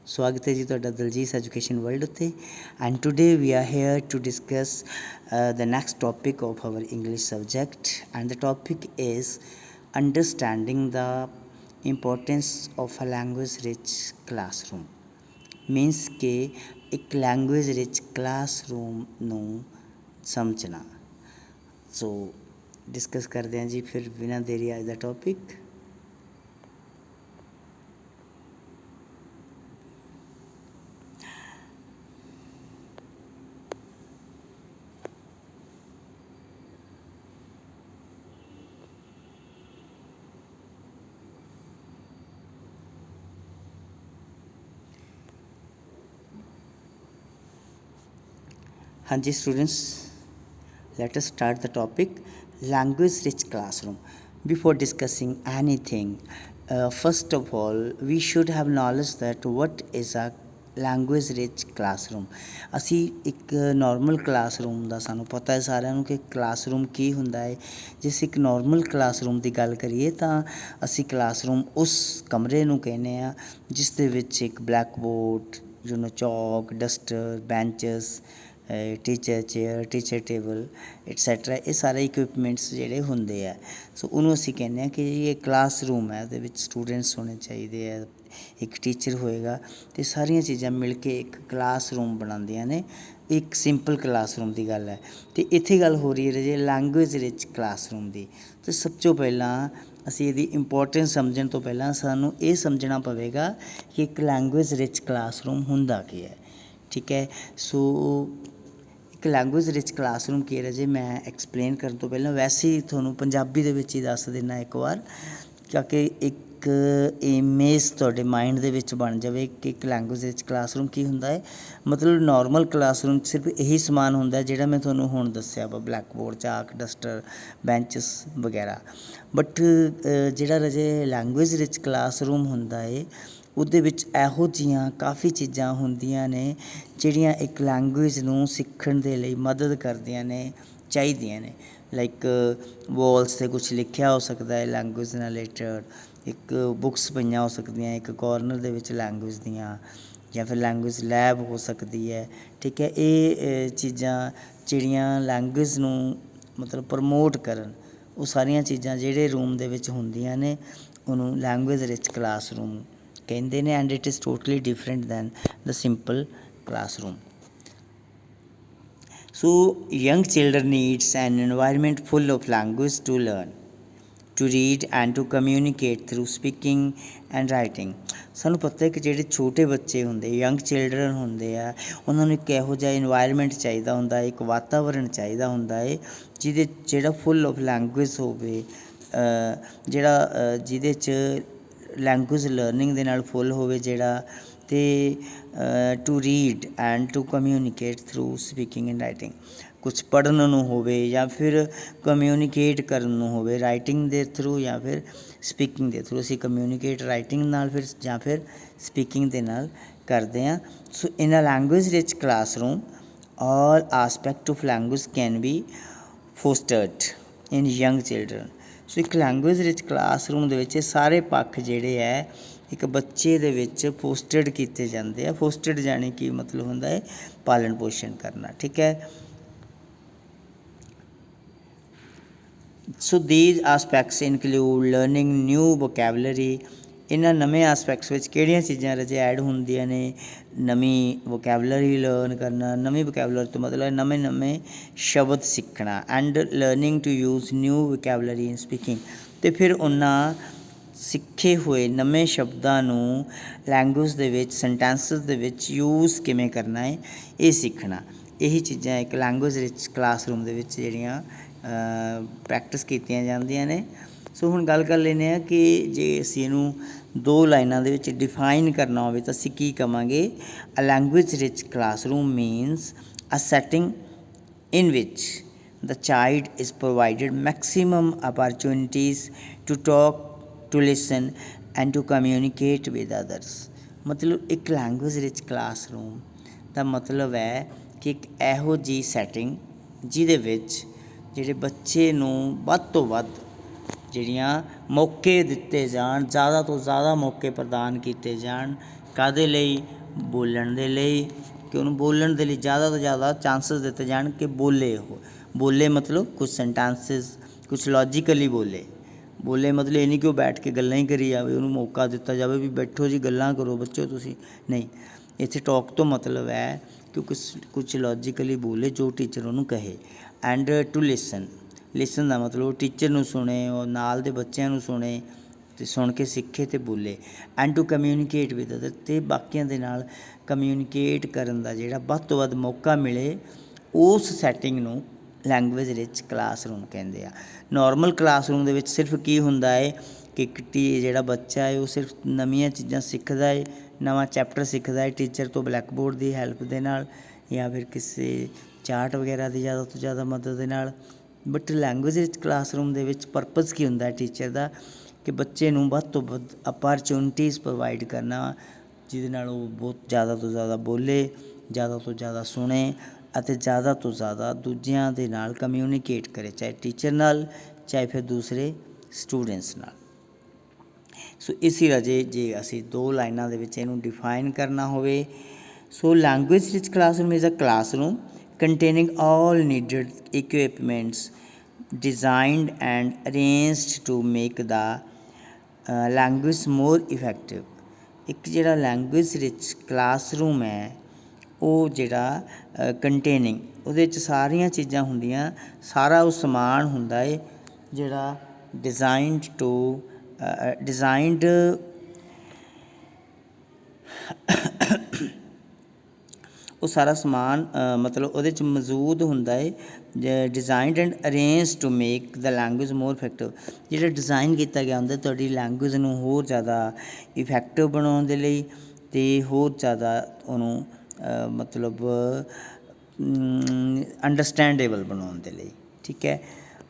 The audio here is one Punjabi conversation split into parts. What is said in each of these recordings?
स्वागत है जी तुहाडा दलजीत एजुकेशन वर्ल्ड उत्ते and today we are here to discuss the next topic of our English subject and the topic is understanding the importance of a language rich classroom. Means के एक लैंग्वेज रिच क्लासरूम नूं समझना। सो डिस्कस करते हैं जी फिर बिना देरी आज दा टॉपिक। हाँ जी students, let us start the topic language rich classroom. Before discussing anything, first of all we should have knowledge that what is a language rich classroom. ਅਸੀਂ ਇੱਕ ਨੋਰਮਲ ਕਲਾਸਰੂਮ ਦਾ ਸਾਨੂੰ ਪਤਾ ਹੈ ਸਾਰਿਆਂ ਨੂੰ ਕਿ ਕਲਾਸਰੂਮ ਕੀ ਹੁੰਦਾ ਹੈ। ਜੇ ਅਸੀਂ ਇੱਕ ਨੋਰਮਲ ਕਲਾਸਰੂਮ ਦੀ ਗੱਲ ਕਰੀਏ ਤਾਂ ਅਸੀਂ ਕਲਾਸਰੂਮ ਉਸ ਕਮਰੇ ਨੂੰ ਕਹਿੰਦੇ ਆ ਜਿਸ ਦੇ ਵਿੱਚ ਇੱਕ black board, chalk, duster, benches, teacher chair, teacher table etcetera, ये सारे इक्विपमेंट्स ਜਿਹੜੇ ਹੁੰਦੇ ਆ। ਸੋ ਉਹਨੂੰ ਅਸੀਂ ਕਹਿੰਦੇ ਹਾਂ ਕਿ ਇਹ ਕਲਾਸਰੂਮ ਹੈ, ਉਹਦੇ ਵਿੱਚ ਸਟੂਡੈਂਟਸ ਹੋਣੇ ਚਾਹੀਦੇ ਆ, ਇੱਕ ਟੀਚਰ ਹੋਏਗਾ ਅਤੇ ਸਾਰੀਆਂ ਚੀਜ਼ਾਂ ਮਿਲ ਕੇ ਇੱਕ ਕਲਾਸਰੂਮ ਬਣਾਉਂਦੀਆਂ ਨੇ। ਇੱਕ ਸਿੰਪਲ ਕਲਾਸਰੂਮ ਦੀ ਗੱਲ ਹੈ ਅਤੇ ਇੱਥੇ ਗੱਲ ਹੋ ਰਹੀ ਹੈ ਜੇ ਲੈਂਗੁਏਜ ਰਿਚ ਕਲਾਸਰੂਮ ਦੀ। ਅਤੇ ਸਭ ਤੋਂ ਪਹਿਲਾਂ ਅਸੀਂ ਇਹਦੀ ਇੰਪੋਰਟੈਂਸ ਸਮਝਣ ਤੋਂ ਪਹਿਲਾਂ ਸਾਨੂੰ ਇਹ ਸਮਝਣਾ ਪਵੇਗਾ ਕਿ ਇੱਕ ਲੈਂਗੁਏਜ ਰਿਚ ਕਲਾਸਰੂਮ ਹੁੰਦਾ ਕੀ ਹੈ। ਠੀਕ ਹੈ, ਸੋ ਇੱਕ ਲੈਂਗੁਏਜ ਰਿਚ ਕਲਾਸਰੂਮ ਕੀ ਹੈ ਜੇ ਮੈਂ ਐਕਸਪਲੇਨ ਕਰਨ ਤੋਂ ਪਹਿਲਾਂ ਵੈਸੇ ਹੀ ਤੁਹਾਨੂੰ ਪੰਜਾਬੀ ਦੇ ਵਿੱਚ ਹੀ ਦੱਸ ਦਿੰਦਾ ਇੱਕ ਵਾਰ, ਕਿਉਂਕਿ ਇੱਕ ਇਮੇਜ ਤੁਹਾਡੇ ਮਾਈਂਡ ਦੇ ਵਿੱਚ ਬਣ ਜਾਵੇ ਕਿ ਇੱਕ ਲੈਂਗੁਏਜ ਰਿਚ ਕਲਾਸਰੂਮ ਕੀ ਹੁੰਦਾ ਹੈ। ਮਤਲਬ ਨੋਰਮਲ ਕਲਾਸਰੂਮ 'ਚ ਸਿਰਫ ਇਹੀ ਸਮਾਨ ਹੁੰਦਾ ਜਿਹੜਾ ਮੈਂ ਤੁਹਾਨੂੰ ਹੁਣ ਦੱਸਿਆ ਵਾ, ਬਲੈਕ ਬੋਰਡ, ਚਾਕ, ਡਸਟਰ, ਬੈਂਚਸ ਵਗੈਰਾ। ਬਟ ਜਿਹੜਾ ਰਾਜੇ ਲੈਂਗੁਏਜ ਰਿਚ ਕਲਾਸਰੂਮ ਹੁੰਦਾ ਹੈ ਉਹਦੇ ਵਿੱਚ ਇਹੋ ਜਿਹੀਆਂ ਕਾਫੀ ਚੀਜ਼ਾਂ ਹੁੰਦੀਆਂ ਨੇ ਜਿਹੜੀਆਂ ਇੱਕ ਲੈਂਗੁਏਜ ਨੂੰ ਸਿੱਖਣ ਦੇ ਲਈ ਮਦਦ ਕਰਦੀਆਂ ਨੇ, ਚਾਹੀਦੀਆਂ ਨੇ। ਲਾਈਕ ਵੋਲਸ 'ਤੇ ਕੁਛ ਲਿਖਿਆ ਹੋ ਸਕਦਾ ਹੈ ਲੈਂਗੁਏਜ ਨਾਲ ਰਿਲੇਟਡ, ਇੱਕ ਬੁੱਕਸ ਪਈਆਂ ਹੋ ਸਕਦੀਆਂ ਇੱਕ ਕੋਰਨਰ ਦੇ ਵਿੱਚ ਲੈਂਗੁਏਜ ਦੀਆਂ, ਜਾਂ ਫਿਰ ਲੈਂਗੁਏਜ ਲੈਬ ਹੋ ਸਕਦੀ ਹੈ। ਠੀਕ ਹੈ, ਇਹ ਚੀਜ਼ਾਂ ਜਿਹੜੀਆਂ ਲੈਂਗੁਏਜ ਨੂੰ ਮਤਲਬ ਪ੍ਰਮੋਟ ਕਰਨ, ਉਹ ਸਾਰੀਆਂ ਚੀਜ਼ਾਂ ਜਿਹੜੇ ਰੂਮ ਦੇ ਵਿੱਚ ਹੁੰਦੀਆਂ ਨੇ ਉਹਨੂੰ ਲੈਂਗੁਏਜ ਰਿਚ ਕਲਾਸਰੂਮ ਕਹਿੰਦੇ ਨੇ। And it is totally different than the simple classroom. So young children needs an environment full of language to learn, to read and to communicate through speaking and writing. ਸਾਨੂੰ ਪਤਾ ਹੈ ਕਿ ਜਿਹੜੇ ਛੋਟੇ ਬੱਚੇ ਹੁੰਦੇ, ਯੰਗ ਚਿਲਡਰਨ ਹੁੰਦੇ ਆ, ਉਹਨਾਂ ਨੂੰ ਇੱਕ ਇਹੋ ਜਿਹਾ ਇਨਵਾਇਰਮੈਂਟ ਚਾਹੀਦਾ ਹੁੰਦਾ ਹੈ, ਇੱਕ ਵਾਤਾਵਰਨ ਚਾਹੀਦਾ ਹੁੰਦਾ ਹੈ ਜਿਹੜਾ ਫੁੱਲ ਆਫ ਲੈਂਗੁਏਜ ਹੋਵੇ, ਜਿਹਦੇ 'ਚ ਲੈਂਗੁਏਜ ਲਰਨਿੰਗ ਦੇ ਨਾਲ ਫੁੱਲ ਹੋਵੇ ਜਿਹੜਾ, ਅਤੇ to read and to communicate through speaking and writing. ਕੁਛ ਪੜ੍ਹਨ ਨੂੰ ਹੋਵੇ ਜਾਂ ਫਿਰ ਕਮਿਊਨੀਕੇਟ ਕਰਨ ਨੂੰ ਹੋਵੇ ਰਾਈਟਿੰਗ ਦੇ ਥਰੂ ਜਾਂ ਫਿਰ ਸਪੀਕਿੰਗ ਦੇ ਥਰੂ। ਅਸੀਂ ਕਮਿਊਨੀਕੇਟ ਰਾਈਟਿੰਗ ਨਾਲ ਫਿਰ ਜਾਂ ਫਿਰ ਸਪੀਕਿੰਗ ਦੇ ਨਾਲ ਕਰਦੇ ਹਾਂ। So in a language rich classroom all aspect of language can be fostered in young children. So ਇੱਕ ਲੈਂਗੁਏਜ ਰਿਚ ਕਲਾਸਰੂਮ ਦੇ ਵਿੱਚ ਸਾਰੇ ਪੱਖ ਜਿਹੜੇ ਹੈ ਇੱਕ ਬੱਚੇ ਦੇ ਵਿੱਚ ਫੋਸਟਰਡ ਕੀਤੇ ਜਾਂਦੇ ਆ। ਫੋਸਟਰਡ ਜਾਣੀ ਕਿ ਮਤਲਬ ਹੁੰਦਾ ਹੈ ਪਾਲਣ ਪੋਸ਼ਣ ਕਰਨਾ। ਠੀਕ ਹੈ, so these aspects include learning new vocabulary. ਇਹਨਾਂ ਨਵੇਂ ਆਸਪੈਕਟਸ ਵਿੱਚ ਕਿਹੜੀਆਂ ਚੀਜ਼ਾਂ ਰਾਜੇ ਐਡ ਹੁੰਦੀਆਂ ਨੇ? ਨਵੀਂ ਵੋਕੈਬਲਰੀ ਲਰਨ ਕਰਨਾ, ਨਵੀਂ ਵੋਕੈਬਲਰੀ ਤੋਂ ਮਤਲਬ ਨਵੇਂ ਸ਼ਬਦ ਸਿੱਖਣਾ। And learning to use new vocabulary in speaking, ਅਤੇ ਫਿਰ ਉਹਨਾਂ ਸਿੱਖੇ ਹੋਏ ਨਵੇਂ ਸ਼ਬਦਾਂ ਨੂੰ ਲੈਂਗੁਏਜ ਦੇ ਵਿੱਚ, ਸੈਂਟੈਂਸਿਸ ਦੇ ਵਿੱਚ ਯੂਜ਼ ਕਿਵੇਂ ਕਰਨਾ ਹੈ ਇਹ ਸਿੱਖਣਾ। ਇਹੀ ਚੀਜ਼ਾਂ ਇੱਕ ਲੈਂਗੁਏਜ ਰਿਚ ਕਲਾਸਰੂਮ ਦੇ ਵਿੱਚ ਜਿਹੜੀਆਂ ਪ੍ਰੈਕਟਿਸ ਕੀਤੀਆਂ ਜਾਂਦੀਆਂ ਨੇ। ਸੋ ਹੁਣ ਗੱਲ ਕਰ ਲੈਂਦੇ ਹਾਂ ਕਿ ਜੇ ਅਸੀਂ ਇਹਨੂੰ 2 ਲਾਈਨਾਂ ਦੇ ਵਿੱਚ ਡਿਫਾਈਨ ਕਰਨਾ ਹੋਵੇ ਤਾਂ ਅਸੀਂ ਕੀ ਕਹਾਂਗੇ? A language rich classroom means a setting in which the child is provided maximum opportunities to talk, to listen and to communicate with others. ਮਤਲਬ ਇੱਕ ਲੈਂਗੁਏਜ ਰਿਚ ਕਲਾਸਰੂਮ ਦਾ ਮਤਲਬ ਹੈ ਕਿ ਇੱਕ ਇਹੋ ਜਿਹੀ ਸੈਟਿੰਗ ਜਿਹਦੇ ਵਿੱਚ ਜਿਹੜੇ ਬੱਚੇ ਨੂੰ ਵੱਧ ਤੋਂ ਵੱਧ ਜਿਹੜੀਆਂ ਮੌਕੇ ਦਿੱਤੇ ਜਾਣ, ਜ਼ਿਆਦਾ ਤੋਂ ਜ਼ਿਆਦਾ ਮੌਕੇ ਪ੍ਰਦਾਨ ਕੀਤੇ ਜਾਣ। ਕਾਹਦੇ ਲਈ? ਬੋਲਣ ਦੇ ਲਈ, ਕਿ ਉਹਨੂੰ ਬੋਲਣ ਦੇ ਲਈ ਜ਼ਿਆਦਾ ਤੋਂ ਜ਼ਿਆਦਾ ਚਾਂਸਿਸ ਦਿੱਤੇ ਜਾਣ ਕਿ ਬੋਲੇ। ਉਹ ਬੋਲੇ ਮਤਲਬ ਕੁਛ ਸੈਂਟੈਂਸਿਸ ਕੁਛ ਲੌਜੀਕਲੀ ਬੋਲੇ ਮਤਲਬ ਇਹ ਨਹੀਂ ਕਿ ਉਹ ਬੈਠ ਕੇ ਗੱਲਾਂ ਹੀ ਕਰੀ ਜਾਵੇ, ਉਹਨੂੰ ਮੌਕਾ ਦਿੱਤਾ ਜਾਵੇ ਵੀ ਬੈਠੋ ਜੀ ਗੱਲਾਂ ਕਰੋ ਬੱਚੋ ਤੁਸੀਂ, ਨਹੀਂ। ਇੱਥੇ ਟੋਕ ਤੋਂ ਮਤਲਬ ਹੈ ਕਿ ਕੁਛ ਲੌਜੀਕਲੀ ਬੋਲੇ ਜੋ ਟੀਚਰ ਉਹਨੂੰ ਕਹੇ। ਐਂਡ ਟੂ ਲਿਸਨ ਦਾ ਮਤਲਬ ਉਹ ਟੀਚਰ ਨੂੰ ਸੁਣੇ, ਉਹ ਨਾਲ ਦੇ ਬੱਚਿਆਂ ਨੂੰ ਸੁਣੇ ਅਤੇ ਸੁਣ ਕੇ ਸਿੱਖੇ ਅਤੇ ਬੋਲੇ। And to communicate with other, ਅਤੇ ਬਾਕੀਆਂ ਦੇ ਨਾਲ ਕਮਿਊਨੀਕੇਟ ਕਰਨ ਦਾ ਜਿਹੜਾ ਵੱਧ ਤੋਂ ਵੱਧ ਮੌਕਾ ਮਿਲੇ, ਉਸ ਸੈਟਿੰਗ ਨੂੰ ਲੈਂਗੁਏਜ ਰਿਚ ਕਲਾਸਰੂਮ ਕਹਿੰਦੇ ਆ। ਨੋਰਮਲ ਕਲਾਸਰੂਮ ਦੇ ਵਿੱਚ ਸਿਰਫ ਕੀ ਹੁੰਦਾ ਹੈ ਕਿ ਇੱਕ ਜਿਹੜਾ ਬੱਚਾ ਹੈ ਉਹ ਸਿਰਫ ਨਵੀਆਂ ਚੀਜ਼ਾਂ ਸਿੱਖਦਾ ਹੈ, ਨਵਾਂ ਚੈਪਟਰ ਸਿੱਖਦਾ ਹੈ ਟੀਚਰ ਤੋਂ ਬਲੈਕ ਬੋਰਡ ਦੀ ਹੈਲਪ ਦੇ ਨਾਲ ਜਾਂ ਫਿਰ ਕਿਸੇ ਚਾਰਟ ਵਗੈਰਾ ਦੀ ਜ਼ਿਆਦਾ ਤੋਂ ਜ਼ਿਆਦਾ ਮਦਦ ਦੇ ਨਾਲ। ਬਟ ਲੈਂਗੁਏਜ ਰਿਚ ਕਲਾਸਰੂਮ ਦੇ ਵਿੱਚ ਪਰਪਸ ਕੀ ਹੁੰਦਾ ਟੀਚਰ ਦਾ, ਕਿ ਬੱਚੇ ਨੂੰ ਵੱਧ ਤੋਂ ਵੱਧ ਅਪਰਚੁਨਿਟੀਜ਼ ਪ੍ਰੋਵਾਈਡ ਕਰਨਾ, ਜਿਹਦੇ ਨਾਲ ਉਹ ਬਹੁਤ ਜ਼ਿਆਦਾ ਤੋਂ ਜ਼ਿਆਦਾ ਬੋਲੇ, ਜ਼ਿਆਦਾ ਤੋਂ ਜ਼ਿਆਦਾ ਸੁਣੇ ਅਤੇ ਜ਼ਿਆਦਾ ਤੋਂ ਜ਼ਿਆਦਾ ਦੂਜਿਆਂ ਦੇ ਨਾਲ ਕਮਿਊਨੀਕੇਟ ਕਰੇ, ਚਾਹੇ ਟੀਚਰ ਨਾਲ ਚਾਹੇ ਫਿਰ ਦੂਸਰੇ ਸਟੂਡੈਂਟਸ ਨਾਲ। ਸੋ ਇਸੀ ਵਜ੍ਹਾ ਜੇ ਅਸੀਂ 2 ਲਾਈਨਾਂ ਦੇ ਵਿੱਚ ਇਹਨੂੰ ਡਿਫਾਈਨ ਕਰਨਾ ਹੋਵੇ, so language rich classroom is a classroom containing all needed equipments designed and arranged to make the language more effective। ਇੱਕ ਜਿਹੜਾ ਲੈਂਗੁਏਜ ਰਿਚ ਕਲਾਸਰੂਮ ਹੈ ਉਹ ਜਿਹੜਾ ਕੰਟੇਨਿੰਗ, ਉਹਦੇ 'ਚ ਸਾਰੀਆਂ ਚੀਜ਼ਾਂ ਹੁੰਦੀਆਂ, ਸਾਰਾ ਉਹ ਸਮਾਨ ਹੁੰਦਾ ਹੈ ਜਿਹੜਾ ਡਿਜ਼ਾਈਨਡ ਉਹ ਸਾਰਾ ਸਮਾਨ ਮਤਲਬ ਉਹਦੇ 'ਚ ਮੌਜੂਦ ਹੁੰਦਾ ਹੈ designed and arrange to make the language more effective. ਜਿਹੜਾ ਡਿਜ਼ਾਈਨ ਕੀਤਾ ਗਿਆ ਹੁੰਦਾ ਤੁਹਾਡੀ ਲੈਂਗੁਏਜ ਨੂੰ ਹੋਰ ਜ਼ਿਆਦਾ ਇਫੈਕਟਿਵ ਬਣਾਉਣ ਦੇ ਲਈ ਅਤੇ ਹੋਰ ਜ਼ਿਆਦਾ ਉਹਨੂੰ ਮਤਲਬ ਅੰਡਰਸਟੈਂਡੇਬਲ ਬਣਾਉਣ ਦੇ ਲਈ, ਠੀਕ ਹੈ।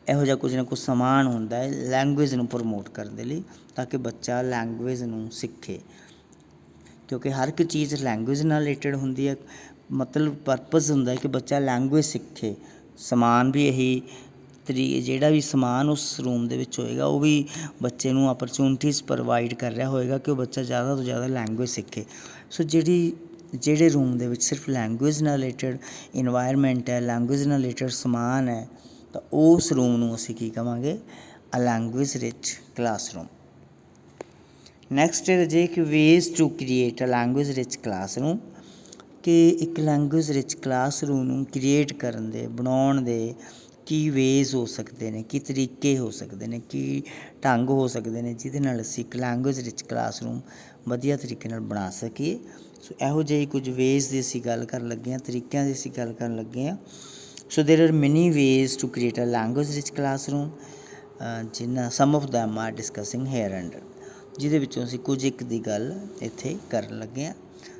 ਇਹੋ ਜਿਹਾ ਕੁਝ ਨਾ ਕੁਝ ਸਮਾਨ ਹੁੰਦਾ ਹੈ ਲੈਂਗੁਏਜ ਨੂੰ ਪ੍ਰਮੋਟ ਕਰਨ ਦੇ ਲਈ, ਤਾਂ ਕਿ ਬੱਚਾ ਲੈਂਗੁਏਜ ਨੂੰ ਸਿੱਖੇ, ਕਿਉਂਕਿ ਹਰ ਇੱਕ ਚੀਜ਼ ਲੈਂਗੁਏਜ ਨਾਲ ਰਿਲੇਟਡ ਹੁੰਦੀ ਹੈ। ਮਤਲਬ ਪਰਪਸ ਹੁੰਦਾ ਹੈ ਕਿ ਬੱਚਾ ਲੈਂਗੁਏਜ ਸਿੱਖੇ। ਸਮਾਨ ਵੀ ਇਹੀ ਜਿਹੜਾ ਵੀ ਸਮਾਨ ਉਸ ਰੂਮ ਦੇ ਵਿੱਚ ਹੋਏਗਾ ਉਹ ਵੀ ਬੱਚੇ ਨੂੰ ਅਪਰਚੁਨਿਟੀਜ਼ ਪ੍ਰੋਵਾਈਡ ਕਰ ਰਿਹਾ ਹੋਏਗਾ ਕਿ ਉਹ ਬੱਚਾ ਜ਼ਿਆਦਾ ਤੋਂ ਜ਼ਿਆਦਾ ਲੈਂਗੁਏਜ ਸਿੱਖੇ। ਸੋ ਜਿਹੜੇ ਰੂਮ ਦੇ ਵਿੱਚ ਸਿਰਫ ਲੈਂਗੁਏਜ ਨਾਲ ਰਿਲੇਟਡ ਇਨਵਾਇਰਮੈਂਟ ਹੈ, ਲੈਂਗੁਏਜ ਨਾਲ ਰਿਲੇਟਡ ਸਮਾਨ ਹੈ, ਤਾਂ ਉਸ ਰੂਮ ਨੂੰ ਅਸੀਂ ਕੀ ਕਹਾਂਗੇ? A language rich classroom. Next ਹੈ ਜੇ ਕਿ ways to create a language rich classroom, ਕਿ ਇੱਕ ਲੈਂਗੁਏਜ ਰਿਚ ਕਲਾਸਰੂਮ ਨੂੰ ਕ੍ਰੀਏਟ ਕਰਨ ਦੇ, ਬਣਾਉਣ ਦੇ ਕੀ ਵੇਜ਼ ਹੋ ਸਕਦੇ ਨੇ, ਕੀ ਤਰੀਕੇ ਹੋ ਸਕਦੇ ਨੇ, ਕੀ ਢੰਗ ਹੋ ਸਕਦੇ ਨੇ ਜਿਹਦੇ ਨਾਲ ਅਸੀਂ ਇੱਕ ਲੈਂਗੁਏਜ ਰਿਚ ਕਲਾਸਰੂਮ ਵਧੀਆ ਤਰੀਕੇ ਨਾਲ ਬਣਾ ਸਕੀਏ। ਸੋ ਇਹੋ ਜਿਹੀ ਕੁਝ ਵੇਜ਼ ਦੀ ਅਸੀਂ ਗੱਲ ਕਰਨ ਲੱਗੇ ਹਾਂ, ਤਰੀਕਿਆਂ ਦੀ ਅਸੀਂ ਗੱਲ ਕਰਨ ਲੱਗੇ ਹਾਂ। ਸੋ there are many ways to create a language rich classroom, some of them are discussing here and, ਜਿਹਦੇ ਵਿੱਚੋਂ ਅਸੀਂ ਕੁਝ ਇੱਕ ਦੀ ਗੱਲ ਇੱਥੇ ਕਰਨ ਲੱਗੇ ਹਾਂ।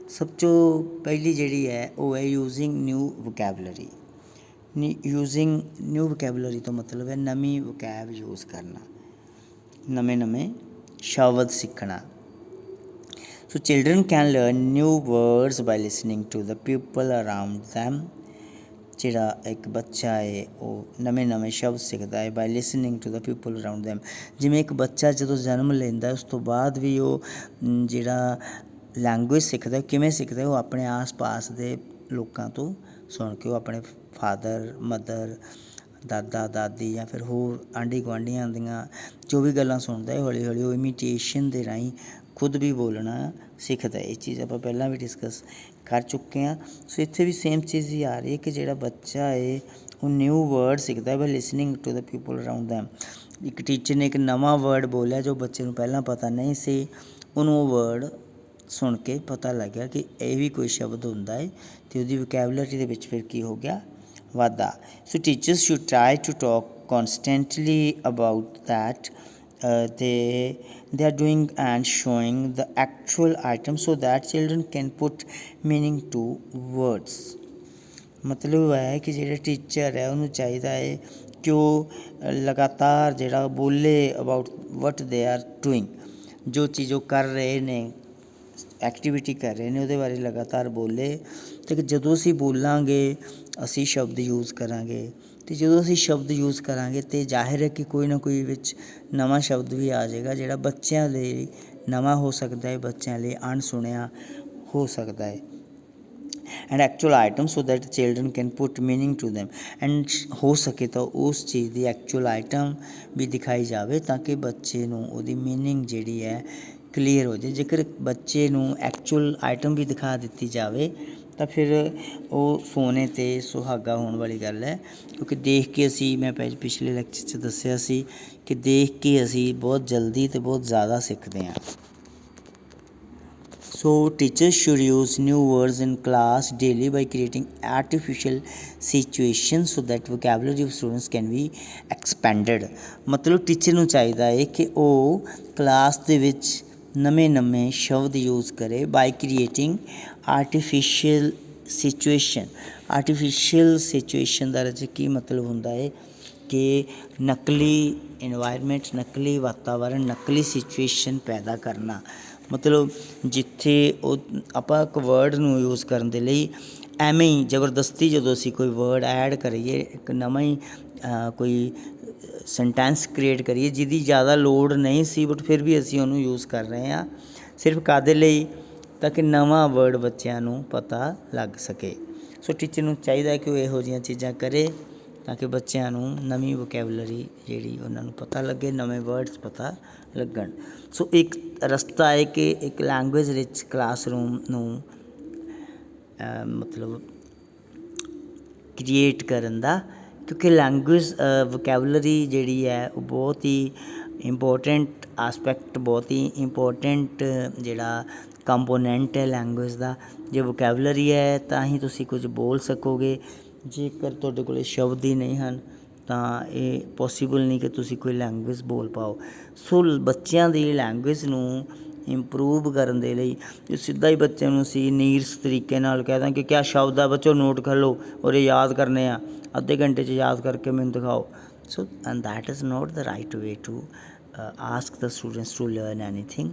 ਸਭ ਤੋਂ ਪਹਿਲੀ ਜਿਹੜੀ ਹੈ ਉਹ ਹੈ using new vocabulary. Using new vocabulary ਤੋਂ ਮਤਲਬ ਹੈ ਨਵੀਂ ਵੋਕੈਬ ਯੂਜ਼ ਕਰਨਾ, ਨਵੇਂ ਸ਼ਬਦ ਸਿੱਖਣਾ। So children can learn new words by listening to the people around them. ਜਿਹੜਾ ਇੱਕ ਬੱਚਾ ਹੈ ਉਹ ਨਵੇਂ ਸ਼ਬਦ ਸਿੱਖਦਾ ਹੈ by listening to the people around them. ਜਿਵੇਂ ਇੱਕ ਬੱਚਾ ਜਦੋਂ ਜਨਮ ਲੈਂਦਾ ਉਸ ਤੋਂ ਬਾਅਦ ਵੀ ਉਹ ਜਿਹੜਾ ਲੈਂਗੁਏਜ ਸਿੱਖਦਾ, ਕਿਵੇਂ ਸਿੱਖਦਾ? ਉਹ ਆਪਣੇ ਆਸ ਪਾਸ ਦੇ ਲੋਕਾਂ ਤੋਂ ਸੁਣ ਕੇ, ਉਹ ਆਪਣੇ ਫਾਦਰ ਮਦਰ ਦਾਦਾ ਦਾਦੀ ਜਾਂ ਫਿਰ ਹੋਰ ਆਂਢੀ ਗੁਆਂਢੀਆਂ ਦੀਆਂ ਜੋ ਵੀ ਗੱਲਾਂ ਸੁਣਦਾ ਹੈ, ਹੌਲੀ ਹੌਲੀ ਉਹ ਇਮੀਟੇਸ਼ਨ ਦੇ ਰਾਹੀਂ ਖੁਦ ਵੀ ਬੋਲਣਾ ਸਿੱਖਦਾ। ਇਹ ਚੀਜ਼ ਆਪਾਂ ਪਹਿਲਾਂ ਵੀ ਡਿਸਕਸ ਕਰ ਚੁੱਕੇ ਹਾਂ। ਸੋ ਇੱਥੇ ਵੀ ਸੇਮ ਚੀਜ਼ ਹੀ ਆ ਰਹੀ ਹੈ ਕਿ ਜਿਹੜਾ ਬੱਚਾ ਹੈ ਉਹ ਨਿਊ ਵਰਡ ਸਿੱਖਦਾ by listening to the people around them. ਇੱਕ ਟੀਚਰ ਨੇ ਇੱਕ ਨਵਾਂ ਵਰਡ ਬੋਲਿਆ ਜੋ ਬੱਚੇ ਨੂੰ ਪਹਿਲਾਂ ਪਤਾ ਨਹੀਂ ਸੀ, ਉਹਨੂੰ ਉਹ ਵਰਡ ਸੁਣ ਕੇ ਪਤਾ ਲੱਗਿਆ ਕਿ ਇਹ ਵੀ ਕੋਈ ਸ਼ਬਦ ਹੁੰਦਾ ਹੈ, ਅਤੇ ਉਹਦੀ ਵੋਕੈਬਲਰੀ ਦੇ ਵਿੱਚ ਫਿਰ ਕੀ ਹੋ ਗਿਆ? ਵਾਧਾ। So teachers should try to talk constantly about that they are doing and showing the actual item so that children can put meaning to words। ਮਤਲਬ ਹੈ ਕਿ ਜਿਹੜਾ ਟੀਚਰ ਹੈ ਉਹਨੂੰ ਚਾਹੀਦਾ ਹੈ ਕਿ ਉਹ ਲਗਾਤਾਰ ਜਿਹੜਾ ਬੋਲੇ about what they are doing, ਜੋ ਚੀਜ਼ ਉਹ ਕਰ ਰਹੇ ਨੇ, ਐਕਟੀਵਿਟੀ ਕਰ ਰਹੇ ਨੇ, ਉਹਦੇ ਬਾਰੇ ਲਗਾਤਾਰ ਬੋਲੇ। ਅਤੇ ਜਦੋਂ ਅਸੀਂ ਬੋਲਾਂਗੇ ਅਸੀਂ ਸ਼ਬਦ ਯੂਜ਼ ਕਰਾਂਗੇ, ਤੇ ਜਦੋਂ ਅਸੀਂ ਸ਼ਬਦ ਯੂਜ਼ ਕਰਾਂਗੇ ਤੇ ਜ਼ਾਹਿਰ ਹੈ ਕਿ ਕੋਈ ਨਾ ਕੋਈ ਵਿੱਚ ਨਵਾਂ ਸ਼ਬਦ ਵੀ ਆ ਜਾਏਗਾ ਜਿਹੜਾ ਬੱਚਿਆਂ ਲਈ ਨਵਾਂ ਹੋ ਸਕਦਾ ਹੈ, ਬੱਚਿਆਂ ਲਈ ਅਣਸੁਣਿਆ ਹੋ ਸਕਦਾ ਹੈ। And actual item so that children can put meaning to them, and ਹੋ ਸਕੇ ਤਾਂ ਉਸ ਚੀਜ਼ ਦੀ ਐਕਚੁਅਲ ਆਈਟਮ ਵੀ ਦਿਖਾਈ ਜਾਵੇ ਤਾਂ ਕਿ ਬੱਚੇ ਨੂੰ ਉਹਦੀ ਮੀਨਿੰਗ ਜਿਹੜੀ ਹੈ ਕਲੀਅਰ ਹੋ ਜਾਏ। ਜੇਕਰ ਬੱਚੇ ਨੂੰ ਐਕਚੁਅਲ ਆਈਟਮ ਵੀ ਦਿਖਾ ਦਿੱਤੀ ਜਾਵੇ ਤਾਂ ਫਿਰ ਉਹ ਸੋਨੇ 'ਤੇ ਸੁਹਾਗਾ ਹੋਣ ਵਾਲੀ ਗੱਲ ਹੈ, ਕਿਉਂਕਿ ਦੇਖ ਕੇ ਅਸੀਂ, ਮੈਂ ਪਿਛਲੇ ਲੈਕਚਰ 'ਚ ਦੱਸਿਆ ਸੀ ਕਿ ਦੇਖ ਕੇ ਅਸੀਂ ਬਹੁਤ ਜਲਦੀ ਅਤੇ ਬਹੁਤ ਜ਼ਿਆਦਾ ਸਿੱਖਦੇ ਹਾਂ। So teachers should use new words in class daily by creating artificial situations so that vocabulary of students can be expanded। ਮਤਲਬ ਟੀਚਰ ਨੂੰ ਚਾਹੀਦਾ ਹੈ ਕਿ ਉਹ ਕਲਾਸ ਦੇ ਵਿੱਚ ਨਵੇਂ ਸ਼ਬਦ ਯੂਜ਼ ਕਰੇ ਬਾਈ ਕ੍ਰੀਏਟਿੰਗ ਆਰਟੀਫਿਸ਼ੀਅਲ ਸਿਚੁਏਸ਼ਨ ਦਾ ਰਾਜੇ ਕੀ ਮਤਲਬ ਹੁੰਦਾ ਹੈ ਕਿ ਨਕਲੀ ਇਨਵਾਇਰਮੈਂਟ, ਨਕਲੀ ਵਾਤਾਵਰਨ, ਨਕਲੀ ਸਿਚੁਏਸ਼ਨ ਪੈਦਾ ਕਰਨਾ। ਮਤਲਬ ਜਿੱਥੇ ਉਹ ਆਪਾਂ ਇੱਕ ਵਰਡ ਨੂੰ ਯੂਜ਼ ਕਰਨ ਦੇ ਲਈ ਐਵੇਂ ਹੀ ਜ਼ਬਰਦਸਤੀ ਜਦੋਂ ਅਸੀਂ ਕੋਈ ਵਰਡ ਐਡ ਕਰੀਏ, ਇੱਕ ਨਵਾਂ ਹੀ ਕੋਈ ਸੈਂਟੈਂਸ ਕ੍ਰੀਏਟ ਕਰੀਏ ਜਿਹਦੀ ਜ਼ਿਆਦਾ ਲੋੜ ਨਹੀਂ ਸੀ, ਬਟ ਫਿਰ ਵੀ ਅਸੀਂ ਉਹਨੂੰ ਯੂਜ਼ ਕਰ ਰਹੇ ਹਾਂ ਸਿਰਫ ਕਾਹਦੇ ਲਈ, ਤਾਂ ਕਿ ਨਵਾਂ ਵਰਡ ਬੱਚਿਆਂ ਨੂੰ ਪਤਾ ਲੱਗ ਸਕੇ। ਸੋ ਟੀਚਰ ਨੂੰ ਚਾਹੀਦਾ ਕਿ ਉਹ ਇਹੋ ਜਿਹੀਆਂ ਚੀਜ਼ਾਂ ਕਰੇ ਤਾਂ ਕਿ ਬੱਚਿਆਂ ਨੂੰ ਨਵੀਂ ਵੋਕੈਬਲਰੀ ਜਿਹੜੀ ਉਹਨਾਂ ਨੂੰ ਪਤਾ ਲੱਗੇ, ਨਵੇਂ ਵਰਡਸ ਪਤਾ ਲੱਗਣ। ਸੋ ਇੱਕ ਰਸਤਾ ਹੈ ਕਿ ਇੱਕ ਲੈਂਗੁਏਜ ਰਿਚ ਕਲਾਸਰੂਮ ਨੂੰ ਮਤਲਬ ਕ੍ਰੀਏਟ ਕਰਨ ਦਾ, ਕਿਉਂਕਿ ਲੈਂਗੁਏਜ ਵੋਕੈਬਲਰੀ ਜਿਹੜੀ ਹੈ ਉਹ ਬਹੁਤ ਹੀ ਇੰਪੋਰਟੈਂਟ ਆਸਪੈਕਟ, ਬਹੁਤ ਹੀ ਇੰਪੋਰਟੈਂਟ ਜਿਹੜਾ ਕੰਪੋਨੈਂਟ ਹੈ ਲੈਂਗੁਏਜ ਦਾ। ਜੇ ਵੋਕੈਬਲਰੀ ਹੈ ਤਾਂ ਹੀ ਤੁਸੀਂ ਕੁਝ ਬੋਲ ਸਕੋਗੇ, ਜੇਕਰ ਤੁਹਾਡੇ ਕੋਲ ਸ਼ਬਦ ਹੀ ਨਹੀਂ ਹਨ ਤਾਂ ਇਹ ਪੋਸੀਬਲ ਨਹੀਂ ਕਿ ਤੁਸੀਂ ਕੋਈ ਲੈਂਗੁਏਜ ਬੋਲ ਪਾਓ। ਸੋ ਬੱਚਿਆਂ ਦੀ ਲੈਂਗੁਏਜ ਨੂੰ ਇੰਪਰੂਵ ਕਰਨ ਦੇ ਲਈ ਸਿੱਧਾ ਹੀ ਬੱਚਿਆਂ ਨੂੰ ਅਸੀਂ ਨੀਰਸ ਤਰੀਕੇ ਨਾਲ ਕਹਿ ਦਾਂਗੇ ਕਿ ਕਿਆ ਸ਼ਬਦ ਆ ਬੱਚੋ, ਨੋਟ ਕਰ ਲਓ ਔਰ ਇਹ ਯਾਦ ਕਰਨੇ ਆ, ਅੱਧੇ ਘੰਟੇ 'ਚ ਯਾਦ ਕਰਕੇ ਮੈਨੂੰ ਦਿਖਾਓ। So and that is not the right way to ask the students to learn anything.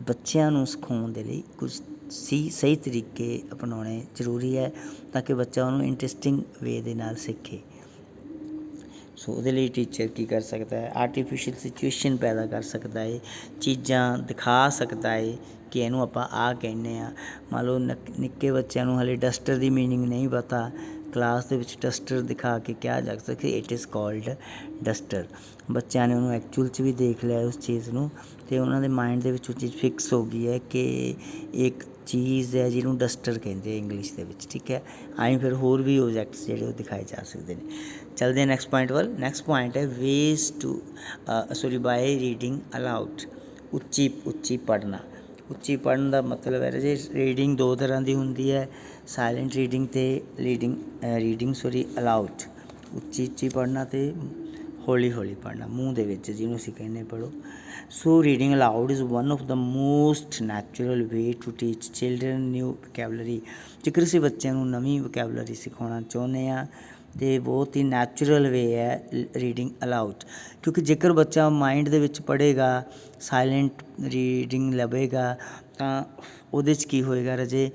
ਬੱਚਿਆਂ ਨੂੰ ਸਿਖਾਉਣ ਦੇ ਲਈ ਕੁਝ ਸਹੀ ਤਰੀਕੇ ਅਪਣਾਉਣੇ ਜ਼ਰੂਰੀ ਹੈ ਤਾਂ ਕਿ ਬੱਚਾ ਉਹਨੂੰ ਇੰਟਰਸਟਿੰਗ ਵੇ ਦੇ ਨਾਲ ਸਿੱਖੇ। ਸੋ ਉਹਦੇ ਲਈ ਟੀਚਰ ਕੀ ਕਰ ਸਕਦਾ ਹੈ, ਆਰਟੀਫਿਸ਼ੀਅਲ ਸਿਚੁਏਸ਼ਨ ਪੈਦਾ ਕਰ ਸਕਦਾ ਹੈ, ਚੀਜ਼ਾਂ ਦਿਖਾ ਸਕਦਾ ਹੈ ਕਿ ਇਹਨੂੰ ਆਪਾਂ ਆਹ ਕਹਿੰਦੇ ਹਾਂ। ਮੰਨ ਲਓ ਨਿੱਕੇ ਬੱਚਿਆਂ ਨੂੰ ਹਾਲੇ ਡਸਟਰ ਦੀ ਮੀਨਿੰਗ ਨਹੀਂ ਪਤਾ, ਕਲਾਸ ਦੇ ਵਿੱਚ ਡਸਟਰ ਦਿਖਾ ਕੇ ਕਿਹਾ ਜਾ ਸਕਦਾ ਕਿ ਇਟ ਇਜ਼ ਕਾਲਡ ਡਸਟਰ। ਬੱਚਿਆਂ ਨੇ ਉਹਨੂੰ ਐਕਚੁਅਲ 'ਚ ਵੀ ਦੇਖ ਲਿਆ ਉਸ ਚੀਜ਼ ਨੂੰ, ਅਤੇ ਉਹਨਾਂ ਦੇ ਮਾਇੰਡ ਦੇ ਵਿੱਚ ਉਹ ਚੀਜ਼ ਫਿਕਸ ਹੋ ਗਈ ਹੈ ਕਿ ਇੱਕ ਚੀਜ਼ ਹੈ ਜਿਹਨੂੰ ਡਸਟਰ ਕਹਿੰਦੇ ਇੰਗਲਿਸ਼ ਦੇ ਵਿੱਚ, ਠੀਕ ਹੈ। ਆਈ ਫਿਰ ਹੋਰ ਵੀ ਓਬਜੈਕਟਸ ਜਿਹੜੇ ਉਹ ਦਿਖਾਏ ਜਾ ਸਕਦੇ ਨੇ। ਚੱਲਦੇ ਹਾਂ ਨੈਕਸਟ ਪੁਆਇੰਟ ਵੱਲ। ਨੈਕਸਟ ਪੁਆਇੰਟ ਹੈ ways to by reading aloud. ਉੱਚੀ ਪੜ੍ਹਨਾ। ਉੱਚੀ ਪੜ੍ਹਨ ਦਾ ਮਤਲਬ ਹੈ ਜੀ ਰੀਡਿੰਗ ਦੋ ਤਰ੍ਹਾਂ ਦੀ ਹੁੰਦੀ ਹੈ, ਸਾਇਲੈਂਟ ਰੀਡਿੰਗ ਅਤੇ ਰੀਡਿੰਗ ਅਲਾਊਡ। ਉੱਚੀ ਪੜ੍ਹਨਾ ਅਤੇ ਹੌਲੀ ਪੜ੍ਹਨਾ, ਮੂੰਹ ਦੇ ਵਿੱਚ, ਜਿਹਨੂੰ ਅਸੀਂ ਕਹਿੰਦੇ ਪੜ੍ਹੋ। So reading aloud is one of the most natural way to teach children new vocabulary. ਜੇਕਰ ਅਸੀਂ ਬੱਚਿਆਂ ਨੂੰ ਨਵੀਂ ਵੋਕੈਬਲਰੀ ਸਿਖਾਉਣਾ ਚਾਹੁੰਦੇ ਹਾਂ ਅਤੇ ਬਹੁਤ ਹੀ ਨੈਚੁਰਲ ਵੇ ਹੈ ਰੀਡਿੰਗ ਅਲਾਊਡ, ਕਿਉਂਕਿ ਜੇਕਰ ਬੱਚਾ ਮਾਇੰਡ ਦੇ ਵਿੱਚ ਪੜ੍ਹੇਗਾ, ਸਾਇਲੈਂਟ ਰੀਡਿੰਗ ਲਵੇਗਾ, ਤਾਂ ਉਹਦੇ 'ਚ ਕੀ ਹੋਏਗਾ ਰਾਜੇ,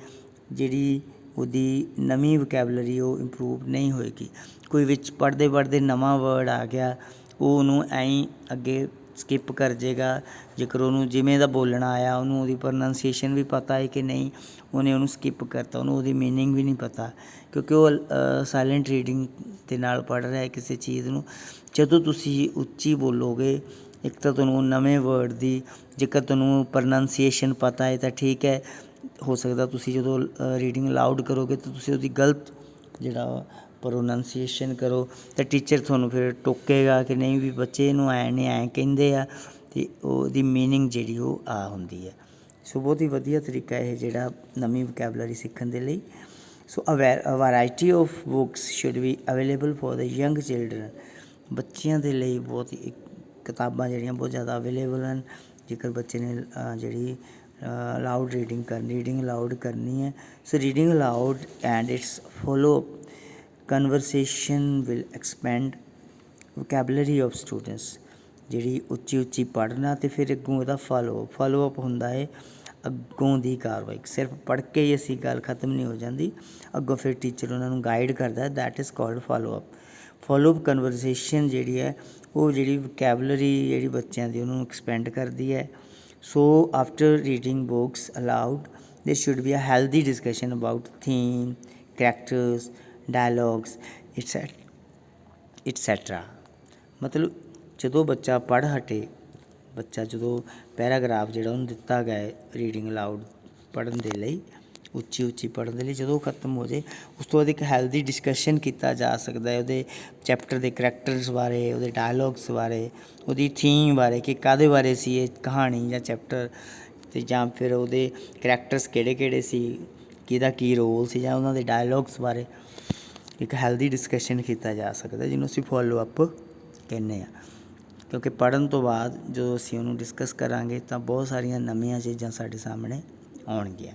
ਜਿਹੜੀ ਉਹਦੀ ਨਵੀਂ ਵੋਕੈਬਲਰੀ ਉਹ ਇੰਪਰੂਵ ਨਹੀਂ ਹੋਏਗੀ। ਕੋਈ ਵਿੱਚ ਪੜ੍ਹਦੇ ਨਵਾਂ ਵਰਡ ਆ ਗਿਆ, ਉਹ ਉਹਨੂੰ ਐਂ ਅੱਗੇ ਸਕਿੱਪ ਕਰ ਜਾਏਗਾ। ਜੇਕਰ ਉਹਨੂੰ ਜਿਵੇਂ ਦਾ ਬੋਲਣਾ ਆਇਆ, ਉਹਨੂੰ ਉਹਦੀ ਪ੍ਰੋਨਾਂਸੀਏਸ਼ਨ ਵੀ ਪਤਾ ਹੈ ਕਿ ਨਹੀਂ, ਉਹਨੂੰ ਸਕਿੱਪ ਕਰਤਾ, ਉਹਨੂੰ ਉਹਦੀ ਮੀਨਿੰਗ ਵੀ ਨਹੀਂ ਪਤਾ, ਕਿਉਂਕਿ ਉਹ ਸਾਇਲੈਂਟ ਰੀਡਿੰਗ ਦੇ ਨਾਲ ਪੜ੍ਹ ਰਿਹਾ ਕਿਸੇ ਚੀਜ਼ ਨੂੰ। ਜਦੋਂ ਤੁਸੀਂ ਉੱਚੀ ਬੋਲੋਗੇ, ਇੱਕ ਤਾਂ ਤੁਹਾਨੂੰ ਨਵੇਂ ਵਰਡ ਦੀ, ਜੇਕਰ ਤੁਹਾਨੂੰ ਪ੍ਰੋਨਾਂਸੀਏਸ਼ਨ ਪਤਾ ਹੈ ਤਾਂ ਠੀਕ ਹੈ, ਹੋ ਸਕਦਾ ਤੁਸੀਂ ਜਦੋਂ ਰੀਡਿੰਗ ਅਲਾਊਡ ਕਰੋਗੇ ਤਾਂ ਤੁਸੀਂ ਉਹਦੀ ਗਲਤ ਜਿਹੜਾ ਪ੍ਰੋਨਾਂਸੀਏਸ਼ਨ ਕਰੋ ਤਾਂ ਟੀਚਰ ਤੁਹਾਨੂੰ ਫਿਰ ਟੋਕੇਗਾ ਕਿ ਨਹੀਂ ਵੀ ਬੱਚੇ ਇਹਨੂੰ ਐਂ ਕਹਿੰਦੇ ਆ, ਅਤੇ ਉਹਦੀ ਮੀਨਿੰਗ ਜਿਹੜੀ ਉਹ ਆ ਹੁੰਦੀ ਹੈ। ਸੋ ਬਹੁਤ ਹੀ ਵਧੀਆ ਤਰੀਕਾ ਇਹ ਜਿਹੜਾ ਨਵੀਂ ਵੋਕੈਬਲਰੀ ਸਿੱਖਣ ਦੇ ਲਈ। So variety of books should be available for the young children. ਬੱਚਿਆਂ ਦੇ ਲਈ ਬਹੁਤ ਹੀ ਕਿਤਾਬਾਂ ਜਿਹੜੀਆਂ ਬਹੁਤ ਜ਼ਿਆਦਾ ਅਵੇਲੇਬਲ ਹਨ, ਜੇਕਰ ਬੱਚੇ ਨੇ ਜਿਹੜੀ ਰੀਡਿੰਗ ਅਲਾਊਡ ਕਰਨੀ ਹੈ। So reading aloud and its follow conversation will expand vocabulary of students. ਜਿਹੜੀ ਉੱਚੀ ਪੜ੍ਹਨਾ ਅਤੇ ਫਿਰ ਅੱਗੋਂ ਉਹਦਾ ਫਾਲੋ ਅਪ ਹੁੰਦਾ ਹੈ। ਅੱਗੋਂ ਦੀ ਕਾਰਵਾਈ। ਸਿਰਫ ਪੜ੍ਹ ਕੇ ਹੀ ਅਸੀਂ ਗੱਲ ਖਤਮ ਨਹੀਂ ਹੋ ਜਾਂਦੀ, ਅੱਗੋਂ ਫਿਰ ਟੀਚਰ ਉਹਨਾਂ ਨੂੰ ਗਾਈਡ ਕਰਦਾ, that is called follow up. Follow up conversation ਜਿਹੜੀ ਹੈ ਉਹ ਜਿਹੜੀ ਵਕੈਬਲਰੀ ਜਿਹੜੀ ਬੱਚਿਆਂ ਦੀ ਉਹਨੂੰ ਐਕਸਪੈਂਡ ਕਰਦੀ ਹੈ। So after reading books allowed there should be a healthy discussion about theme, characters, dialogues, etc. ਮਤਲਬ ਜਦੋਂ ਬੱਚਾ ਪੜ੍ਹ ਹਟੇ, ਬੱਚਾ ਜਦੋਂ ਪੈਰਾਗ੍ਰਾਫ ਜਿਹੜਾ ਉਹਨੂੰ ਦਿੱਤਾ ਗਿਆ ਹੈ ਰੀਡਿੰਗ ਅਲਾਊਡ ਪੜ੍ਹਨ ਦੇ ਲਈ, ਉੱਚੀ ਉੱਚੀ ਪੜ੍ਹਨ ਦੇ ਲਈ, ਜਦੋਂ ਉਹ ਖਤਮ ਹੋ ਜਾਏ ਉਸ ਤੋਂ ਬਾਅਦ ਇੱਕ ਹੈਲਦੀ ਡਿਸਕਸ਼ਨ ਕੀਤਾ ਜਾ ਸਕਦਾ ਹੈ ਉਹਦੇ ਚੈਪਟਰ ਦੇ ਕਰੈਕਟਰਸ ਬਾਰੇ, ਉਹਦੇ ਡਾਇਲੋਗਸ ਬਾਰੇ, ਉਹਦੀ ਥੀਮ ਬਾਰੇ ਕਿ ਕਾਹਦੇ ਬਾਰੇ ਸੀ ਇਹ ਕਹਾਣੀ ਜਾਂ ਚੈਪਟਰ, ਅਤੇ ਜਾਂ ਫਿਰ ਉਹਦੇ ਕਰੈਕਟਰਸ ਕਿਹੜੇ ਕਿਹੜੇ ਸੀ, ਕਿਹਦਾ ਕੀ ਰੋਲ ਸੀ, ਜਾਂ ਉਹਨਾਂ ਦੇ ਡਾਇਲੋਗਸ ਬਾਰੇ ਇੱਕ ਹੈਲਦੀ ਡਿਸਕਸ਼ਨ ਕੀਤਾ ਜਾ ਸਕਦਾ ਜਿਹਨੂੰ ਅਸੀਂ ਫੋਲੋ ਅਪ ਕਹਿੰਦੇ ਹਾਂ। ਕਿਉਂਕਿ ਪੜ੍ਹਨ ਤੋਂ ਬਾਅਦ ਜਦੋਂ ਅਸੀਂ ਉਹਨੂੰ ਡਿਸਕਸ ਕਰਾਂਗੇ ਤਾਂ ਬਹੁਤ ਸਾਰੀਆਂ ਨਵੀਆਂ ਚੀਜ਼ਾਂ ਸਾਡੇ ਸਾਹਮਣੇ ਆਉਣਗੀਆਂ।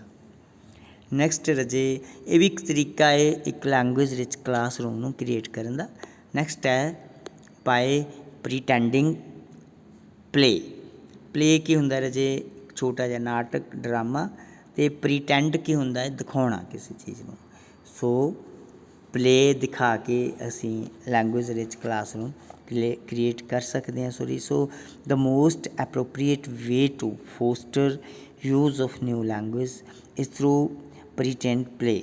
ਨੈਕਸਟ ਰਾਜੇ ਇਹ ਵੀ ਇੱਕ ਤਰੀਕਾ ਹੈ ਇੱਕ ਲੈਂਗੁਏਜ ਰਿਚ ਕਲਾਸਰੂਮ ਨੂੰ ਕ੍ਰੀਏਟ ਕਰਨ ਦਾ। ਨੈਕਸਟ ਹੈ ਬਾਏ ਪ੍ਰੀਟੈਂਡਿੰਗ ਪਲੇ। ਪਲੇ ਕੀ ਹੁੰਦਾ ਰਾਜੇ? ਛੋਟਾ ਜਿਹਾ ਨਾਟਕ, ਡਰਾਮਾ। ਅਤੇ ਪ੍ਰੀਟੈਂਡ ਕੀ ਹੁੰਦਾ ਹੈ? ਦਿਖਾਉਣਾ ਕਿਸੇ ਚੀਜ਼ ਨੂੰ। ਸੋ ਪਲੇ ਦਿਖਾ ਕੇ ਅਸੀਂ ਲੈਂਗੁਏਜ ਰਿਚ ਕਲਾਸਰੂਮ ਕ੍ਰੀਏਟ ਕਰ ਸਕਦੇ ਹਾਂ। ਸੋ the most appropriate way to foster use of new language is through pretend play.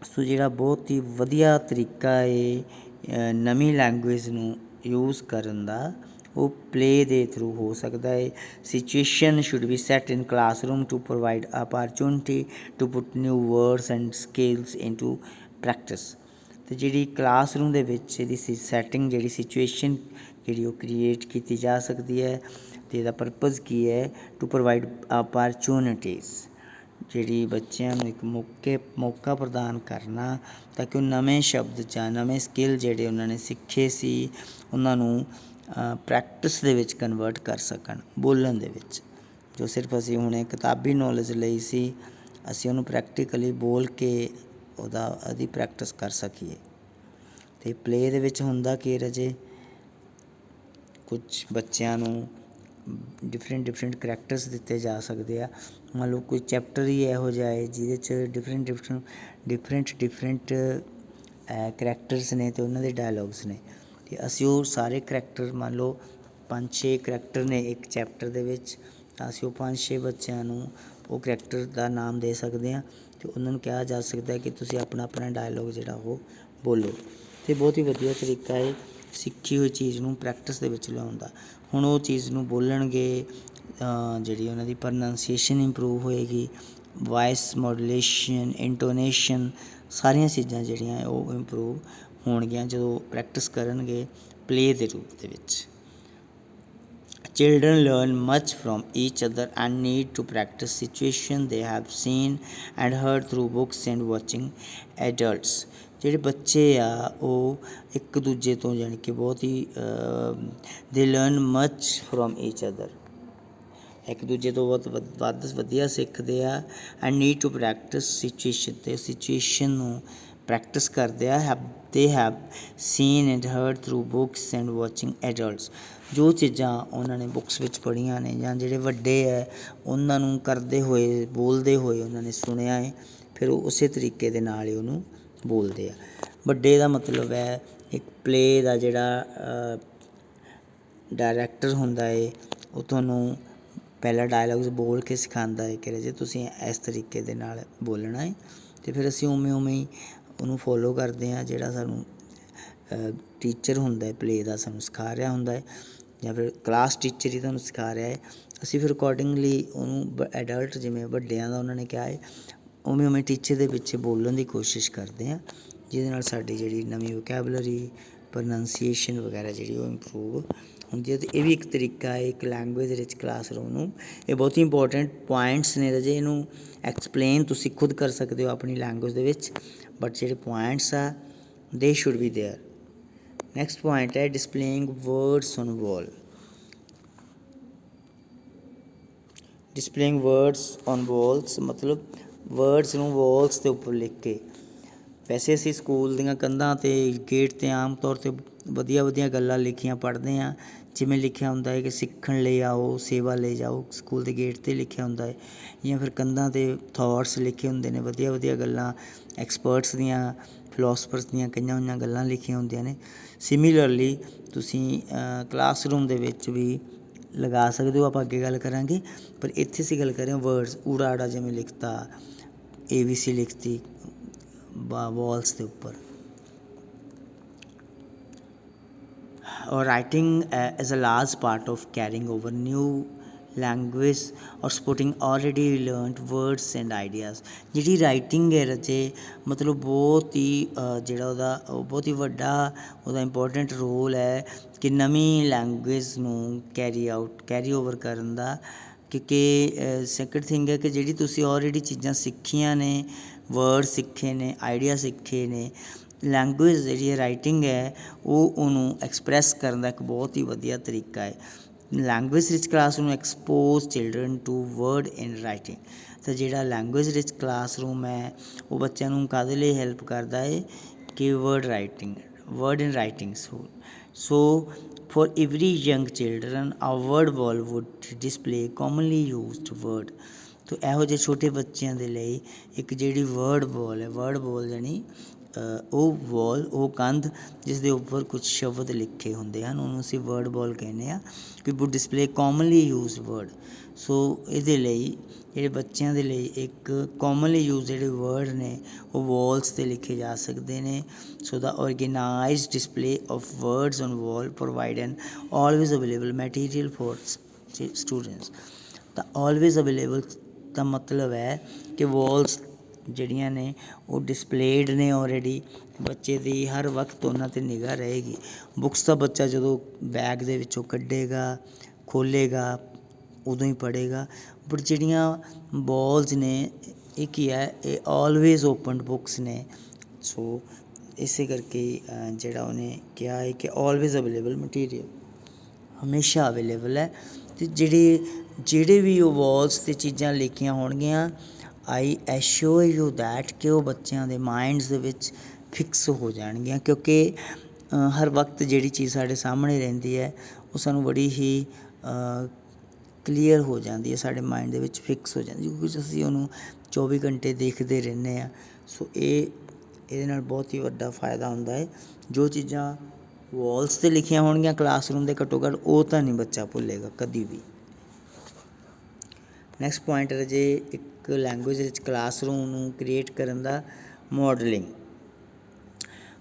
ਸੋ ਜਿਹੜਾ ਬਹੁਤ ਹੀ ਵਧੀਆ ਤਰੀਕਾ ਹੈ ਨਵੀਂ ਲੈਂਗੁਏਜ ਨੂੰ ਯੂਜ਼ ਕਰਨ ਦਾ, ਉਹ ਪਲੇ ਦੇ ਥਰੂ ਹੋ ਸਕਦਾ ਹੈ। Situation should be set in classroom to provide opportunity to put new words and skills into practice. ਅਤੇ ਜਿਹੜੀ ਕਲਾਸਰੂਮ ਦੇ ਵਿੱਚ ਇਹਦੀ ਸੈਟਿੰਗ, ਜਿਹੜੀ ਸਿਚੁਏਸ਼ਨ ਜਿਹੜੀ ਉਹ ਕ੍ਰੀਏਟ ਕੀਤੀ ਜਾ ਸਕਦੀ ਹੈ। ਅਤੇ ਇਹਦਾ ਪਰਪਜ਼ ਕੀ ਹੈ? ਟੂ ਪ੍ਰੋਵਾਈਡ ਅਪਰਚੂਨਿਟੀਜ਼, ਜਿਹੜੀ ਬੱਚਿਆਂ ਨੂੰ ਇੱਕ ਮੌਕਾ ਪ੍ਰਦਾਨ ਕਰਨਾ ਤਾਂ ਕਿ ਉਹ ਨਵੇਂ ਸ਼ਬਦ ਜਾਂ ਨਵੇਂ ਸਕਿੱਲ ਜਿਹੜੇ ਉਹਨਾਂ ਨੇ ਸਿੱਖੇ ਸੀ ਉਹਨਾਂ ਨੂੰ ਪ੍ਰੈਕਟਿਸ ਦੇ ਵਿੱਚ ਕਨਵਰਟ ਕਰ ਸਕਣ, ਬੋਲਣ ਦੇ ਵਿੱਚ। ਜੋ ਸਿਰਫ ਅਸੀਂ ਹੁਣੇ ਕਿਤਾਬੀ ਨੌਲੇਜ ਲਈ ਸੀ, ਅਸੀਂ ਉਹਨੂੰ ਪ੍ਰੈਕਟੀਕਲੀ ਬੋਲ ਕੇ ਉਹਦੀ ਪ੍ਰੈਕਟਿਸ ਕਰ ਸਕੀਏ। ਅਤੇ ਪਲੇ ਦੇ ਵਿੱਚ ਹੁੰਦਾ ਕੀ ਰਾਜੇ? ਕੁਛ ਬੱਚਿਆਂ ਨੂੰ ਡਿਫਰੈਂਟ ਕਰੈਕਟਰਸ ਦਿੱਤੇ ਜਾ ਸਕਦੇ ਆ। ਮੰਨ ਲਓ ਕੋਈ ਚੈਪਟਰ ਹੀ ਇਹੋ ਜਿਹਾ ਹੈ ਜਿਹਦੇ 'ਚ ਡਿਫਰੈਂਟ ਕਰੈਕਟਰਸ ਨੇ ਅਤੇ ਉਹਨਾਂ ਦੇ ਡਾਇਲੋਗਸ ਨੇ, ਅਤੇ ਅਸੀਂ ਉਹ ਸਾਰੇ ਕਰੈਕਟਰ, ਮੰਨ ਲਓ 5-6 ਕਰੈਕਟਰ ਨੇ ਇੱਕ ਚੈਪਟਰ ਦੇ ਵਿੱਚ, ਤਾਂ ਅਸੀਂ ਉਹ 5-6 ਬੱਚਿਆਂ ਨੂੰ ਉਹ ਕਰੈਕਟਰ ਦਾ ਨਾਮ ਦੇ ਸਕਦੇ ਹਾਂ ਅਤੇ ਉਹਨਾਂ ਨੂੰ ਕਿਹਾ ਜਾ ਸਕਦਾ ਕਿ ਤੁਸੀਂ ਆਪਣਾ ਡਾਇਲੋਗ ਜਿਹੜਾ ਉਹ ਬੋਲੋ। ਅਤੇ ਬਹੁਤ ਹੀ ਵਧੀਆ ਤਰੀਕਾ ਹੈ ਸਿੱਖੀ ਹੋਈ ਚੀਜ਼ ਨੂੰ ਪ੍ਰੈਕਟਿਸ ਦੇ ਵਿੱਚ ਲਿਆਉਣ ਦਾ। ਹੁਣ ਉਹ ਚੀਜ਼ ਨੂੰ ਬੋਲਣਗੇ, ਜਿਹੜੀ ਉਹਨਾਂ ਦੀ ਪ੍ਰੋਨਾਂਸੀਏਸ਼ਨ ਇੰਪਰੂਵ ਹੋਏਗੀ, ਵਾਇਸ ਮੋਡੂਲੇਸ਼ਨ, ਇੰਟੋਨੇਸ਼ਨ, ਸਾਰੀਆਂ ਚੀਜ਼ਾਂ ਜਿਹੜੀਆਂ ਉਹ ਇੰਪਰੂਵ ਹੋਣਗੀਆਂ ਜਦੋਂ ਪ੍ਰੈਕਟਿਸ ਕਰਨਗੇ ਪਲੇ ਦੇ ਰੂਪ ਦੇ ਵਿੱਚ। Children learn much from each other and need to practice situations they have seen and heard through books and watching adults. ਜਿਹੜੇ ਬੱਚੇ ਆ ਉਹ ਇੱਕ ਦੂਜੇ ਤੋਂ ਜਾਣੀ ਕਿ ਬਹੁਤ ਹੀ they learn much from each other, ਇੱਕ ਦੂਜੇ ਤੋਂ ਬਹੁਤ ਵਧੀਆ ਸਿੱਖਦੇ ਆ। And need to practice situation, ਅਤੇ ਸਿਚੁਏਸ਼ਨ ਨੂੰ ਪ੍ਰੈਕਟਿਸ ਕਰਦੇ ਆ। They have seen and heard through books and watching adults, ਜੋ ਚੀਜ਼ਾਂ ਉਹਨਾਂ ਨੇ ਬੁੱਕਸ ਵਿੱਚ ਪੜ੍ਹੀਆਂ ਨੇ ਜਾਂ ਜਿਹੜੇ ਵੱਡੇ ਹੈ ਉਹਨਾਂ ਨੂੰ ਕਰਦੇ ਹੋਏ, ਬੋਲਦੇ ਹੋਏ ਉਹਨਾਂ ਨੇ ਸੁਣਿਆ ਹੈ, ਫਿਰ ਉਹ ਉਸੇ ਤਰੀਕੇ ਦੇ ਨਾਲ ਹੀ ਉਹਨੂੰ ਬੋਲਦੇ ਆ। ਵੱਡੇ ਦਾ ਮਤਲਬ ਹੈ ਇੱਕ ਪਲੇ ਦਾ ਜਿਹੜਾ ਡਾਇਰੈਕਟਰ ਹੁੰਦਾ ਹੈ ਉਹ ਤੁਹਾਨੂੰ ਪਹਿਲਾਂ ਡਾਇਲੋਗਸ ਬੋਲ ਕੇ ਸਿਖਾਉਂਦਾ ਹੈ ਕਿ ਜੇ ਤੁਸੀਂ ਇਸ ਤਰੀਕੇ ਦੇ ਨਾਲ ਬੋਲਣਾ ਹੈ, ਅਤੇ ਫਿਰ ਅਸੀਂ ਉਵੇਂ ਹੀ ਉਹਨੂੰ ਫੋਲੋ ਕਰਦੇ ਹਾਂ। ਜਿਹੜਾ ਸਾਨੂੰ ਟੀਚਰ ਹੁੰਦਾ ਹੈ ਪਲੇ ਦਾ ਸਾਨੂੰ ਸਿਖਾ ਰਿਹਾ ਹੁੰਦਾ ਹੈ, ਜਾਂ ਫਿਰ ਕਲਾਸ ਟੀਚਰ ਹੀ ਤੁਹਾਨੂੰ ਸਿਖਾ ਰਿਹਾ ਹੈ, ਅਸੀਂ ਫਿਰ ਅਕੋਰਡਿੰਗਲੀ ਉਹਨੂੰ ਐਡਲਟ ਜਿਵੇਂ ਵੱਡਿਆਂ ਦਾ ਉਹਨਾਂ ਨੇ ਕਿਹਾ ਹੈ ਉਵੇਂ ਟੀਚਰ ਦੇ ਪਿੱਛੇ ਬੋਲਣ ਦੀ ਕੋਸ਼ਿਸ਼ ਕਰਦੇ ਹਾਂ, ਜਿਹਦੇ ਨਾਲ ਸਾਡੀ ਜਿਹੜੀ ਨਵੀਂ ਵੋਕੈਬਲਰੀ, ਪ੍ਰੋਨਾਂਸੀਏਸ਼ਨ ਵਗੈਰਾ ਜਿਹੜੀ ਉਹ ਇੰਪਰੂਵ ਹੁੰਦੀ ਹੈ। ਅਤੇ ਇਹ ਵੀ ਇੱਕ ਤਰੀਕਾ ਹੈ ਇੱਕ ਲੈਂਗੁਏਜ ਰਿਚ ਕਲਾਸਰੂਮ ਨੂੰ, ਇਹ ਬਹੁਤ ਹੀ ਇੰਪੋਰਟੈਂਟ ਪੁਆਇੰਟਸ ਨੇ ਰਾਜੇ, ਇਹਨੂੰ ਐਕਸਪਲੇਨ ਤੁਸੀਂ ਖੁਦ ਕਰ ਸਕਦੇ ਹੋ ਆਪਣੀ ਲੈਂਗੁਏਜ ਦੇ ਵਿੱਚ, ਬਟ ਜਿਹੜੇ ਪੁਆਇੰਟਸ ਆ they should be there. Next point ਹੈ displaying words on wall. Displaying words on walls ਮਤਲਬ ਵਰਡਸ ਨੂੰ ਵਾਲਸ ਦੇ ਉੱਪਰ ਲਿਖ ਕੇ। ਵੈਸੇ ਅਸੀਂ ਸਕੂਲ ਦੀਆਂ ਕੰਧਾਂ 'ਤੇ, ਗੇਟ 'ਤੇ ਆਮ ਤੌਰ 'ਤੇ ਵਧੀਆ ਗੱਲਾਂ ਲਿਖੀਆਂ ਪੜ੍ਹਦੇ ਹਾਂ, ਜਿਵੇਂ ਲਿਖਿਆ ਹੁੰਦਾ ਹੈ ਕਿ ਸਿੱਖਣ ਲਈ ਆਓ, ਸੇਵਾ ਲਈ ਜਾਓ, ਸਕੂਲ ਦੇ ਗੇਟ 'ਤੇ ਲਿਖਿਆ ਹੁੰਦਾ ਹੈ, ਜਾਂ ਫਿਰ ਕੰਧਾਂ 'ਤੇ ਥੋਟਸ ਲਿਖੇ ਹੁੰਦੇ ਨੇ, ਵਧੀਆ ਵਧੀਆ ਗੱਲਾਂ, ਐਕਸਪਰਟਸ ਦੀਆਂ, ਫਿਲੋਸਫਰਸ ਦੀਆਂ ਕਈਆਂ ਹੋਈਆਂ ਗੱਲਾਂ ਲਿਖੀਆਂ ਹੁੰਦੀਆਂ ਨੇ। ਸਿਮੀਲਰਲੀ ਤੁਸੀਂ ਕਲਾਸਰੂਮ ਦੇ ਵਿੱਚ ਵੀ ਲਗਾ ਸਕਦੇ ਹੋ, ਆਪਾਂ ਅੱਗੇ ਗੱਲ ਕਰਾਂਗੇ, ਪਰ ਇੱਥੇ ਅਸੀਂ ਗੱਲ ਕਰ ਰਹੇ ਹਾਂ ਵਰਡਸ, ਊੜਾ ਆੜਾ ਜਿਵੇਂ ਲਿਖਤਾ, ABC ਲਿਖਤੀ ਵਾਲਸ ਦੇ ਉੱਪਰ। Or writing is a large part of carrying over new language or supporting already learned words and ideas। ਜਿਹੜੀ ਰਾਈਟਿੰਗ ਹੈ ਰਾਜੇ ਮਤਲਬ ਬਹੁਤ ਹੀ ਜਿਹੜਾ ਉਹਦਾ ਬਹੁਤ ਹੀ ਵੱਡਾ ਉਹਦਾ ਇੰਪੋਰਟੈਂਟ ਰੋਲ ਹੈ ਕਿ ਨਵੀਂ ਲੈਂਗੁਏਜ ਨੂੰ ਕੈਰੀ ਓਵਰ ਕਰਨ ਦਾ, ਕਿਉਂਕਿ ਸੈਕੰਡ ਥਿੰਗ ਹੈ ਕਿ ਜਿਹੜੀ ਤੁਸੀਂ ਆਲਰੇਡੀ ਚੀਜ਼ਾਂ ਸਿੱਖੀਆਂ ਨੇ, ਵਰਡ ਸਿੱਖੇ ਨੇ, ਆਈਡੀਆ ਸਿੱਖੇ ਨੇ, ਲੈਂਗੁਏਜ ਜਿਹੜੀ ਹੈ ਰਾਈਟਿੰਗ ਹੈ ਉਹ ਉਹਨੂੰ ਐਕਸਪ੍ਰੈਸ ਕਰਨ ਦਾ ਇੱਕ ਬਹੁਤ ਹੀ ਵਧੀਆ ਤਰੀਕਾ ਹੈ। Language rich classroom expose children to word in writing. ਤਾਂ ਜਿਹੜਾ ਲੈਂਗੁਏਜ ਰਿਚ ਕਲਾਸਰੂਮ ਹੈ ਉਹ ਬੱਚਿਆਂ ਨੂੰ ਕਾਹਦੇ ਲਈ ਹੈਲਪ ਕਰਦਾ ਹੈ ਕਿ word in writing. So for every young children a word wall would display commonly used word। ਤੋ ਇਹੋ ਜਿਹੇ ਛੋਟੇ ਬੱਚਿਆਂ ਦੇ ਲਈ ਇੱਕ ਜਿਹੜੀ ਵਰਡ ਵਾਲ ਜਾਣੀ ਉਹ ਕੰਧ ਜਿਸ ਦੇ ਉੱਪਰ ਕੁਛ ਸ਼ਬਦ ਲਿਖੇ ਹੁੰਦੇ ਹਨ, ਉਹਨੂੰ ਅਸੀਂ ਵਰਡ ਵਾਲ ਕਹਿੰਦੇ ਹਾਂ ਕਿ would display commonly used word. So ਇਹਦੇ ਲਈ ਜਿਹੜੇ ਬੱਚਿਆਂ ਦੇ ਲਈ ਇੱਕ ਕਾਮਨਲੀ ਯੂਜ਼ ਜਿਹੜੇ ਵਰਡ ਨੇ ਉਹ ਵਾਲਸ 'ਤੇ ਲਿਖੇ ਜਾ ਸਕਦੇ ਨੇ। So the organized display of words on wall provide an always available material for students. ਤਾਂ ਆਲਵੇਜ਼ ਅਵੇਲੇਬਲ ਦਾ ਮਤਲਬ ਹੈ ਕਿ ਵਾਲਸ ਜਿਹੜੀਆਂ ਨੇ ਉਹ ਡਿਸਪਲੇਡ ਨੇ ਆਲਰੇਡੀ, ਬੱਚੇ ਦੀ ਹਰ ਵਕਤ ਉਹਨਾਂ 'ਤੇ ਨਿਗਾਹ ਰਹੇਗੀ। ਬੁੱਕਸ ਦਾ ਬੱਚਾ ਜਦੋਂ ਬੈਗ ਦੇ ਵਿੱਚੋਂ ਕੱਢੇਗਾ, ਖੋਲ੍ਹੇਗਾ, ਉਦੋਂ ਹੀ ਪੜ੍ਹੇਗਾ, ਬਟ ਜਿਹੜੀਆਂ ਵਾਲਸ ਨੇ ਇਹ ਕੀ ਹੈ, ਇਹ ਆਲਵੇਜ਼ ਓਪਨਡ ਬੁੱਕਸ ਨੇ। ਸੋ ਇਸੇ ਕਰਕੇ ਜਿਹੜਾ ਉਹਨੇ ਕਿਹਾ ਹੈ ਕਿ ਆਲਵੇਜ਼ ਅਵੇਲੇਬਲ ਮਟੀਰੀਅਲ, ਹਮੇਸ਼ਾ ਅਵੇਲੇਬਲ ਹੈ। ਅਤੇ ਜਿਹੜੇ ਵੀ ਉਹ ਵਾਲਸ 'ਤੇ ਚੀਜ਼ਾਂ ਲਿਖੀਆਂ ਹੋਣਗੀਆਂ, ਆਈ ਐਸ਼ੋਰ ਯੂ ਦੈਟ ਕਿ ਉਹ ਬੱਚਿਆਂ ਦੇ ਮਾਇੰਡਸ ਦੇ ਵਿੱਚ ਫਿਕਸ ਹੋ ਜਾਣਗੀਆਂ, ਕਿਉਂਕਿ ਹਰ ਵਕਤ ਜਿਹੜੀ ਚੀਜ਼ ਸਾਡੇ ਸਾਹਮਣੇ ਰਹਿੰਦੀ ਹੈ ਉਹ ਸਾਨੂੰ ਬੜੀ ਹੀ ਕਲੀਅਰ ਹੋ ਜਾਂਦੀ ਹੈ, ਸਾਡੇ ਮਾਇੰਡ ਦੇ ਵਿੱਚ ਫਿਕਸ ਹੋ ਜਾਂਦੀ, ਕਿਉਂਕਿ ਅਸੀਂ ਉਹਨੂੰ 24 ਘੰਟੇ ਦੇਖਦੇ ਰਹਿੰਦੇ ਹਾਂ। ਸੋ ਇਹਦੇ ਨਾਲ ਬਹੁਤ ਹੀ ਵੱਡਾ ਫਾਇਦਾ ਹੁੰਦਾ ਹੈ। ਜੋ ਚੀਜ਼ਾਂ ਵਾਲਸ 'ਤੇ ਲਿਖੀਆਂ ਹੋਣਗੀਆਂ ਕਲਾਸਰੂਮ ਦੇ, ਘੱਟੋ ਘੱਟ ਉਹ ਤਾਂ ਨਹੀਂ ਬੱਚਾ ਭੁੱਲੇਗਾ ਕਦੀ ਵੀ। ਨੈਕਸਟ ਪੁਆਇੰਟ ਹੈ ਜੇ ਇੱਕ ਲੈਂਗੁਏਜ ਵਿੱਚ ਕਲਾਸਰੂਮ ਨੂੰ ਕ੍ਰੀਏਟ ਕਰਨ ਦਾ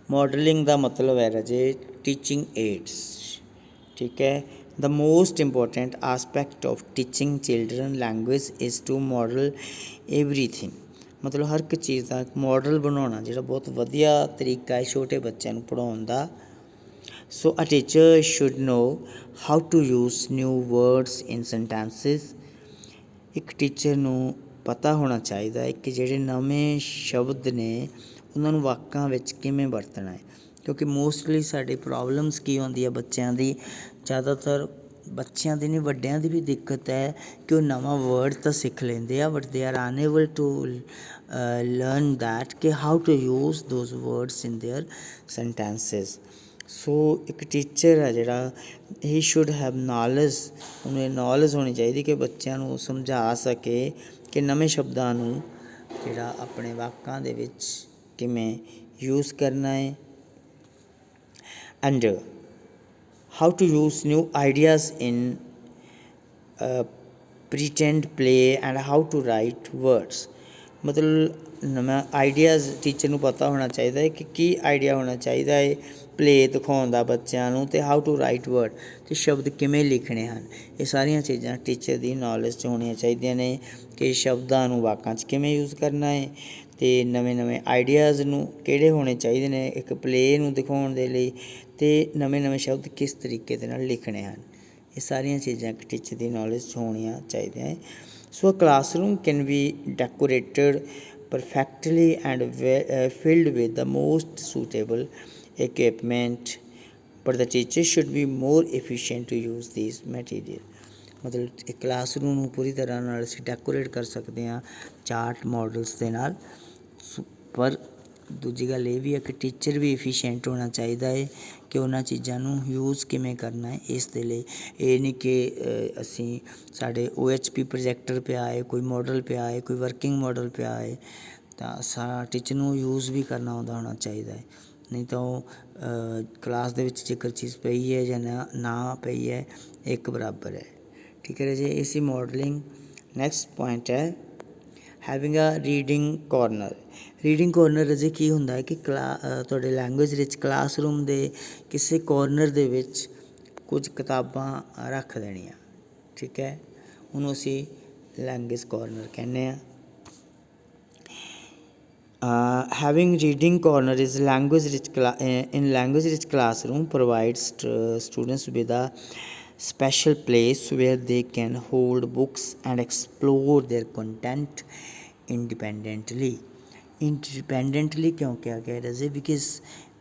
ਮੋਡਲਿੰਗ ਦਾ ਮਤਲਬ ਹੈ ਰਾਜੇ ਟੀਚਿੰਗ ਏਡਸ। ਠੀਕ ਹੈ, the most important aspect of teaching children language is to model everything. ਮਤਲਬ ਹਰ ਇੱਕ ਚੀਜ਼ ਦਾ ਮੋਡਲ ਬਣਾਉਣਾ ਜਿਹੜਾ ਬਹੁਤ ਵਧੀਆ ਤਰੀਕਾ ਹੈ ਛੋਟੇ ਬੱਚਿਆਂ ਨੂੰ ਪੜ੍ਹਾਉਣ ਦਾ। So a teacher should know how to use new words in sentences. ਇੱਕ ਟੀਚਰ ਨੂੰ ਪਤਾ ਹੋਣਾ ਚਾਹੀਦਾ ਹੈ ਕਿ ਜਿਹੜੇ ਨਵੇਂ ਸ਼ਬਦ ਨੇ ਉਹਨਾਂ ਨੂੰ ਵਾਕਾਂ ਵਿੱਚ ਕਿਵੇਂ ਵਰਤਣਾ ਹੈ, ਕਿਉਂਕਿ ਮੋਸਟਲੀ ਸਾਡੀ ਪ੍ਰੋਬਲਮਸ ਕੀ ਹੁੰਦੀ ਹੈ ਬੱਚਿਆਂ ਦੀ, ਜ਼ਿਆਦਾਤਰ ਬੱਚਿਆਂ ਦੀ ਨਹੀਂ ਵੱਡਿਆਂ ਦੀ ਵੀ ਦਿੱਕਤ ਹੈ ਕਿ ਉਹ ਨਵਾਂ ਵਰਡ ਤਾਂ ਸਿੱਖ ਲੈਂਦੇ ਆ but they are unable to learn that ਕਿ how to use those words in their sentences. So ਇੱਕ ਟੀਚਰ ਹੈ ਜਿਹੜਾ ਹੀ ਸ਼ੁੱਡ ਹੈਵ ਨੌਲੇਜ, ਉਹਨੂੰ ਇਹ ਨੌਲੇਜ ਹੋਣੀ ਚਾਹੀਦੀ ਕਿ ਬੱਚਿਆਂ ਨੂੰ ਸਮਝਾ ਸਕੇ ਕਿ ਨਵੇਂ ਸ਼ਬਦਾਂ ਨੂੰ ਜਿਹੜਾ ਆਪਣੇ ਵਾਕਾਂ ਦੇ ਵਿੱਚ ਕਿਵੇਂ ਯੂਜ਼ ਕਰਨਾ ਹੈ, and how to use new ideas in pretend play and how to write words. ਮਤਲਬ ਨਵਾਂ ਆਈਡੀਆਜ਼ ਟੀਚਰ ਨੂੰ ਪਤਾ ਹੋਣਾ ਚਾਹੀਦਾ ਹੈ ਕਿ ਕੀ ਆਈਡੀਆ ਹੋਣਾ ਚਾਹੀਦਾ ਹੈ ਪਲੇ ਦਿਖਾਉਣ ਦਾ ਬੱਚਿਆਂ ਨੂੰ, ਅਤੇ ਹਾਊ ਟੂ ਰਾਈਟ ਵਰਡ, ਅਤੇ ਸ਼ਬਦ ਕਿਵੇਂ ਲਿਖਣੇ ਹਨ। ਇਹ ਸਾਰੀਆਂ ਚੀਜ਼ਾਂ ਟੀਚਰ ਦੀ ਨੌਲੇਜ 'ਚ ਹੋਣੀਆਂ ਚਾਹੀਦੀਆਂ ਨੇ ਕਿ ਸ਼ਬਦਾਂ ਨੂੰ ਵਾਕਾਂ 'ਚ ਕਿਵੇਂ ਯੂਜ਼ ਕਰਨਾ ਹੈ, ਅਤੇ ਨਵੇਂ ਆਈਡੀਆਜ਼ ਨੂੰ ਕਿਹੜੇ ਹੋਣੇ ਚਾਹੀਦੇ ਨੇ ਇੱਕ ਪਲੇ ਨੂੰ ਦਿਖਾਉਣ ਦੇ ਲਈ, ਅਤੇ ਨਵੇਂ ਸ਼ਬਦ ਕਿਸ ਤਰੀਕੇ ਦੇ ਨਾਲ ਲਿਖਣੇ ਹਨ। ਇਹ ਸਾਰੀਆਂ ਚੀਜ਼ਾਂ ਇੱਕ ਟੀਚਰ ਦੀ ਨੌਲੇਜ 'ਚ ਹੋਣੀਆਂ ਚਾਹੀਦੀਆਂ ਹੈ। So a classroom can be decorated perfectly and filled with the most suitable equipment, but the teacher should be more efficient to use these material। ਮਤਲਬ ਇੱਕ ਕਲਾਸਰੂਮ ਨੂੰ ਪੂਰੀ ਤਰ੍ਹਾਂ ਨਾਲ ਅਸੀਂ ਡੈਕੋਰੇਟ ਕਰ ਸਕਦੇ ਹਾਂ ਚਾਰਟ ਮਾਡਲਸ ਦੇ ਨਾਲ, ਪਰ ਦੂਜੀ ਗੱਲ ਇਹ ਵੀ ਹੈ ਕਿ ਟੀਚਰ ਵੀ ਐਫੀਸ਼ੀਐਂਟ ਹੋਣਾ ਚਾਹੀਦਾ ਹੈ ਕਿ ਉਹਨਾਂ ਚੀਜ਼ਾਂ ਨੂੰ ਯੂਜ਼ ਕਿਵੇਂ ਕਰਨਾ ਹੈ। ਇਸ ਦੇ ਲਈ ਇਹ ਨਹੀਂ ਕਿ ਅਸੀਂ ਸਾਡੇ OHP ਪ੍ਰੋਜੈਕਟਰ ਪਿਆ ਹੈ, ਕੋਈ ਮਾਡਲ ਪਿਆ ਹੈ, ਕੋਈ ਵਰਕਿੰਗ ਮਾਡਲ ਪਿਆ ਹੈ, ਤਾਂ ਟੀਚਰ ਨੂੰ ਯੂਜ਼ ਵੀ ਕਰਨਾ ਆਉਂਦਾ ਹੋਣਾ ਚਾਹੀਦਾ ਹੈ। ਨਹੀਂ ਤਾਂ ਉਹ ਕਲਾਸ ਦੇ ਵਿੱਚ ਜੇਕਰ ਚੀਜ਼ ਪਈ ਹੈ ਜਾਂ ਨਾ ਪਈ ਹੈ, ਇੱਕ ਬਰਾਬਰ ਹੈ। ਠੀਕ ਹੈ ਜੀ, ਇਹ ਸੀ ਮੋਡਲਿੰਗ। ਨੈਕਸਟ ਪੁਆਇੰਟ ਹੈ having a reading corner. Reading corner ਅਜੇ ਕੀ ਹੁੰਦਾ ਹੈ ਕਿ ਤੁਹਾਡੇ ਲੈਂਗੁਏਜ ਵਿੱਚ ਕਲਾਸਰੂਮ ਦੇ ਕਿਸੇ ਕੋਰਨਰ ਦੇ ਵਿੱਚ ਕੁਝ ਕਿਤਾਬਾਂ ਰੱਖ ਦੇਣੀਆਂ। ਠੀਕ ਹੈ, ਉਹਨੂੰ ਅਸੀਂ ਲੈਂਗੁਏਜ ਕੋਰਨਰ ਕਹਿੰਦੇ ਹਾਂ। Having reading corner is language rich classroom provides students with a special place where they can hold books and explore their content independently ਕਿਉਂ ਕਿਹਾ ਗਿਆ ਰਜ਼ੇ? ਬਿਕਾਜ਼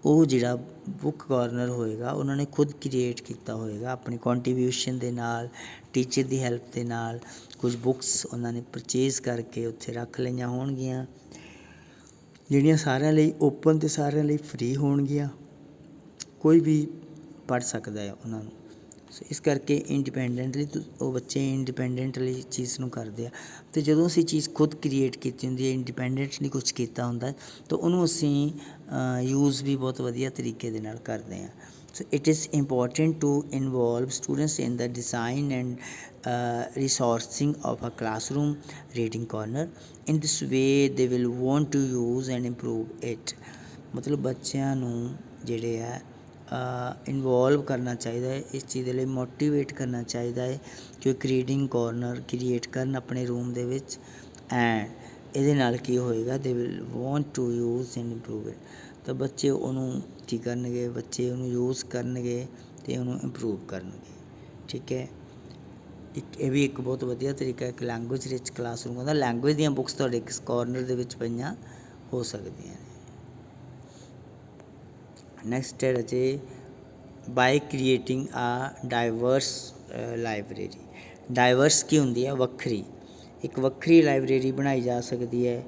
ਉਹ ਜਿਹੜਾ ਬੁੱਕ ਕਾਰਨਰ ਹੋਏਗਾ ਉਹਨਾਂ ਨੇ ਖੁਦ ਕ੍ਰੀਏਟ ਕੀਤਾ ਹੋਏਗਾ ਆਪਣੀ ਕੰਟਰੀਬਿਊਸ਼ਨ ਦੇ ਨਾਲ, ਟੀਚਰ ਦੀ ਹੈਲਪ ਦੇ ਨਾਲ। ਕੁਝ ਬੁੱਕਸ ਉਹਨਾਂ ਨੇ ਪਰਚੇਜ਼ ਕਰਕੇ ਉੱਥੇ ਰੱਖ ਲਈਆਂ ਹੋਣਗੀਆਂ, ਜਿਹੜੀਆਂ ਸਾਰਿਆਂ ਲਈ ਓਪਨ ਅਤੇ ਸਾਰਿਆਂ ਲਈ ਫਰੀ ਹੋਣਗੀਆਂ, ਕੋਈ ਵੀ ਪੜ੍ਹ ਸਕਦਾ ਹੈ ਉਹਨਾਂ ਨੂੰ। ਸੋ ਇਸ ਕਰਕੇ ਇੰਡੀਪੈਂਡੈਂਟਲੀ ਉਹ ਬੱਚੇ ਇੰਡੀਪੈਂਡੈਂਟਲੀ ਚੀਜ਼ ਨੂੰ ਕਰਦੇ ਆ। ਅਤੇ ਜਦੋਂ ਅਸੀਂ ਚੀਜ਼ ਖੁਦ ਕ੍ਰੀਏਟ ਕੀਤੀ ਹੁੰਦੀ ਹੈ, ਇੰਡੀਪੈਂਡੈਂਟਲੀ ਕੁਛ ਕੀਤਾ ਹੁੰਦਾ, ਤਾਂ ਉਹਨੂੰ ਅਸੀਂ ਯੂਜ਼ ਵੀ ਬਹੁਤ ਵਧੀਆ ਤਰੀਕੇ ਦੇ ਨਾਲ ਕਰਦੇ ਹਾਂ। So it is important to involve students in the design and resourcing of a classroom reading corner. In this way they will want to use and improve it. ਮਤਲਬ ਬੱਚਿਆਂ ਨੂੰ ਜਿਹੜੇ ਹੈ ਇਨਵੋਲਵ ਕਰਨਾ ਚਾਹੀਦਾ ਹੈ, ਇਸ ਚੀਜ਼ ਦੇ ਲਈ ਮੋਟੀਵੇਟ ਕਰਨਾ ਚਾਹੀਦਾ ਹੈ ਕਿ ਇੱਕ ਰੀਡਿੰਗ ਕੋਰਨਰ ਕ੍ਰੀਏਟ ਕਰਨ ਆਪਣੇ ਰੂਮ ਦੇ ਵਿੱਚ। ਐਂਡ ਇਹਦੇ ਨਾਲ ਕੀ ਹੋਏਗਾ, they will want to use and improve it. ਤਾਂ ਬੱਚੇ ਉਹਨੂੰ ਕੀ ਕਰਨਗੇ, ਬੱਚੇ ਉਹਨੂੰ ਯੂਜ਼ ਕਰਨਗੇ ਅਤੇ ਉਹਨੂੰ ਇੰਪਰੂਵ ਕਰਨਗੇ। ਠੀਕ ਹੈ, ਇਹ ਵੀ ਇੱਕ ਬਹੁਤ ਵਧੀਆ ਤਰੀਕਾ ਇੱਕ ਲੈਂਗੁਏਜ ਰਿਚ ਕਲਾਸਰੂਮ ਦਾ। ਲੈਂਗੁਏਜ ਦੀਆਂ ਬੁੱਕਸ ਤੁਹਾਡੇ ਇੱਕ ਕੋਰਨਰ ਦੇ ਵਿੱਚ ਪਈਆਂ ਹੋ ਸਕਦੀਆਂ ਨੇ। ਨੈਕਸਟ ਹੈ ਰਾਜੇ ਬਾਈ ਕ੍ਰੀਏਟਿੰਗ ਆ ਡਾਈਵਰਸ ਲਾਇਬ੍ਰੇਰੀ। ਡਾਈਵਰਸ ਕੀ ਹੁੰਦੀ ਹੈ? ਵੱਖਰੀ। ਇੱਕ ਵੱਖਰੀ ਲਾਇਬ੍ਰੇਰੀ ਬਣਾਈ ਜਾ ਸਕਦੀ ਹੈ।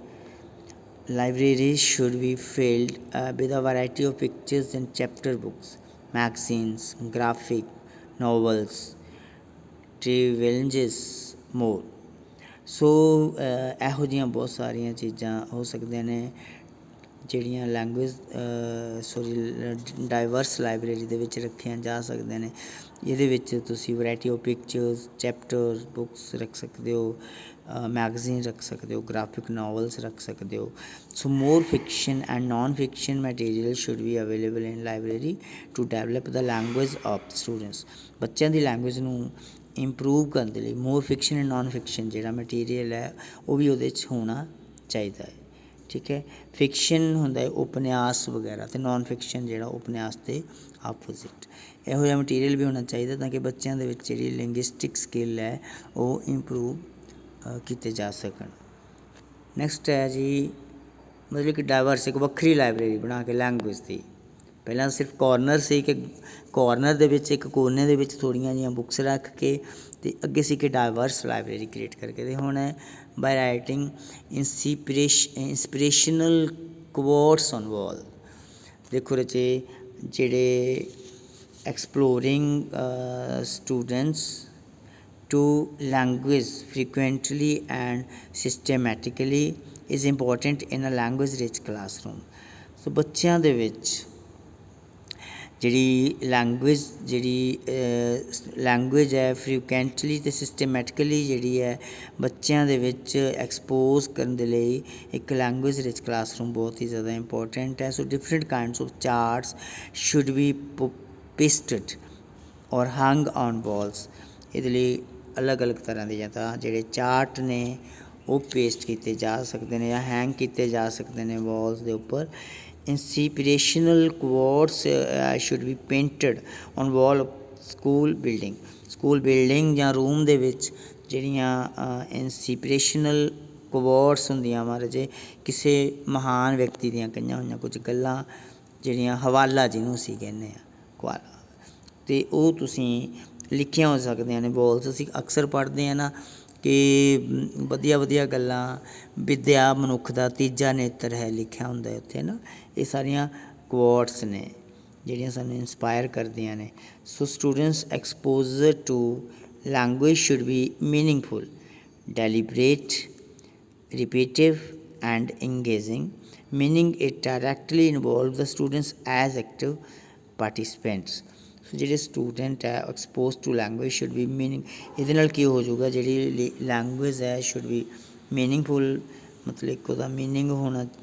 Library should be filled with a variety of pictures and chapter books, magazines, graphic novels, trivialities, more. ਸੋ ਇਹੋ ਜਿਹੀਆਂ ਬਹੁਤ ਸਾਰੀਆਂ ਚੀਜ਼ਾਂ ਹੋ ਸਕਦੀਆਂ ਨੇ ਜਿਹੜੀਆਂ ਡਾਈਵਰਸ ਲਾਇਬ੍ਰੇਰੀ ਦੇ ਵਿੱਚ ਰੱਖੀਆਂ ਜਾ ਸਕਦੀਆਂ ਨੇ। ਇਹਦੇ ਵਿੱਚ ਤੁਸੀਂ variety of pictures, chapters, books ਰੱਖ ਸਕਦੇ ਹੋ, ਮੈਗਜ਼ੀਨ ਰੱਖ ਸਕਦੇ ਹੋ, ਗ੍ਰਾਫਿਕ ਨਾਵਲਸ ਰੱਖ ਸਕਦੇ ਹੋ। So more fiction and non fiction material should be available in library to develop the language of students. ਬੱਚਿਆਂ ਦੀ ਲੈਂਗੁਏਜ ਨੂੰ ਇੰਪਰੂਵ ਕਰਨ ਦੇ ਲਈ more fiction and non fiction ਜਿਹੜਾ ਮਟੀਰੀਅਲ ਹੈ ਉਹ ਵੀ ਉਹਦੇ 'ਚ ਹੋਣਾ ਚਾਹੀਦਾ ਹੈ। ਠੀਕ ਹੈ, ਫਿਕਸ਼ਨ ਹੁੰਦਾ ਹੈ ਉਪਨਿਆਸ ਵਗੈਰਾ, ਅਤੇ ਨੋਨ ਫਿਕਸ਼ਨ ਜਿਹੜਾ ਉਪਨਿਆਸ ਦੇ ਆਪੋਜ਼ਿਟ। ਇਹੋ ਜਿਹਾ ਮਟੀਰੀਅਲ ਵੀ ਹੋਣਾ ਚਾਹੀਦਾ ਤਾਂ ਕਿ ਬੱਚਿਆਂ ਦੇ ਵਿੱਚ ਜਿਹੜੀ ਲਿੰਗੁਇਸਟਿਕ ਸਕਿੱਲ ਹੈ ਉਹ ਇੰਪਰੂਵ ਕੀਤੇ ਜਾ ਸਕਣ। ਨੈਕਸਟ ਹੈ ਜੀ ਮਤਲਬ ਕਿ ਡਾਈਵਰਸ ਇੱਕ ਵੱਖਰੀ ਲਾਇਬ੍ਰੇਰੀ ਬਣਾ ਕੇ ਲੈਂਗੁਏਜ ਦੀ। ਪਹਿਲਾਂ ਸਿਰਫ ਕੋਰਨਰ ਸੀ ਕਿ ਕੋਰਨਰ ਦੇ ਵਿੱਚ ਇੱਕ ਕੋਨੇ ਦੇ ਵਿੱਚ ਥੋੜ੍ਹੀਆਂ ਜਿਹੀਆਂ ਬੁੱਕਸ ਰੱਖ ਕੇ, ਅਤੇ ਅੱਗੇ ਸੀ ਕਿ ਡਾਈਵਰਸ ਲਾਇਬ੍ਰੇਰੀ ਕ੍ਰੀਏਟ ਕਰਕੇ। ਅਤੇ ਹੁਣ ਬਾਈ ਰਾਈਟਿੰਗ ਇੰਸਪੀਰੇਸ਼ਨਲ ਕੋਟਸ ਔਨ ਵਾਲ। ਦੇਖੋ ਬੱਚੇ ਜਿਹੜੇ exploring students to language frequently and systematically is important in a language rich classroom. ਸੋ ਬੱਚਿਆਂ ਦੇ ਵਿੱਚ ਜਿਹੜੀ ਲੈਂਗੁਏਜ ਹੈ ਫਰੀਕੁਐਂਟਲੀ ਅਤੇ ਸਿਸਟਮੈਟਿਕਲੀ ਜਿਹੜੀ ਹੈ ਬੱਚਿਆਂ ਦੇ ਵਿੱਚ ਐਕਸਪੋਜ਼ ਕਰਨ ਦੇ ਲਈ ਇੱਕ ਲੈਂਗੁਏਜ ਰਿਚ ਕਲਾਸਰੂਮ ਬਹੁਤ ਹੀ ਜ਼ਿਆਦਾ ਇੰਪੋਰਟੈਂਟ ਹੈ। So different kinds of charts should be pasted or hung on Waltz. ਇਹਦੇ ਲਈ ਅਲੱਗ ਅਲੱਗ ਤਰ੍ਹਾਂ ਦੇ ਜਾਂ ਤਾਂ ਜਿਹੜੇ ਚਾਰਟ ਨੇ ਉਹ ਪੇਸਟ ਕੀਤੇ ਜਾ ਸਕਦੇ ਨੇ ਜਾਂ ਹੈਂਗ ਕੀਤੇ ਜਾ ਸਕਦੇ ਨੇ ਵਾਲਸ ਦੇ ਉੱਪਰ। Inspirational quotes should be painted on wall school building ਜਾਂ ਰੂਮ ਦੇ ਵਿੱਚ ਜਿਹੜੀਆਂ ਇੰਸਪੀਰੇਸ਼ਨਲ ਕੋਟਸ ਹੁੰਦੀਆਂ ਮਹਾਰਾਜੇ ਕਿਸੇ ਮਹਾਨ ਵਿਅਕਤੀ ਦੀਆਂ ਕਹੀਆਂ ਹੋਈਆਂ ਕੁਝ ਗੱਲਾਂ ਜਿਹੜੀਆਂ ਹਵਾਲਾ ਜਿਹਨੂੰ ਅਸੀਂ ਕਹਿੰਦੇ ਹਾਂ, ਅਤੇ ਉਹ ਤੁਸੀਂ ਲਿਖੀਆਂ ਹੋ ਸਕਦੀਆਂ ਨੇ ਵਾਲਸ। ਅਸੀਂ ਅਕਸਰ ਪੜ੍ਹਦੇ ਹਾਂ ਨਾ ਕਿ ਵਧੀਆ ਵਧੀਆ ਗੱਲਾਂ, ਵਿਦਿਆ ਮਨੁੱਖ ਦਾ ਤੀਜਾ ਨੇਤਰ ਹੈ ਲਿਖਿਆ ਹੁੰਦਾ ਉੱਥੇ ਨਾ। ਇਹ ਸਾਰੀਆਂ ਕੁਆਟਸ ਨੇ ਜਿਹੜੀਆਂ ਸਾਨੂੰ ਇੰਸਪਾਇਰ ਕਰਦੀਆਂ ਨੇ। So students exposure to language should be meaningful, deliberate, repetitive and engaging, meaning it directly involves the students as active participants। So ਜਿਹੜੇ ਸਟੂਡੈਂਟ ਹੈ expose to language should be meaning, ਇਹਦੇ ਨਾਲ ਕੀ ਹੋ ਜਾਊਗਾ, ਜਿਹੜੀ ਲੈਂਗੁਏਜ ਹੈ ਸ਼ੁੱਡ ਬੀ ਮੀਨਿੰਗਫੁਲ, ਮਤਲਬ ਇੱਕ ਉਹਦਾ ਮੀਨਿੰਗ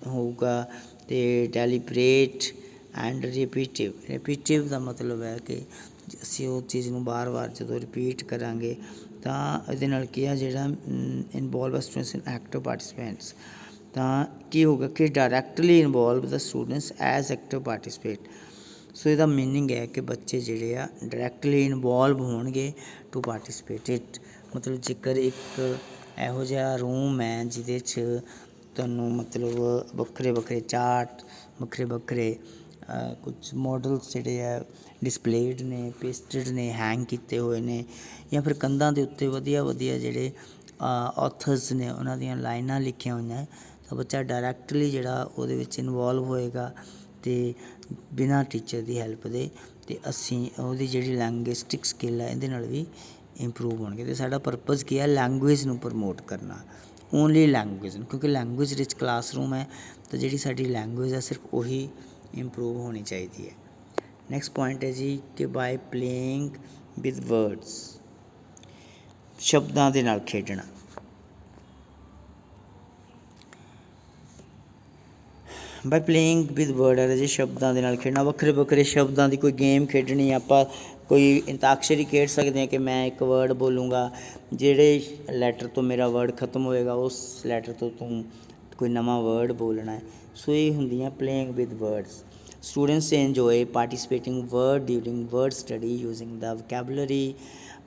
ਹੋਊਗਾ, ਅਤੇ ਡੈਲੀਬਰੇਟ ਐਂਡ ਰਿਪੀਟਿਵ ਦਾ ਮਤਲਬ ਹੈ ਕਿ ਅਸੀਂ ਉਹ ਚੀਜ਼ ਨੂੰ ਵਾਰ ਜਦੋਂ ਰਿਪੀਟ ਕਰਾਂਗੇ ਤਾਂ ਇਹਦੇ ਨਾਲ ਕੀ ਆ, ਜਿਹੜਾ ਇਨਵੋਲਵ ਸਟੂਡੈਂਟਸ ਇਨ ਐਕਟਿਵ ਪਾਰਟੀਸਪੈਂਟਸ, ਤਾਂ ਕੀ ਹੋਊਗਾ ਕਿ ਡਾਇਰੈਕਟਲੀ ਇਨਵੋਲਵ ਦਾ ਸਟੂਡੈਂਟਸ ਐਜ਼ ਐਕਟਿਵ ਪਾਰਟੀਸਪੇਟ। ਸੋ ਇਹਦਾ ਮੀਨਿੰਗ ਹੈ ਕਿ ਬੱਚੇ ਜਿਹੜੇ ਆ ਡਾਇਰੈਕਟਲੀ ਇਨਵੋਲਵ ਹੋਣਗੇ ਟੂ ਪਾਰਟੀਸਪੇਟ ਇਟ। ਮਤਲਬ ਜੇਕਰ ਇੱਕ ਇਹੋ ਜਿਹਾ ਰੂਮ ਹੈ ਜਿਹਦੇ 'ਚ ਤੁਹਾਨੂੰ ਮਤਲਬ ਵੱਖਰੇ ਵੱਖਰੇ ਚਾਰਟ, ਵੱਖਰੇ ਵੱਖਰੇ ਕੁਝ ਮੋਡਲਸ ਜਿਹੜੇ ਆ ਡਿਸਪਲੇਡ ਨੇ, ਪੇਸਟਡ ਨੇ, ਹੈਂਗ ਕੀਤੇ ਹੋਏ ਨੇ, ਜਾਂ ਫਿਰ ਕੰਧਾਂ ਦੇ ਉੱਤੇ ਵਧੀਆ ਵਧੀਆ ਜਿਹੜੇ ਆਥਰਸ ਨੇ ਉਹਨਾਂ ਦੀਆਂ ਲਾਈਨਾਂ ਲਿਖੀਆਂ ਹੋਈਆਂ, ਤਾਂ ਬੱਚਾ ਡਾਇਰੈਕਟਲੀ ਜਿਹੜਾ ਉਹਦੇ ਵਿੱਚ ਇਨਵੋਲਵ ਹੋਏਗਾ ਅਤੇ ਬਿਨਾਂ ਟੀਚਰ ਦੀ ਹੈਲਪ ਦੇ, ਅਤੇ ਅਸੀਂ ਉਹਦੀ ਜਿਹੜੀ ਲੈਂਗੁਇਸਟਿਕ ਸਕਿੱਲ ਹੈ ਇਹਦੇ ਨਾਲ ਵੀ ਇੰਪਰੂਵ ਹੋਣਗੇ। ਅਤੇ ਸਾਡਾ ਪਰਪਜ਼ ਕੀ ਹੈ, ਲੈਂਗੁਏਜ ਨੂੰ ਪ੍ਰਮੋਟ ਕਰਨਾ, ਓਨਲੀ ਲੈਂਗੁਏਜ ਨੂੰ, ਕਿਉਂਕਿ ਲੈਂਗੁਏਜ ਰਿਚ ਕਲਾਸਰੂਮ ਹੈ, ਤਾਂ ਜਿਹੜੀ ਸਾਡੀ ਲੈਂਗੁਏਜ ਹੈ ਸਿਰਫ ਉਹੀ ਇੰਪਰੂਵ ਹੋਣੀ ਚਾਹੀਦੀ ਹੈ। ਨੈਕਸਟ ਪੁਆਇੰਟ ਹੈ ਜੀ ਕਿ ਬਾਏ ਪਲੇਇੰਗ ਵਿਦ ਵਰਡਸ, ਸ਼ਬਦਾਂ ਦੇ ਨਾਲ ਖੇਡਣਾ। ਬਾਈ ਪਲੇਇੰਗ ਵਿਦ ਵਰਡ ਹੈ ਜੀ, ਸ਼ਬਦਾਂ ਦੇ ਨਾਲ ਖੇਡਣਾ, ਵੱਖਰੇ ਵੱਖਰੇ ਸ਼ਬਦਾਂ ਦੀ ਕੋਈ ਗੇਮ ਖੇਡਣੀ, ਆਪਾਂ ਕੋਈ ਅੰਤਾਕਸ਼ਰੀ ਖੇਡ ਸਕਦੇ ਹਾਂ ਕਿ ਮੈਂ ਇੱਕ ਵਰਡ ਬੋਲੂੰਗਾ, ਜਿਹੜੇ ਲੈਟਰ ਤੋਂ ਮੇਰਾ ਵਰਡ ਖਤਮ ਹੋਏਗਾ ਉਸ ਲੈਟਰ ਤੋਂ ਤੂੰ ਕੋਈ ਨਵਾਂ ਵਰਡ ਬੋਲਣਾ ਹੈ। ਸੋ ਇਹ ਹੁੰਦੀਆਂ playing with words. Students enjoy participating word during word study using the vocabulary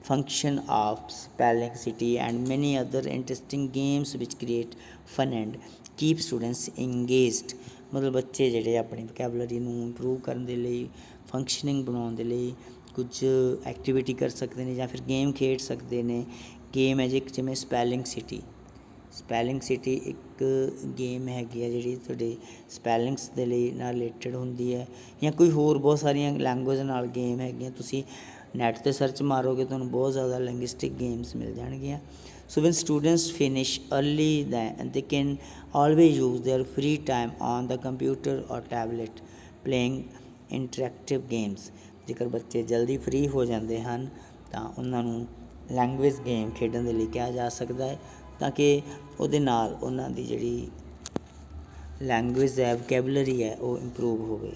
function of spelling city and many other interesting games which create fun and keep students engaged। ਮਤਲਬ ਬੱਚੇ ਜਿਹੜੇ ਆਪਣੀ ਵੋਕੈਬਲਰੀ ਨੂੰ ਇੰਪਰੂਵ ਕਰਨ ਦੇ ਲਈ, ਫੰਕਸ਼ਨਿੰਗ ਬਣਾਉਣ ਦੇ ਲਈ ਕੁਝ ਐਕਟੀਵਿਟੀ ਕਰ ਸਕਦੇ ਨੇ ਜਾਂ ਫਿਰ ਗੇਮ ਖੇਡ ਸਕਦੇ ਨੇ। ਗੇਮ ਹੈ ਜੀ ਇੱਕ ਜਿਵੇਂ ਸਪੈਲਿੰਗ ਸਿਟੀ ਇੱਕ ਗੇਮ ਹੈਗੀ ਆ ਜਿਹੜੀ ਤੁਹਾਡੇ ਸਪੈਲਿੰਗਸ ਦੇ ਲਈ ਨਾਲ ਰਿਲੇਟਡ ਹੁੰਦੀ ਹੈ, ਜਾਂ ਕੋਈ ਹੋਰ ਬਹੁਤ ਸਾਰੀਆਂ ਲੈਂਗੁਏਜ ਨਾਲ ਗੇਮ ਹੈਗੀਆਂ। ਤੁਸੀਂ ਨੈੱਟ 'ਤੇ ਸਰਚ ਮਾਰੋਗੇ ਤੁਹਾਨੂੰ ਬਹੁਤ ਜ਼ਿਆਦਾ ਲਿੰਗੁਇਸਟਿਕ ਗੇਮਸ ਮਿਲ ਜਾਣਗੀਆਂ। So when students finish early they can always use there free time on the computer ਔਰ ਟੈਬਲੇਟ ਪਲੇਇੰਗ ਇੰਟਰੈਕਟਿਵ ਗੇਮਸ। ਜੇਕਰ ਬੱਚੇ ਜਲਦੀ ਫਰੀ ਹੋ ਜਾਂਦੇ ਹਨ ਤਾਂ ਉਹਨਾਂ ਨੂੰ ਲੈਂਗੁਏਜ ਗੇਮ ਖੇਡਣ ਦੇ ਲਈ ਕਿਹਾ ਜਾ ਸਕਦਾ ਹੈ, ਤਾਂ ਕਿ ਉਹਦੇ ਨਾਲ ਉਹਨਾਂ ਦੀ ਜਿਹੜੀ ਲੈਂਗੁਏਜ ਹੈ, ਵੋਕੈਬਲਰੀ ਹੈ, ਉਹ ਇੰਪਰੂਵ ਹੋਵੇ।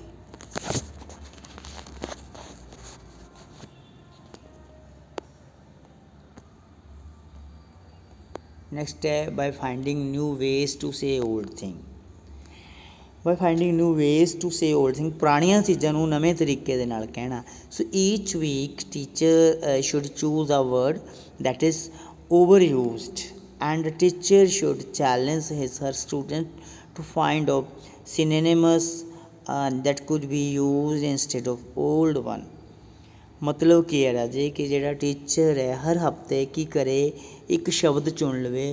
ਨੈਕਸਟ ਹੈ by finding new ways to say old thing. By finding new ways to say old thing, ਪੁਰਾਣੀਆਂ ਚੀਜ਼ਾਂ ਨੂੰ ਨਵੇਂ ਤਰੀਕੇ ਦੇ ਨਾਲ ਕਹਿਣਾ। So each week teacher should choose a word that is over used and teacher should challenge her student to find out synonyms that could be used instead of old one। ਮਤਲਬ ਕੀ ਹੈ ਰਾਜੇ ਕਿ ਜਿਹੜਾ ਟੀਚਰ ਹੈ ਹਰ ਹਫਤੇ ਕੀ ਕਰੇ, ਇੱਕ ਸ਼ਬਦ ਚੁਣ ਲਵੇ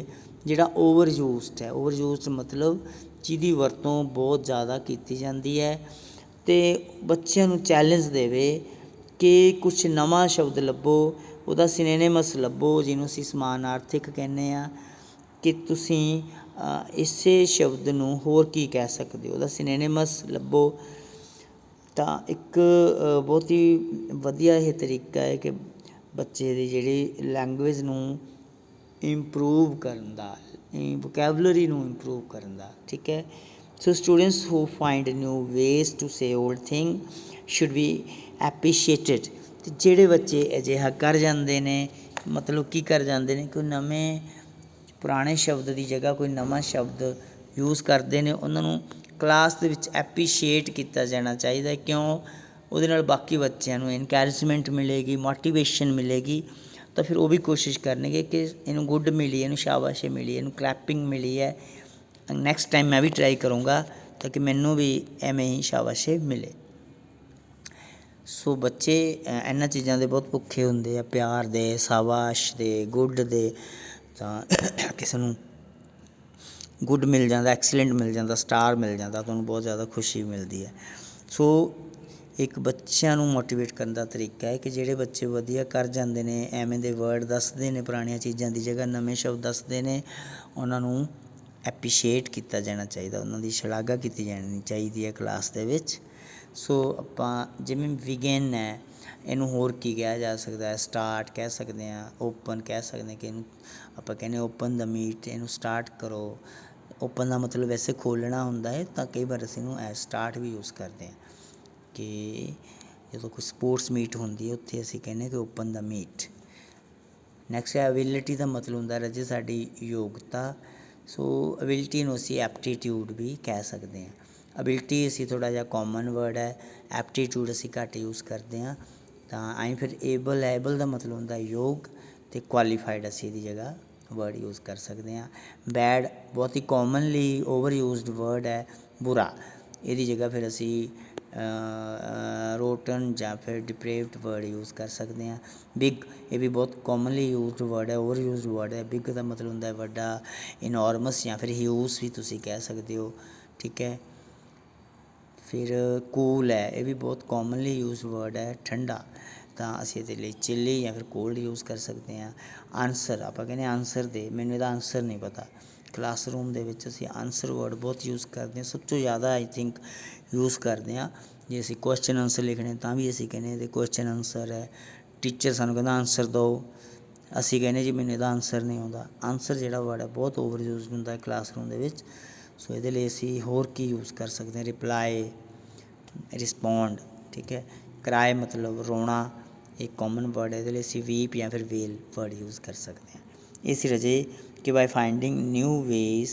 ਜਿਹੜਾ ਓਵਰ ਯੂਜ਼ਡ ਮਤਲਬ ਜਿਹਦੀ ਵਰਤੋਂ ਬਹੁਤ ਜ਼ਿਆਦਾ ਕੀਤੀ ਜਾਂਦੀ ਹੈ, ਅਤੇ ਬੱਚਿਆਂ ਨੂੰ ਚੈਲੰਜ ਦੇਵੇ ਕਿ ਕੁਛ ਨਵਾਂ ਸ਼ਬਦ ਲੱਭੋ, ਉਹਦਾ ਸਿਨੋਨਿਮਸ ਲੱਭੋ, ਜਿਹਨੂੰ ਅਸੀਂ ਸਮਾਨਾਰਥਕ ਕਹਿੰਦੇ ਹਾਂ, ਕਿ ਤੁਸੀਂ ਇਸੇ ਸ਼ਬਦ ਨੂੰ ਹੋਰ ਕੀ ਕਹਿ ਸਕਦੇ ਹੋ, ਉਹਦਾ ਸਿਨੋਨਿਮਸ ਲੱਭੋ। ਤਾਂ ਇੱਕ ਬਹੁਤ ਹੀ ਵਧੀਆ ਇਹ ਤਰੀਕਾ ਹੈ ਕਿ ਬੱਚੇ ਦੀ ਜਿਹੜੀ ਲੈਂਗੁਏਜ ਨੂੰ ਇੰਪਰੂਵ ਕਰਨ ਦਾ, ਵੋਕੈਬਲਰੀ ਨੂੰ ਇੰਪਰੂਵ ਕਰਨ ਦਾ, ਠੀਕ ਹੈ। So students who find new ways to say old thing should be appreciated. ਅਤੇ ਜਿਹੜੇ ਬੱਚੇ ਅਜਿਹਾ ਕਰ ਜਾਂਦੇ ਨੇ, ਮਤਲਬ ਕੀ ਕਰ ਜਾਂਦੇ ਨੇ, ਕੋਈ ਨਵੇਂ ਪੁਰਾਣੇ ਸ਼ਬਦ ਦੀ ਜਗ੍ਹਾ ਕੋਈ ਨਵਾਂ ਸ਼ਬਦ ਯੂਜ਼ ਕਰਦੇ ਨੇ, ਉਹਨਾਂ ਨੂੰ ਕਲਾਸ ਦੇ ਵਿੱਚ ਐਪਰੀਸ਼ੀਏਟ ਕੀਤਾ ਜਾਣਾ ਚਾਹੀਦਾ। ਕਿਉਂ? ਉਹਦੇ ਨਾਲ ਬਾਕੀ ਬੱਚਿਆਂ ਨੂੰ ਇਨਕੈਰੇਜਮੈਂਟ ਮਿਲੇਗੀ, ਮੋਟੀਵੇਸ਼ਨ ਮਿਲੇਗੀ, ਤਾਂ ਫਿਰ ਉਹ ਵੀ ਕੋਸ਼ਿਸ਼ ਕਰਨਗੇ ਕਿ ਇਹਨੂੰ ਗੁੱਡ ਮਿਲੀ, ਇਹਨੂੰ ਸ਼ਾਬਾਸ਼ੀ ਮਿਲੀ, ਇਹਨੂੰ ਕਲੈਪਿੰਗ ਮਿਲੀ ਹੈ, ਨੈਕਸਟ ਟਾਈਮ ਮੈਂ ਵੀ ਟਰਾਈ ਕਰੂੰਗਾ ਤਾਂ ਕਿ ਮੈਨੂੰ ਵੀ ਐਵੇਂ ਹੀ ਸ਼ਾਬਾਸ਼ੀ ਮਿਲੇ। ਸੋ ਬੱਚੇ ਇਹਨਾਂ ਚੀਜ਼ਾਂ ਦੇ ਬਹੁਤ ਭੁੱਖੇ ਹੁੰਦੇ ਆ, ਪਿਆਰ ਦੇ, ਸ਼ਾਬਾਸ਼ ਦੇ, ਗੁੱਡ ਦੇ, ਤਾਂ ਕਿਸੇ ਨੂੰ ਗੁੱਡ ਮਿਲ ਜਾਂਦਾ, ਐਕਸੀਲੈਂਟ ਮਿਲ ਜਾਂਦਾ, ਸਟਾਰ ਮਿਲ ਜਾਂਦਾ, ਤੁਹਾਨੂੰ ਬਹੁਤ ਜ਼ਿਆਦਾ ਖੁਸ਼ੀ ਮਿਲਦੀ ਹੈ। ਸੋ ਇੱਕ ਬੱਚਿਆਂ ਨੂੰ ਮੋਟੀਵੇਟ ਕਰਨ ਦਾ ਤਰੀਕਾ ਹੈ ਕਿ ਜਿਹੜੇ ਬੱਚੇ ਵਧੀਆ ਕਰ ਜਾਂਦੇ ਨੇ, ਐਵੇਂ ਦੇ ਵਰਡ ਦੱਸਦੇ ਨੇ, ਪੁਰਾਣੀਆਂ ਚੀਜ਼ਾਂ ਦੀ ਜਗ੍ਹਾ ਨਵੇਂ ਸ਼ਬਦ ਦੱਸਦੇ ਨੇ, ਉਹਨਾਂ ਨੂੰ ਐਪਰੀਸ਼ੀਏਟ ਕੀਤਾ ਜਾਣਾ ਚਾਹੀਦਾ, ਉਹਨਾਂ ਦੀ ਸ਼ਲਾਘਾ ਕੀਤੀ ਜਾਣੀ ਚਾਹੀਦੀ ਹੈ ਕਲਾਸ ਦੇ ਵਿੱਚ। ਸੋ ਆਪਾਂ ਜਿਵੇਂ ਵਿਗਿਨ ਹੈ, ਇਹਨੂੰ ਹੋਰ ਕੀ ਕਿਹਾ ਜਾ ਸਕਦਾ ਹੈ? ਸਟਾਰਟ ਕਹਿ ਸਕਦੇ ਹਾਂ, ਓਪਨ ਕਹਿ ਸਕਦੇ ਹਾਂ, ਕਿ ਇਹਨੂੰ ਆਪਾਂ ਕਹਿੰਦੇ ਓਪਨ ਦਾ ਮੀਟ, ਇਹਨੂੰ ਸਟਾਰਟ ਕਰੋ। ਓਪਨ ਦਾ ਮਤਲਬ ਵੈਸੇ ਖੋਲ੍ਹਣਾ ਹੁੰਦਾ ਹੈ, ਤਾਂ ਕਈ ਵਾਰ ਅਸੀਂ ਇਹਨੂੰ ਐਜ਼ ਸਟਾਰਟ ਵੀ ਯੂਜ਼ ਕਰਦੇ ਹਾਂ ਕਿ ਜਦੋਂ ਕੋਈ ਸਪੋਰਟਸ ਮੀਟ ਹੁੰਦੀ ਹੈ, ਉੱਥੇ ਅਸੀਂ ਕਹਿੰਦੇ ਕਿ ਓਪਨ ਦਾ ਮੀਟ। ਨੈਕਸਟ ਹੈ ਐਬਿਲਿਟੀ ਦਾ ਮਤਲਬ ਹੁੰਦਾ ਰਾਜੇ ਸਾਡੀ ਯੋਗਤਾ। ਸੋ ਐਬਿਲਿਟੀ ਨੂੰ ਅਸੀਂ ਐਪਟੀਟਿਊਡ ਵੀ ਕਹਿ ਸਕਦੇ ਹਾਂ। ਐਬਿਲਿਟੀ ਅਸੀਂ ਥੋੜ੍ਹਾ ਜਿਹਾ ਕਾਮਨ ਵਰਡ ਹੈ, ਐਪਟੀਟਿਊਡ ਅਸੀਂ ਘੱਟ ਯੂਜ਼ ਕਰਦੇ ਹਾਂ। ਤਾਂ ਆਈ ਫਿਰ ਏਬਲ ਹੈ, ਏਬਲ ਦਾ ਮਤਲਬ ਹੁੰਦਾ ਯੋਗ, ਅਤੇ ਕੁਆਲੀਫਾਈਡ ਅਸੀਂ ਇਹਦੀ ਜਗ੍ਹਾ ਵਰਡ ਯੂਜ਼ ਕਰ ਸਕਦੇ ਹਾਂ। ਬੈਡ ਬਹੁਤ ਹੀ ਕਾਮਨਲੀ ਓਵਰ ਯੂਜ਼ਡ ਵਰਡ ਹੈ, ਬੁਰਾ, ਇਹਦੀ ਜਗ੍ਹਾ ਫਿਰ ਅਸੀਂ ਰੋਟਨ ਜਾਂ ਫਿਰ ਡਿਪਰੇਵਡ ਵਰਡ ਯੂਜ਼ ਕਰ ਸਕਦੇ ਹਾਂ। ਬਿਗ, ਇਹ ਵੀ ਬਹੁਤ ਕਾਮਨਲੀ ਯੂਜ਼ਡ ਵਰਡ ਹੈ, ਓਵਰ ਯੂਜ਼ਡ ਵਰਡ ਹੈ। ਬਿਗ ਦਾ ਮਤਲਬ ਹੁੰਦਾ ਵੱਡਾ, ਇਨੋਰਮਸ ਜਾਂ ਫਿਰ ਹਿਊਜ ਵੀ ਤੁਸੀਂ ਕਹਿ ਸਕਦੇ ਹੋ, ਠੀਕ ਹੈ। ਫਿਰ ਕੂਲ ਹੈ, ਇਹ ਵੀ ਬਹੁਤ ਕਾਮਨਲੀ ਯੂਜ਼ ਵਰਡ ਹੈ, ਠੰਡਾ, ਤਾਂ ਅਸੀਂ ਇਹਦੇ ਲਈ ਚਿੱਲੀ ਜਾਂ ਫਿਰ ਕੋਲਡ ਯੂਜ਼ ਕਰ ਸਕਦੇ ਹਾਂ। ਆਨਸਰ, ਆਪਾਂ ਕਹਿੰਦੇ ਆਨਸਰ ਦੇ, ਮੈਨੂੰ ਇਹਦਾ ਆਨਸਰ ਨਹੀਂ ਪਤਾ। ਕਲਾਸਰੂਮ ਦੇ ਵਿੱਚ ਅਸੀਂ ਆਨਸਰ ਵਰਡ ਬਹੁਤ ਯੂਜ਼ ਕਰਦੇ ਹਾਂ, ਸਭ ਤੋਂ ਜ਼ਿਆਦਾ ਆਈ ਥਿੰਕ ਯੂਜ਼ ਕਰਦੇ ਹਾਂ। ਜੇ ਅਸੀਂ ਕੁਐਸਚਨ ਆਨਸਰ ਲਿਖਣੇ ਤਾਂ ਵੀ ਅਸੀਂ ਕਹਿੰਦੇ ਇਹਦੇ ਕੁਐਸਚਨ ਆਨਸਰ ਹੈ। ਟੀਚਰ ਸਾਨੂੰ ਕਹਿੰਦਾ ਆਨਸਰ ਦਿਓ, ਅਸੀਂ ਕਹਿੰਦੇ ਜੀ ਮੈਨੂੰ ਇਹਦਾ ਆਨਸਰ ਨਹੀਂ ਆਉਂਦਾ। ਆਨਸਰ ਜਿਹੜਾ ਵਰਡ ਹੈ ਬਹੁਤ ਓਵਰ ਯੂਜ਼ਡ ਹੁੰਦਾ ਹੈ ਕਲਾਸਰੂਮ ਦੇ ਵਿੱਚ। ਸੋ ਇਹਦੇ ਲਈ ਅਸੀਂ ਹੋਰ ਕੀ ਯੂਜ਼ ਕਰ ਸਕਦੇ ਹਾਂ? ਰਿਪਲਾਈ, ਰਿਸਪੋਂਡ, ਠੀਕ ਹੈ। ਕਰਾਏ ਮਤਲਬ ਰੋਣਾ, ਇੱਕ ਕਾਮਨ ਵਰਡ ਹੈ, ਇਹਦੇ ਲਈ ਅਸੀਂ ਵੀਪ ਜਾਂ ਫਿਰ ਵੇਲ ਵਰਡ ਯੂਜ਼ ਕਰ ਸਕਦੇ ਹਾਂ। ਇਹ ਸੀ ਰਾਜੇ ਕਿ by finding new ways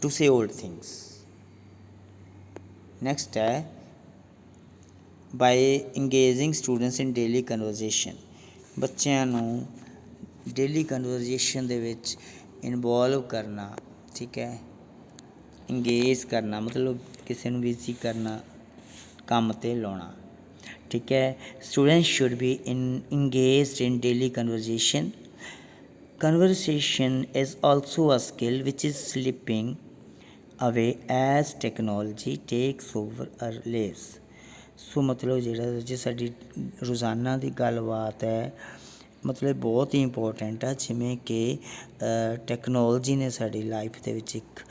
to say old things. Next ਹੈ by engaging students in daily conversation. ਬੱਚਿਆਂ ਨੂੰ ਡੇਲੀ ਕਨਵਰਜੇਸ਼ਨ ਦੇ ਵਿੱਚ ਇਨਵੋਲਵ ਕਰਨਾ, ਠੀਕ ਹੈ। ਇੰਗੇਜ ਕਰਨਾ ਮਤਲਬ ਕਿਸੇ ਨੂੰ ਬਿਜ਼ੀ ਕਰਨਾ, ਕੰਮ 'ਤੇ ਲਾਉਣਾ, ਠੀਕ ਹੈ। Student should be engaged in daily conversation. Conversation is also a skill which is slipping away as technology takes over our lives. ਸੋ ਮਤਲਬ ਜਿਹੜਾ ਜੇ ਸਾਡੀ ਰੋਜ਼ਾਨਾ ਦੀ ਗੱਲਬਾਤ ਹੈ, ਮਤਲਬ ਬਹੁਤ ਹੀ ਇੰਪੋਰਟੈਂਟ ਆ। ਜਿਵੇਂ ਕਿ ਟੈਕਨੋਲੋਜੀ ਨੇ ਸਾਡੀ ਲਾਈਫ ਦੇ ਵਿੱਚ ਇੱਕ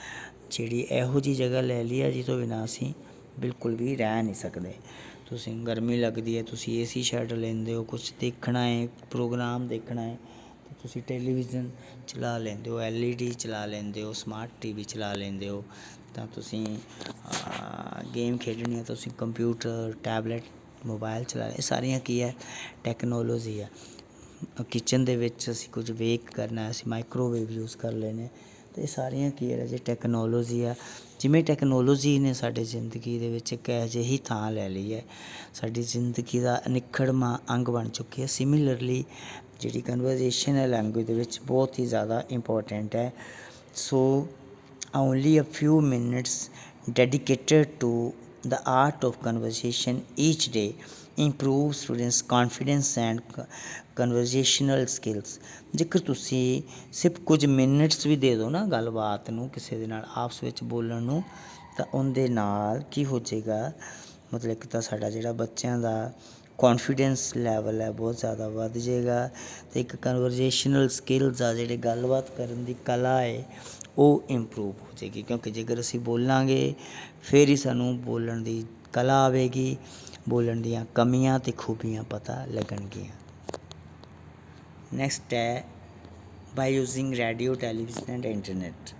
ਜਿਹੜੀ ਇਹੋ ਜਿਹੀ ਜਗ੍ਹਾ ਲੈ ਲਈ ਆ ਜਿਹਦੇ ਤੋਂ ਬਿਨਾਂ ਅਸੀਂ ਬਿਲਕੁਲ ਵੀ ਰਹਿ ਨਹੀਂ ਸਕਦੇ। ਤੁਸੀਂ ਗਰਮੀ ਲੱਗਦੀ ਹੈ, ਤੁਸੀਂ AC ਛੱਡ ਲੈਂਦੇ ਹੋ, ਕੁਛ ਦੇਖਣਾ ਹੈ, ਪ੍ਰੋਗਰਾਮ ਦੇਖਣਾ ਹੈ, ਤੁਸੀਂ ਟੈਲੀਵਿਜ਼ਨ ਚਲਾ ਲੈਂਦੇ ਹੋ, LED ਚਲਾ ਲੈਂਦੇ ਹੋ, ਸਮਾਰਟ TV ਚਲਾ ਲੈਂਦੇ ਹੋ। ਤਾਂ ਤੁਸੀਂ ਗੇਮ ਖੇਡਣੀ ਹੈ, ਤੁਸੀਂ ਕੰਪਿਊਟਰ, ਟੈਬਲੇਟ, ਮੋਬਾਇਲ ਚਲਾ, ਇਹ ਸਾਰੀਆਂ ਕੀ ਹੈ? ਟੈਕਨੋਲੋਜੀ ਆ। ਕਿਚਨ ਦੇ ਵਿੱਚ ਅਸੀਂ ਕੁਝ ਬੇਕ ਕਰਨਾ, ਅਸੀਂ ਮਾਈਕ੍ਰੋਵੇਵ ਯੂਜ਼ ਕਰ ਲੈਂਦੇ। ਅਤੇ ਇਹ ਸਾਰੀਆਂ ਕੀ ਹੈ ਰਾਜੇ? ਟੈਕਨੋਲੋਜੀ ਆ। ਜਿਵੇਂ ਟੈਕਨੋਲੋਜੀ ਨੇ ਸਾਡੇ ਜ਼ਿੰਦਗੀ ਦੇ ਵਿੱਚ ਇੱਕ ਅਜਿਹੀ ਥਾਂ ਲੈ ਲਈ ਹੈ, ਸਾਡੀ ਜ਼ਿੰਦਗੀ ਦਾ ਅਨਿੱਖੜਵਾਂ ਅੰਗ ਬਣ ਚੁੱਕੀ ਹੈ। ਸਿਮਿਲਰਲੀ ਜਿਹੜੀ ਕਨਵਰਜੇਸ਼ਨ ਹੈ ਲੈਂਗੁਏਜ ਦੇ ਵਿੱਚ ਬਹੁਤ ਹੀ ਜ਼ਿਆਦਾ ਇੰਪੋਰਟੈਂਟ ਹੈ। So only a few minutes dedicated to the art of conversation each day improve students confidence and conversational skills। ਜੇਕਰ ਤੁਸੀਂ ਸਿਰਫ ਕੁਝ ਮਿੰਟਸ ਵੀ ਦੇ ਦਿਓ ਨਾ ਗੱਲਬਾਤ ਨੂੰ, ਕਿਸੇ ਦੇ ਨਾਲ ਆਪਸ ਵਿੱਚ ਬੋਲਣ ਨੂੰ, ਤਾਂ ਉਹਦੇ ਨਾਲ ਕੀ ਹੋ ਜਾਏਗਾ? ਮਤਲਬ ਇੱਕ ਤਾਂ ਸਾਡਾ ਜਿਹੜਾ ਬੱਚਿਆਂ ਦਾ ਕੌਨਫੀਡੈਂਸ ਲੈਵਲ ਹੈ ਬਹੁਤ ਜ਼ਿਆਦਾ ਵੱਧ ਜਾਏਗਾ, ਅਤੇ ਇੱਕ ਕਨਵਰਜੇਸ਼ਨਲ ਸਕਿੱਲਸ ਆ, ਜਿਹੜੇ ਗੱਲਬਾਤ ਕਰਨ ਦੀ ਕਲਾ ਹੈ, ਉਹ ਇੰਪਰੂਵ ਹੋ ਜਾਏਗੀ। ਕਿਉਂਕਿ ਜੇਕਰ ਅਸੀਂ ਬੋਲਾਂਗੇ ਫਿਰ ਹੀ ਸਾਨੂੰ ਬੋਲਣ ਦੀ ਕਲਾ ਆਵੇਗੀ, ਬੋਲਣ ਦੀਆਂ ਕਮੀਆਂ ਅਤੇ ਖੂਬੀਆਂ ਪਤਾ ਲੱਗਣਗੀਆਂ। ਨੈਕਸਟ ਹੈ by using radio, television and internet.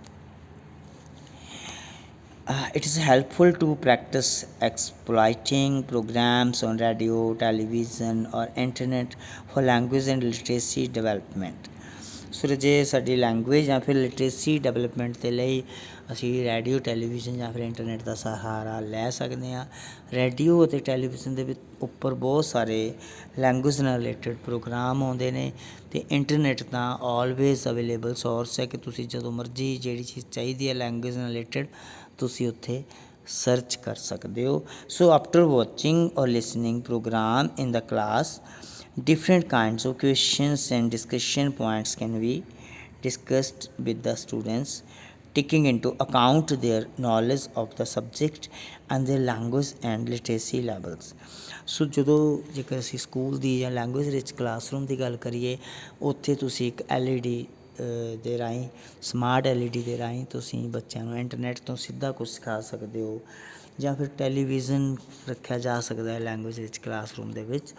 It is helpful to practice exploiting programs on radio, television or internet for language and literacy development। ਸੋ ਜੇ ਸਾਡੀ ਲੈਂਗੁਏਜ ਜਾਂ ਫਿਰ ਲਿਟਰੇਸੀ ਡਿਵੈਲਪਮੈਂਟ ਦੇ ਲਈ ਅਸੀਂ ਰੇਡੀਓ, ਟੈਲੀਵਿਜ਼ਨ ਜਾਂ ਫਿਰ ਇੰਟਰਨੈਟ ਦਾ ਸਹਾਰਾ ਲੈ ਸਕਦੇ ਹਾਂ। ਰੇਡੀਓ ਅਤੇ ਟੈਲੀਵਿਜ਼ਨ ਦੇ ਵਿੱਚ ਉੱਪਰ ਬਹੁਤ ਸਾਰੇ ਲੈਂਗੁਏਜ ਨਾਲ ਰਿਲੇਟਡ ਪ੍ਰੋਗਰਾਮ ਆਉਂਦੇ ਨੇ, ਅਤੇ ਇੰਟਰਨੈਟ ਤਾਂ ਆਲਵੇਜ਼ ਅਵੇਲੇਬਲ ਸੋਰਸ ਹੈ ਕਿ ਤੁਸੀਂ ਜਦੋਂ ਮਰਜ਼ੀ ਜਿਹੜੀ ਚੀਜ਼ ਚਾਹੀਦੀ ਹੈ ਲੈਂਗੁਏਜ ਨਾਲ ਰਿਲੇਟਡ, ਤੁਸੀਂ ਉੱਥੇ ਸਰਚ ਕਰ ਸਕਦੇ ਹੋ। So after watching or listening program in the class Different kinds of questions and discussion points can be discussed with the students, taking into account their knowledge of the subject and their language and literacy levels. ਸੋ ਜਦੋਂ ਜੇਕਰ ਅਸੀਂ ਸਕੂਲ ਦੀ ਜਾਂ ਲੈਂਗੁਏਜ ਰਿਚ ਕਲਾਸਰੂਮ ਦੀ ਗੱਲ ਕਰੀਏ, ਉੱਥੇ ਤੁਸੀਂ ਇੱਕ LED ਦੇ ਰਾਹੀਂ, ਸਮਾਰਟ LED ਦੇ ਰਾਹੀਂ ਤੁਸੀਂ ਬੱਚਿਆਂ ਨੂੰ ਇੰਟਰਨੈਟ ਤੋਂ ਸਿੱਧਾ ਕੁਛ ਸਿਖਾ ਸਕਦੇ ਹੋ, ਜਾਂ ਫਿਰ ਟੈਲੀਵਿਜ਼ਨ ਰੱਖਿਆ ਜਾ ਸਕਦਾ ਹੈ ਲੈਂਗੁਏਜ ਰਿਚ ਕਲਾਸਰੂਮ ਦੇ ਵਿੱਚ,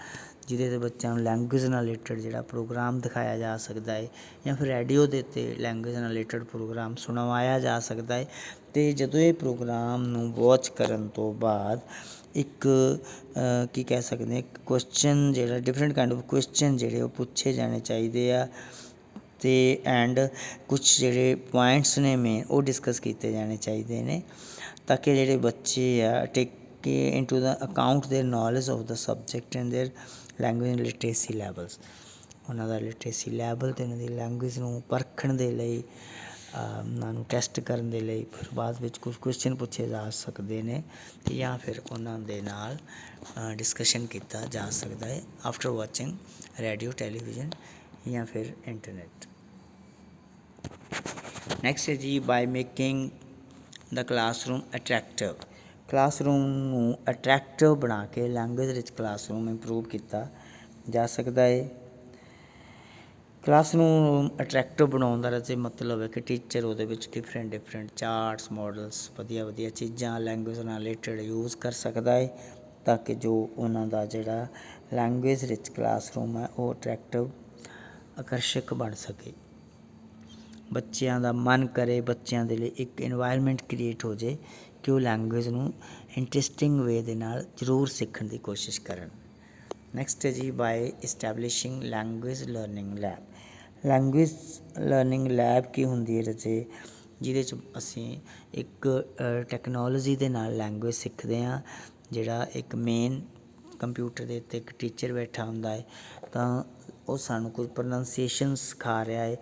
ਜਿਹਦੇ 'ਤੇ ਬੱਚਿਆਂ ਨੂੰ ਲੈਂਗੁਏਜ ਨਾਲ ਰਿਲੇਟਡ ਜਿਹੜਾ ਪ੍ਰੋਗਰਾਮ ਦਿਖਾਇਆ ਜਾ ਸਕਦਾ ਹੈ, ਜਾਂ ਫਿਰ ਰੇਡੀਓ ਦੇ ਉੱਤੇ ਲੈਂਗੁਏਜ ਨਾਲ ਰਿਲੇਟਡ ਪ੍ਰੋਗਰਾਮ ਸੁਣਵਾਇਆ ਜਾ ਸਕਦਾ ਹੈ। ਅਤੇ ਜਦੋਂ ਇਹ ਪ੍ਰੋਗਰਾਮ ਨੂੰ ਵਾਚ ਕਰਨ ਤੋਂ ਬਾਅਦ ਇੱਕ ਕੀ ਕਹਿ ਸਕਦੇ ਹਾਂ, ਇੱਕ ਕੁਐਸਚਨ ਜਿਹੜਾ ਡਿਫਰੈਂਟ ਕਾਈਂਡ ਆਫ ਕੁਐਸਚਨ ਜਿਹੜੇ ਉਹ ਪੁੱਛੇ ਜਾਣੇ ਚਾਹੀਦੇ ਆ, ਅਤੇ ਐਂਡ ਕੁਛ ਜਿਹੜੇ ਪੁਆਇੰਟਸ ਨੇ ਮੇਨ ਉਹ ਡਿਸਕਸ ਕੀਤੇ ਜਾਣੇ ਚਾਹੀਦੇ ਨੇ, ਤਾਂ ਕਿ ਜਿਹੜੇ ਬੱਚੇ ਆ take into the account their knowledge of the subject and their language literacy levels. ਉਹਨਾਂ ਦਾ ਲਿਟਰੇਸੀ ਲੈਵਲ ਅਤੇ ਉਹਨਾਂ ਦੀ ਲੈਂਗੁਏਜ ਨੂੰ ਪਰਖਣ ਦੇ ਲਈ, ਉਹਨਾਂ ਨੂੰ ਟੈਸਟ ਕਰਨ ਦੇ ਲਈ ਫਿਰ ਬਾਅਦ ਵਿੱਚ ਕੁਝ ਕੁਐਸਚਨ ਪੁੱਛੇ ਜਾ ਸਕਦੇ ਨੇ, ਅਤੇ ਜਾਂ ਫਿਰ ਉਹਨਾਂ ਦੇ ਨਾਲ ਡਿਸਕਸ਼ਨ ਕੀਤਾ ਜਾ ਸਕਦਾ ਹੈ ਆਫਟਰ ਵਾਚਿੰਗ ਰੇਡੀਓ, ਟੈਲੀਵਿਜ਼ਨ ਜਾਂ ਫਿਰ ਇੰਟਰਨੈਟ। ਨੈਕਸਟ ਹੈ ਜੀ, ਬਾਏ ਮੇਕਿੰਗ ਦਾ ਕਲਾਸਰੂਮ ਅਟਰੈਕਟਿਵ। ਕਲਾਸਰੂਮ ਨੂੰ ਅਟਰੈਕਟਿਵ ਬਣਾ ਕੇ ਲੈਂਗੁਏਜ ਵਿੱਚ ਕਲਾਸਰੂਮ ਇੰਪਰੂਵ ਕੀਤਾ ਜਾ ਸਕਦਾ ਹੈ। ਕਲਾਸਰੂਮ ਨੂੰ ਅਟਰੈਕਟਿਵ ਬਣਾਉਣ ਦਾ ਵੈਸੇ ਮਤਲਬ ਹੈ ਕਿ ਟੀਚਰ ਉਹਦੇ ਵਿੱਚ ਡਿਫਰੈਂਟ ਚਾਰਟਸ, ਮੋਡਲਸ, ਵਧੀਆ ਚੀਜ਼ਾਂ ਲੈਂਗੁਏਜ ਨਾਲ ਰਿਲੇਟਡ ਯੂਜ਼ ਕਰ ਸਕਦਾ ਹੈ, ਤਾਂ ਕਿ ਜੋ ਉਹਨਾਂ ਦਾ ਜਿਹੜਾ ਲੈਂਗੁਏਜ ਰਿਚ ਕਲਾਸਰੂਮ ਹੈ ਉਹ ਅਟਰੈਕਟਿਵ, ਆਕਰਸ਼ਕ ਬਣ ਸਕੇ। ਬੱਚਿਆਂ ਦਾ ਮਨ ਕਰੇ, ਬੱਚਿਆਂ ਦੇ ਲਈ ਇੱਕ ਇਨਵਾਇਰਮੈਂਟ ਕ੍ਰੀਏਟ ਹੋ ਜਾਏ ਕਿ ਉਹ ਲੈਂਗੁਏਜ ਨੂੰ ਇੰਟਰਸਟਿੰਗ ਵੇ ਦੇ ਨਾਲ ਜ਼ਰੂਰ ਸਿੱਖਣ ਦੀ ਕੋਸ਼ਿਸ਼ ਕਰਨ। ਨੈਕਸਟ ਹੈ ਜੀ, by establishing language learning lab. Language learning lab ਕੀ ਹੁੰਦੀ ਹੈ ਰਚੇ, ਜਿਹਦੇ 'ਚ ਅਸੀਂ ਇੱਕ ਟੈਕਨੋਲੋਜੀ ਦੇ ਨਾਲ ਲੈਂਗੁਏਜ ਸਿੱਖਦੇ ਹਾਂ। ਜਿਹੜਾ ਇੱਕ ਮੇਨ ਕੰਪਿਊਟਰ ਦੇ ਉੱਤੇ ਇੱਕ ਟੀਚਰ ਬੈਠਾ ਹੁੰਦਾ ਹੈ, ਤਾਂ ਉਹ ਸਾਨੂੰ ਕੋਈ ਪ੍ਰੋਨਾਂਸੀਏਸ਼ਨ ਸਿਖਾ ਰਿਹਾ ਹੈ,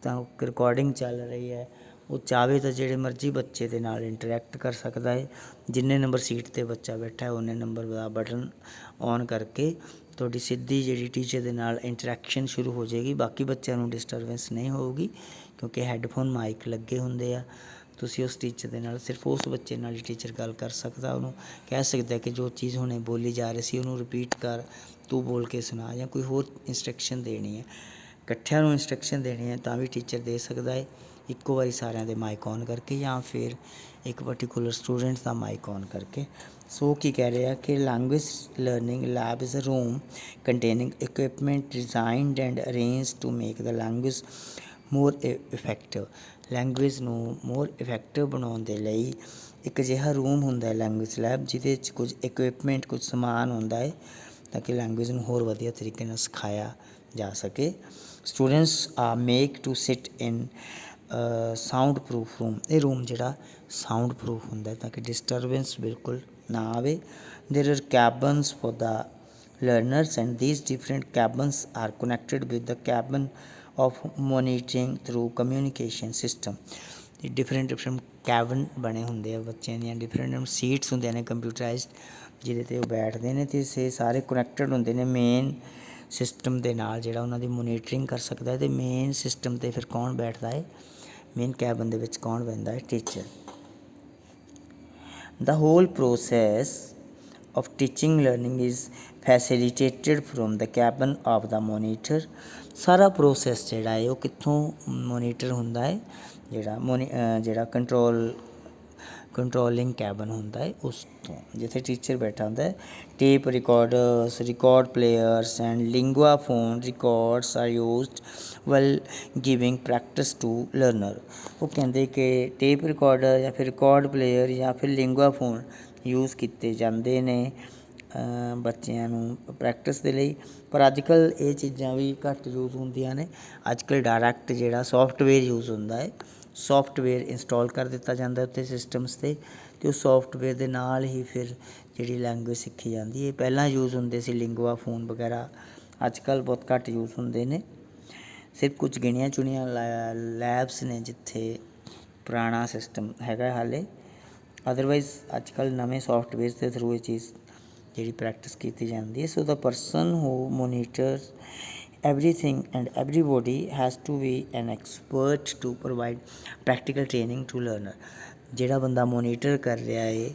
ਤਾਂ ਰਿਕਾਰਡਿੰਗ ਚੱਲ ਰਹੀ ਹੈ, ਉਹ ਚਾਹੇ ਤਾਂ ਜਿਹੜੇ ਮਰਜ਼ੀ ਬੱਚੇ ਦੇ ਨਾਲ ਇੰਟਰੈਕਟ ਕਰ ਸਕਦਾ ਹੈ। ਜਿੰਨੇ ਨੰਬਰ ਸੀਟ 'ਤੇ ਬੱਚਾ ਬੈਠਾ ਹੈ ਉਨੇ ਨੰਬਰ ਦਾ ਬਟਨ ਔਨ ਕਰਕੇ ਤੁਹਾਡੀ ਸਿੱਧੀ ਜਿਹੜੀ ਟੀਚਰ ਦੇ ਨਾਲ ਇੰਟਰੈਕਸ਼ਨ ਸ਼ੁਰੂ ਹੋ ਜਾਏਗੀ। ਬਾਕੀ ਬੱਚਿਆਂ ਨੂੰ ਡਿਸਟਰਬੈਂਸ ਨਹੀਂ ਹੋਊਗੀ, ਕਿਉਂਕਿ ਹੈੱਡਫੋਨ ਮਾਈਕ ਲੱਗੇ ਹੁੰਦੇ ਆ। ਤੁਸੀਂ ਉਸ ਟੀਚਰ ਦੇ ਨਾਲ, ਸਿਰਫ ਉਸ ਬੱਚੇ ਨਾਲ ਹੀ ਟੀਚਰ ਗੱਲ ਕਰ ਸਕਦਾ, ਉਹਨੂੰ ਕਹਿ ਸਕਦਾ ਕਿ ਜੋ ਚੀਜ਼ ਹੁਣੇ ਬੋਲੀ ਜਾ ਰਹੀ ਸੀ ਉਹਨੂੰ ਰਿਪੀਟ ਕਰ, ਤੂੰ ਬੋਲ ਕੇ ਸੁਣਾ, ਜਾਂ ਕੋਈ ਹੋਰ ਇੰਸਟਰਕਸ਼ਨ ਦੇਣੀ ਹੈ, ਇਕੱਠਿਆਂ ਨੂੰ ਇੰਸਟਰਕਸ਼ਨ ਦੇਣੀ ਹੈ ਤਾਂ ਵੀ ਟੀਚਰ ਦੇ ਸਕਦਾ ਹੈ, ਇੱਕੋ ਵਾਰੀ ਸਾਰਿਆਂ ਦੇ ਮਾਈਕ ਔਨ ਕਰਕੇ, ਜਾਂ ਫਿਰ ਇੱਕ ਪਰਟੀਕੂਲਰ ਸਟੂਡੈਂਟ ਦਾ ਮਾਈਕ ਔਨ ਕਰਕੇ। ਸੋ ਕੀ ਕਹਿ ਰਹੇ ਆ ਕਿ language learning lab is a room containing equipment designed and arrange to make the language more effective. Language ਨੂੰ ਮੋਰ ਇਫੈਕਟਿਵ ਬਣਾਉਣ ਦੇ ਲਈ ਇੱਕ ਅਜਿਹਾ ਰੂਮ ਹੁੰਦਾ ਹੈ ਲੈਂਗੁਏਜ ਲੈਬ, ਜਿਹਦੇ 'ਚ ਕੁਝ ਇਕੁਇਪਮੈਂਟ, ਕੁਝ ਸਮਾਨ ਹੁੰਦਾ ਹੈ, ਤਾਂ ਕਿ ਲੈਂਗੁਏਜ ਨੂੰ ਹੋਰ ਵਧੀਆ ਤਰੀਕੇ ਨਾਲ ਸਿਖਾਇਆ ਜਾ ਸਕੇ। Students are make to sit in sound proof room. ਇਹ ਰੂਮ ਜਿਹੜਾ ਸਾਊਂਡ ਪ੍ਰੂਫ ਹੁੰਦਾ ਤਾਂ ਕਿ ਡਿਸਟਰਬੈਂਸ ਬਿਲਕੁਲ ਨਾ ਆਵੇ। There are cabins for the learners and these different cabins are connected with the cabin of monitoring through communication system। Different cabin ਬਣੇ ਹੁੰਦੇ ਆ ਬੱਚਿਆਂ ਦੀਆਂ, ਡਿਫਰੈਂਟ ਸੀਟਸ ਹੁੰਦੀਆਂ ਨੇ ਕੰਪਿਊਟਰਾਈਜ਼ਡ, ਜਿਹਦੇ 'ਤੇ ਉਹ ਬੈਠਦੇ ਨੇ, ਅਤੇ ਇਹ ਸਾਰੇ ਕਨੈਕਟਡ ਹੁੰਦੇ ਨੇ ਮੇਨ ਸਿਸਟਮ ਦੇ ਨਾਲ, ਜਿਹੜਾ ਉਹਨਾਂ ਦੀ ਮੋਨੀਟਰਿੰਗ ਕਰ ਸਕਦਾ ਹੈ। ਅਤੇ ਮੇਨ ਸਿਸਟਮ 'ਤੇ ਫਿਰ ਕੌਣ ਬੈਠਦਾ ਹੈ, ਮੇਨ ਕੈਬਨ ਦੇ ਵਿੱਚ ਕੌਣ ਬਹਿੰਦਾ ਹੈ, teacher. The whole process of teaching learning is facilitated from the cabin of the monitor। ਸਾਰਾ ਪ੍ਰੋਸੈਸ ਜਿਹੜਾ ਹੈ ਉਹ ਕਿੱਥੋਂ ਮੋਨੀਟਰ ਹੁੰਦਾ ਹੈ, ਜਿਹੜਾ ਕੰਟਰੋਲਿੰਗ ਕੈਬਨ ਹੁੰਦਾ ਹੈ ਉਸ ਤੋਂ, ਜਿੱਥੇ ਟੀਚਰ ਬੈਠਾ ਹੁੰਦਾ ਹੈ। Tape recorders, record players and Linguaphone records are used well giving practice to learner. ਉਹ ਕਹਿੰਦੇ ਕਿ ਟੇਪ ਰਿਕਾਰਡਰ ਜਾਂ ਫਿਰ ਰਿਕਾਰਡ ਪਲੇਅਰ ਜਾਂ ਫਿਰ ਲਿੰਗੁਆ ਫੋਨ ਯੂਜ਼ ਕੀਤੇ ਜਾਂਦੇ ਨੇ ਬੱਚਿਆਂ ਨੂੰ ਪ੍ਰੈਕਟਿਸ ਦੇ ਲਈ। ਪਰ ਅੱਜ ਕੱਲ੍ਹ ਇਹ ਚੀਜ਼ਾਂ ਵੀ ਘੱਟ ਯੂਜ਼ ਹੁੰਦੀਆਂ ਨੇ। ਅੱਜ ਕੱਲ੍ਹ ਡਾਇਰੈਕਟ ਜਿਹੜਾ ਸੋਫਟਵੇਅਰ ਯੂਜ਼ ਹੁੰਦਾ ਹੈ, ਸੋਫਟਵੇਅਰ ਇੰਸਟਾਲ ਕਰ ਦਿੱਤਾ ਜਾਂਦਾ ਉੱਥੇ ਸਿਸਟਮਸ 'ਤੇ, ਅਤੇ ਉਸ ਸੋਫਟਵੇਅਰ ਦੇ ਨਾਲ ਹੀ ਫਿਰ ਜਿਹੜੀ ਲੈਂਗੁਏਜ ਸਿੱਖੀ ਜਾਂਦੀ ਹੈ। ਪਹਿਲਾਂ ਯੂਜ਼ ਹੁੰਦੇ ਸੀ ਲਿੰਗੁਆ ਫੋਨ ਵਗੈਰਾ, ਅੱਜ ਕੱਲ੍ਹ ਬਹੁਤ ਘੱਟ ਯੂਜ਼ ਹੁੰਦੇ ਨੇ। ਸਿਰਫ ਕੁਝ ਗਿਣੀਆਂ ਚੁਣੀਆਂ ਲੈਬਸ ਨੇ ਜਿੱਥੇ ਪੁਰਾਣਾ ਸਿਸਟਮ ਹੈਗਾ ਹਾਲੇ, ਅਦਰਵਾਈਜ਼ ਅੱਜ ਕੱਲ੍ਹ ਨਵੇਂ ਸੋਫਟਵੇਅਰਸ ਦੇ ਥਰੂ ਇਹ ਚੀਜ਼ ਜਿਹੜੀ ਪ੍ਰੈਕਟਿਸ ਕੀਤੀ ਜਾਂਦੀ ਹੈ। So the person who monitors everything and everybody has to be an expert to provide practical training to learner। ਜਿਹੜਾ ਬੰਦਾ ਮੋਨੀਟਰ ਕਰ ਰਿਹਾ ਹੈ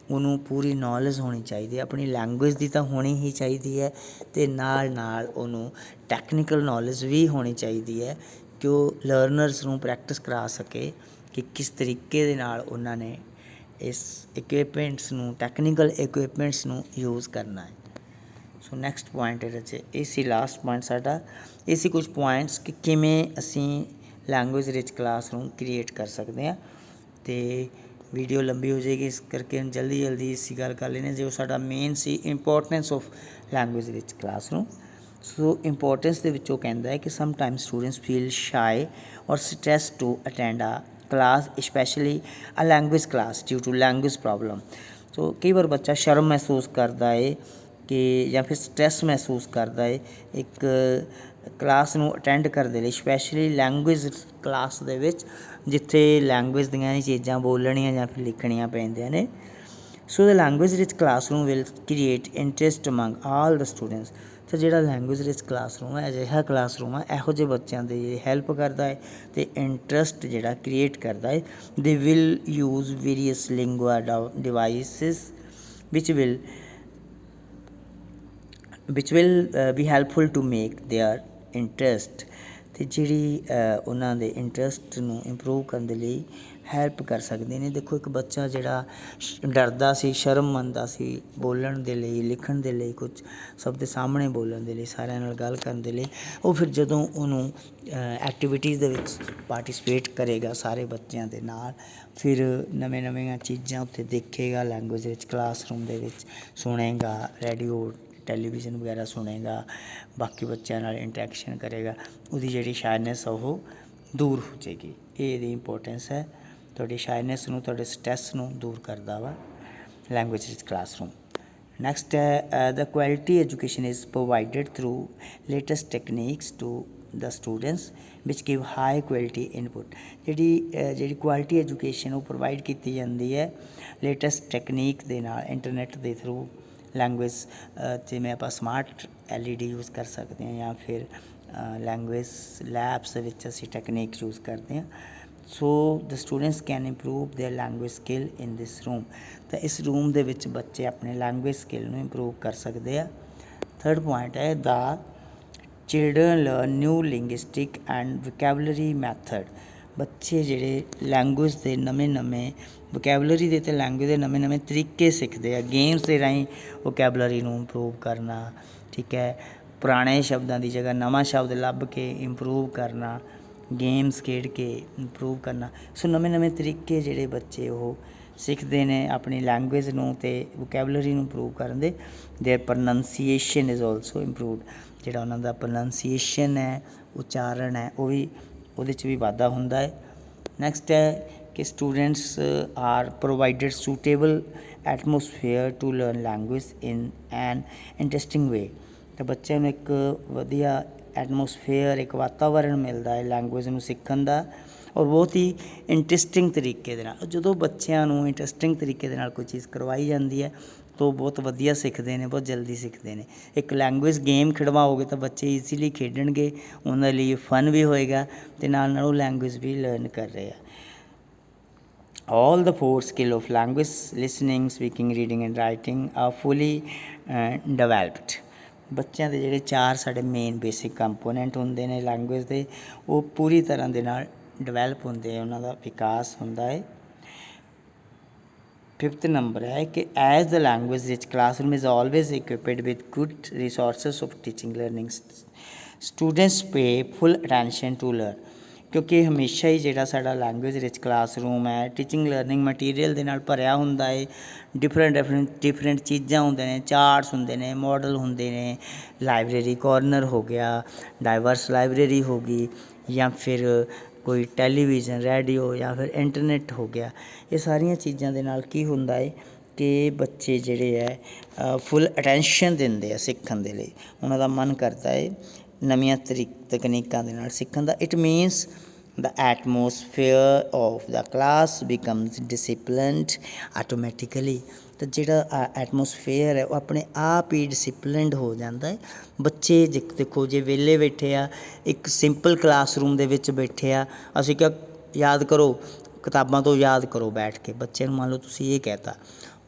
ਉਹਨੂੰ ਪੂਰੀ ਨੌਲੇਜ ਹੋਣੀ ਚਾਹੀਦੀ ਹੈ, ਆਪਣੀ ਲੈਂਗੁਏਜ ਦੀ ਤਾਂ ਹੋਣੀ ਹੀ ਚਾਹੀਦੀ ਹੈ ਅਤੇ ਨਾਲ ਨਾਲ ਉਹਨੂੰ ਟੈਕਨੀਕਲ ਨੌਲੇਜ ਵੀ ਹੋਣੀ ਚਾਹੀਦੀ ਹੈ ਕਿ ਉਹ ਲਰਨਰਸ ਨੂੰ ਪ੍ਰੈਕਟਿਸ ਕਰਾ ਸਕੇ ਕਿ ਕਿਸ ਤਰੀਕੇ ਦੇ ਨਾਲ ਉਹਨਾਂ ਨੇ ਇਸ ਇਕੁਇਪਮੈਂਟਸ ਨੂੰ, ਟੈਕਨੀਕਲ ਇਕੁਇਪਮੈਂਟਸ ਨੂੰ ਯੂਜ਼ ਕਰਨਾ ਹੈ। ਸੋ ਨੈਕਸਟ ਪੁਆਇੰਟ ਇਹਦੇ 'ਚ ਇਹ ਸੀ, ਲਾਸਟ ਪੁਆਇੰਟ ਸਾਡਾ ਇਹ ਸੀ ਕੁਝ ਪੁਆਇੰਟਸ ਕਿ ਕਿਵੇਂ ਅਸੀਂ ਲੈਂਗੁਏਜ ਰਿਚ ਕਲਾਸਰੂਮ ਕ੍ਰੀਏਟ ਕਰ ਸਕਦੇ ਹਾਂ। ਅਤੇ ਵੀਡੀਓ ਲੰਬੀ ਹੋ ਜਾਏਗੀ ਇਸ ਕਰਕੇ ਜਲਦੀ ਇਸੀ ਗੱਲ ਕਰ ਲੈਂਦੇ ਜੋ ਸਾਡਾ main C importance of language rich classroom. So importance ਦੇ ਵਿੱਚੋਂ ਕਹਿੰਦਾ ਹੈ ਕਿ sometime students feel shy or stress to attend a class, specially a language class due to language problem. So ਕਈ ਵਾਰ ਬੱਚਾ ਸ਼ਰਮ ਮਹਿਸੂਸ ਕਰਦਾ ਹੈ ਕਿ ਜਾਂ ਫਿਰ ਸਟ੍ਰੈਸ ਮਹਿਸੂਸ ਕਰਦਾ ਹੈ ਇੱਕ ਕਲਾਸ ਨੂੰ ਅਟੈਂਡ ਕਰਦੇ ਲਈ, ਸਪੈਸ਼ਲੀ ਲੈਂਗੁਏਜ ਕਲਾਸ ਦੇ ਵਿੱਚ ਜਿੱਥੇ ਲੈਂਗੁਏਜ ਦੀਆਂ ਹੀ ਚੀਜ਼ਾਂ ਬੋਲਣੀਆਂ ਜਾਂ ਫਿਰ ਲਿਖਣੀਆਂ ਪੈਂਦੀਆਂ ਨੇ। So the language rich classroom will create interest among all the students. ਅਤੇ ਜਿਹੜਾ ਲੈਂਗੁਏਜ ਰਿਚ ਕਲਾਸਰੂਮ ਹੈ ਅਜਿਹਾ ਕਲਾਸਰੂਮ ਹੈ ਇਹੋ ਜਿਹੇ ਬੱਚਿਆਂ ਦੀ ਹੈਲਪ ਕਰਦਾ ਹੈ ਅਤੇ ਇੰਟਰਸਟ ਜਿਹੜਾ ਕ੍ਰੀਏਟ ਕਰਦਾ ਹੈ। They will use various lingua devices which will be helpful to make their interest। ਅਤੇ ਜਿਹੜੀ ਉਹਨਾਂ ਦੇ ਇੰਟਰਸਟ ਨੂੰ ਇੰਪਰੂਵ ਕਰਨ ਦੇ ਲਈ ਹੈਲਪ ਕਰ ਸਕਦੇ ਨੇ। ਦੇਖੋ ਇੱਕ ਬੱਚਾ ਜਿਹੜਾ ਡਰਦਾ ਸੀ, ਸ਼ਰਮ ਮੰਨਦਾ ਸੀ ਬੋਲਣ ਦੇ ਲਈ, ਲਿਖਣ ਦੇ ਲਈ, ਕੁਝ ਸਭ ਦੇ ਸਾਹਮਣੇ ਬੋਲਣ ਦੇ ਲਈ, ਸਾਰਿਆਂ ਨਾਲ ਗੱਲ ਕਰਨ ਦੇ ਲਈ, ਉਹ ਫਿਰ ਜਦੋਂ ਉਹਨੂੰ ਐਕਟੀਵਿਟੀਜ਼ ਦੇ ਵਿੱਚ ਪਾਰਟੀਸਪੇਟ ਕਰੇਗਾ ਸਾਰੇ ਬੱਚਿਆਂ ਦੇ ਨਾਲ, ਫਿਰ ਨਵੀਆਂ ਚੀਜ਼ਾਂ ਉੱਥੇ ਦੇਖੇਗਾ ਲੈਂਗੁਏਜ ਵਿੱਚ ਕਲਾਸਰੂਮ ਦੇ ਵਿੱਚ, ਸੁਣੇਗਾ, ਰੇਡੀਓ ਟੈਲੀਵਿਜ਼ਨ ਵਗੈਰਾ ਸੁਣੇਗਾ, ਬਾਕੀ ਬੱਚਿਆਂ ਨਾਲ ਇੰਟਰੈਕਸ਼ਨ ਕਰੇਗਾ, ਉਹਦੀ ਜਿਹੜੀ ਸ਼ਾਇਨੈਸ ਆ ਉਹ ਦੂਰ ਹੋ ਜਾਏਗੀ। ਇਹ ਇਹਦੀ ਇੰਪੋਰਟੈਂਸ ਹੈ, ਤੁਹਾਡੀ ਸ਼ਾਇਨੈਸ ਨੂੰ, ਤੁਹਾਡੇ ਸਟ੍ਰੈਸ ਨੂੰ ਦੂਰ ਕਰਦਾ ਵਾ ਲੈਂਗੁਏਜ ਵਿੱਚ ਕਲਾਸਰੂਮ। ਨੈਕਸਟ ਹੈ the quality education is provided through latest techniques to the students which give high quality input. ਜਿਹੜੀ ਕੁਆਲਿਟੀ ਐਜੂਕੇਸ਼ਨ ਉਹ ਪ੍ਰੋਵਾਈਡ ਕੀਤੀ ਜਾਂਦੀ ਹੈ ਲੇਟੈਸਟ ਟੈਕਨੀਕ ਦੇ ਨਾਲ, ਇੰਟਰਨੈਟ ਦੇ ਥਰੂ। ਲੈਂਗੁਏਜ ਜਿਵੇਂ ਆਪਾਂ ਸਮਾਰਟ LED ਯੂਜ਼ ਕਰ ਸਕਦੇ ਹਾਂ ਜਾਂ ਫਿਰ ਲੈਂਗੁਏਜ ਲੈਬਸ ਦੇ ਵਿੱਚ ਅਸੀਂ ਟੈਕਨੀਕ ਯੂਜ਼ ਕਰਦੇ ਹਾਂ। So the students can improve their language skill in this room. ਤਾਂ ਇਸ ਰੂਮ ਦੇ ਵਿੱਚ ਬੱਚੇ ਆਪਣੇ ਲੈਂਗੁਏਜ ਸਕਿੱਲ ਨੂੰ ਇੰਪਰੂਵ ਕਰ ਸਕਦੇ ਆ। ਥਰਡ ਪੁਆਇੰਟ ਹੈ the children learn new linguistic and vocabulary method. ਬੱਚੇ ਜਿਹੜੇ ਲੈਂਗੁਏਜ ਦੇ ਨਵੇਂ ਵੋਕੈਬਲਰੀ ਦੇ ਅਤੇ ਲੈਂਗੁਏਜ ਦੇ ਨਵੇਂ ਤਰੀਕੇ ਸਿੱਖਦੇ ਆ। ਗੇਮਸ ਦੇ ਰਾਹੀਂ ਵੋਕੈਬਲਰੀ ਨੂੰ ਇੰਪਰੂਵ ਕਰਨਾ, ਠੀਕ ਹੈ, ਪੁਰਾਣੇ ਸ਼ਬਦਾਂ ਦੀ ਜਗ੍ਹਾ ਨਵਾਂ ਸ਼ਬਦ ਲੱਭ ਕੇ ਇੰਪਰੂਵ ਕਰਨਾ, ਗੇਮਸ ਖੇਡ ਕੇ ਇੰਪਰੂਵ ਕਰਨਾ। ਸੋ ਨਵੇਂ ਤਰੀਕੇ ਜਿਹੜੇ ਬੱਚੇ ਉਹ ਸਿੱਖਦੇ ਨੇ ਆਪਣੀ ਲੈਂਗੁਏਜ ਨੂੰ ਅਤੇ ਵੋਕੈਬਲਰੀ ਨੂੰ ਇੰਪਰੂਵ ਕਰਨ ਦੇ। There pronunciation is also improved. ਜਿਹੜਾ ਉਹਨਾਂ ਦਾ ਪ੍ਰੋਨਾਂਸੀਏਸ਼ਨ ਹੈ, ਉਚਾਰਨ ਹੈ, ਉਹ ਵੀ ਉਹਦੇ 'ਚ ਵੀ ਵਾਧਾ ਹੁੰਦਾ ਹੈ। ਨੈਕਸਟ ਹੈ ਕਿ students are provided suitable atmosphere to learn language in an interesting way. ਤਾਂ ਬੱਚਿਆਂ ਨੂੰ ਇੱਕ ਵਧੀਆ ਐਟਮੋਸਫੇਅਰ, ਇੱਕ ਵਾਤਾਵਰਨ ਮਿਲਦਾ ਹੈ ਲੈਂਗੁਏਜ ਨੂੰ ਸਿੱਖਣ ਦਾ, ਔਰ ਬਹੁਤ ਹੀ ਇੰਟਰਸਟਿੰਗ ਤਰੀਕੇ ਦੇ ਨਾਲ। ਜਦੋਂ ਬੱਚਿਆਂ ਨੂੰ ਇੰਟਰਸਟਿੰਗ ਤਰੀਕੇ ਦੇ ਨਾਲ ਕੋਈ ਚੀਜ਼ ਕਰਵਾਈ ਜਾਂਦੀ ਹੈ ਤਾਂ ਉਹ ਬਹੁਤ ਵਧੀਆ ਸਿੱਖਦੇ ਨੇ, ਬਹੁਤ ਜਲਦੀ ਸਿੱਖਦੇ ਨੇ। ਇੱਕ ਲੈਂਗੁਏਜ ਗੇਮ ਖਿਡਵਾਓਗੇ ਤਾਂ ਬੱਚੇ ਈਜ਼ੀਲੀ ਖੇਡਣਗੇ, ਉਹਨਾਂ ਲਈ ਫਨ ਵੀ ਹੋਏਗਾ ਅਤੇ ਨਾਲ ਉਹ ਲੈਂਗੁਏਜ ਵੀ ਲਰਨ ਕਰ ਰਹੇ ਆ। All the four skill of language listening, speaking, reading and writing are fully developed। ਬੱਚਿਆਂ ਦੇ ਜਿਹੜੇ 4 ਸਾਡੇ ਮੇਨ ਬੇਸਿਕ ਕੰਪੋਨੈਂਟ ਹੁੰਦੇ ਨੇ ਲੈਂਗੁਏਜ ਦੇ, ਉਹ ਪੂਰੀ ਤਰ੍ਹਾਂ ਦੇ ਨਾਲ ਡਿਵੈਲਪ ਹੁੰਦੇ ਆ, ਉਹਨਾਂ ਦਾ ਵਿਕਾਸ ਹੁੰਦਾ ਹੈ। 5th ਨੰਬਰ ਹੈ ਕਿ as the language rich classroom is always equipped with good resources of teaching learning, students pay full attention to learn. ਕਿਉਂਕਿ ਹਮੇਸ਼ਾ ਹੀ ਜਿਹੜਾ ਸਾਡਾ ਲੈਂਗੁਏਜ ਰਿਚ ਕਲਾਸਰੂਮ ਹੈ ਟੀਚਿੰਗ ਲਰਨਿੰਗ ਮਟੀਰੀਅਲ ਦੇ ਨਾਲ ਭਰਿਆ ਹੁੰਦਾ ਹੈ। ਡਿਫਰੈਂਟ ਚੀਜ਼ਾਂ ਹੁੰਦੇ ਨੇ, ਚਾਰਟਸ ਹੁੰਦੇ ਨੇ, ਮਾਡਲ ਹੁੰਦੇ ਨੇ, ਲਾਇਬ੍ਰੇਰੀ ਕਾਰਨਰ ਹੋ ਗਿਆ, ਡਾਈਵਰਸ ਲਾਇਬ੍ਰੇਰੀ ਹੋ ਗਈ, ਜਾਂ ਫਿਰ ਕੋਈ ਟੈਲੀਵਿਜ਼ਨ, ਰੇਡੀਓ ਜਾਂ ਫਿਰ ਇੰਟਰਨੈਟ ਹੋ ਗਿਆ। ਇਹ ਸਾਰੀਆਂ ਚੀਜ਼ਾਂ ਦੇ ਨਾਲ ਕੀ ਹੁੰਦਾ ਹੈ ਕਿ ਬੱਚੇ ਜਿਹੜੇ ਹੈ ਫੁੱਲ ਅਟੈਂਸ਼ਨ ਦਿੰਦੇ ਆ ਸਿੱਖਣ ਦੇ ਲਈ, ਉਹਨਾਂ ਦਾ ਮਨ ਕਰਦਾ ਹੈ ਨਵੀਆਂ ਤਕਨੀਕਾਂ ਦੇ ਨਾਲ ਸਿੱਖਣ ਦਾ। It means The atmosphere of the class becomes disciplined automatically। ਤਾਂ ਜਿਹੜਾ ਐਟਮੋਸਫੇਅਰ ਹੈ ਉਹ ਆਪਣੇ ਆਪ ਹੀ ਡਿਸਿਪਲਿਨਡ ਹੋ ਜਾਂਦਾ ਹੈ। ਬੱਚੇ ਦੇਖੋ ਜੇ ਵਿਹਲੇ ਬੈਠੇ ਆ, ਇੱਕ ਸਿੰਪਲ ਕਲਾਸਰੂਮ ਦੇ ਵਿੱਚ ਬੈਠੇ ਆ, ਅਸੀਂ ਕਿਹਾ ਯਾਦ ਕਰੋ, ਕਿਤਾਬਾਂ ਤੋਂ ਯਾਦ ਕਰੋ ਬੈਠ ਕੇ, ਬੱਚੇ ਨੂੰ ਮੰਨ ਲਓ ਤੁਸੀਂ ਇਹ ਕਹਿ ਤਾ,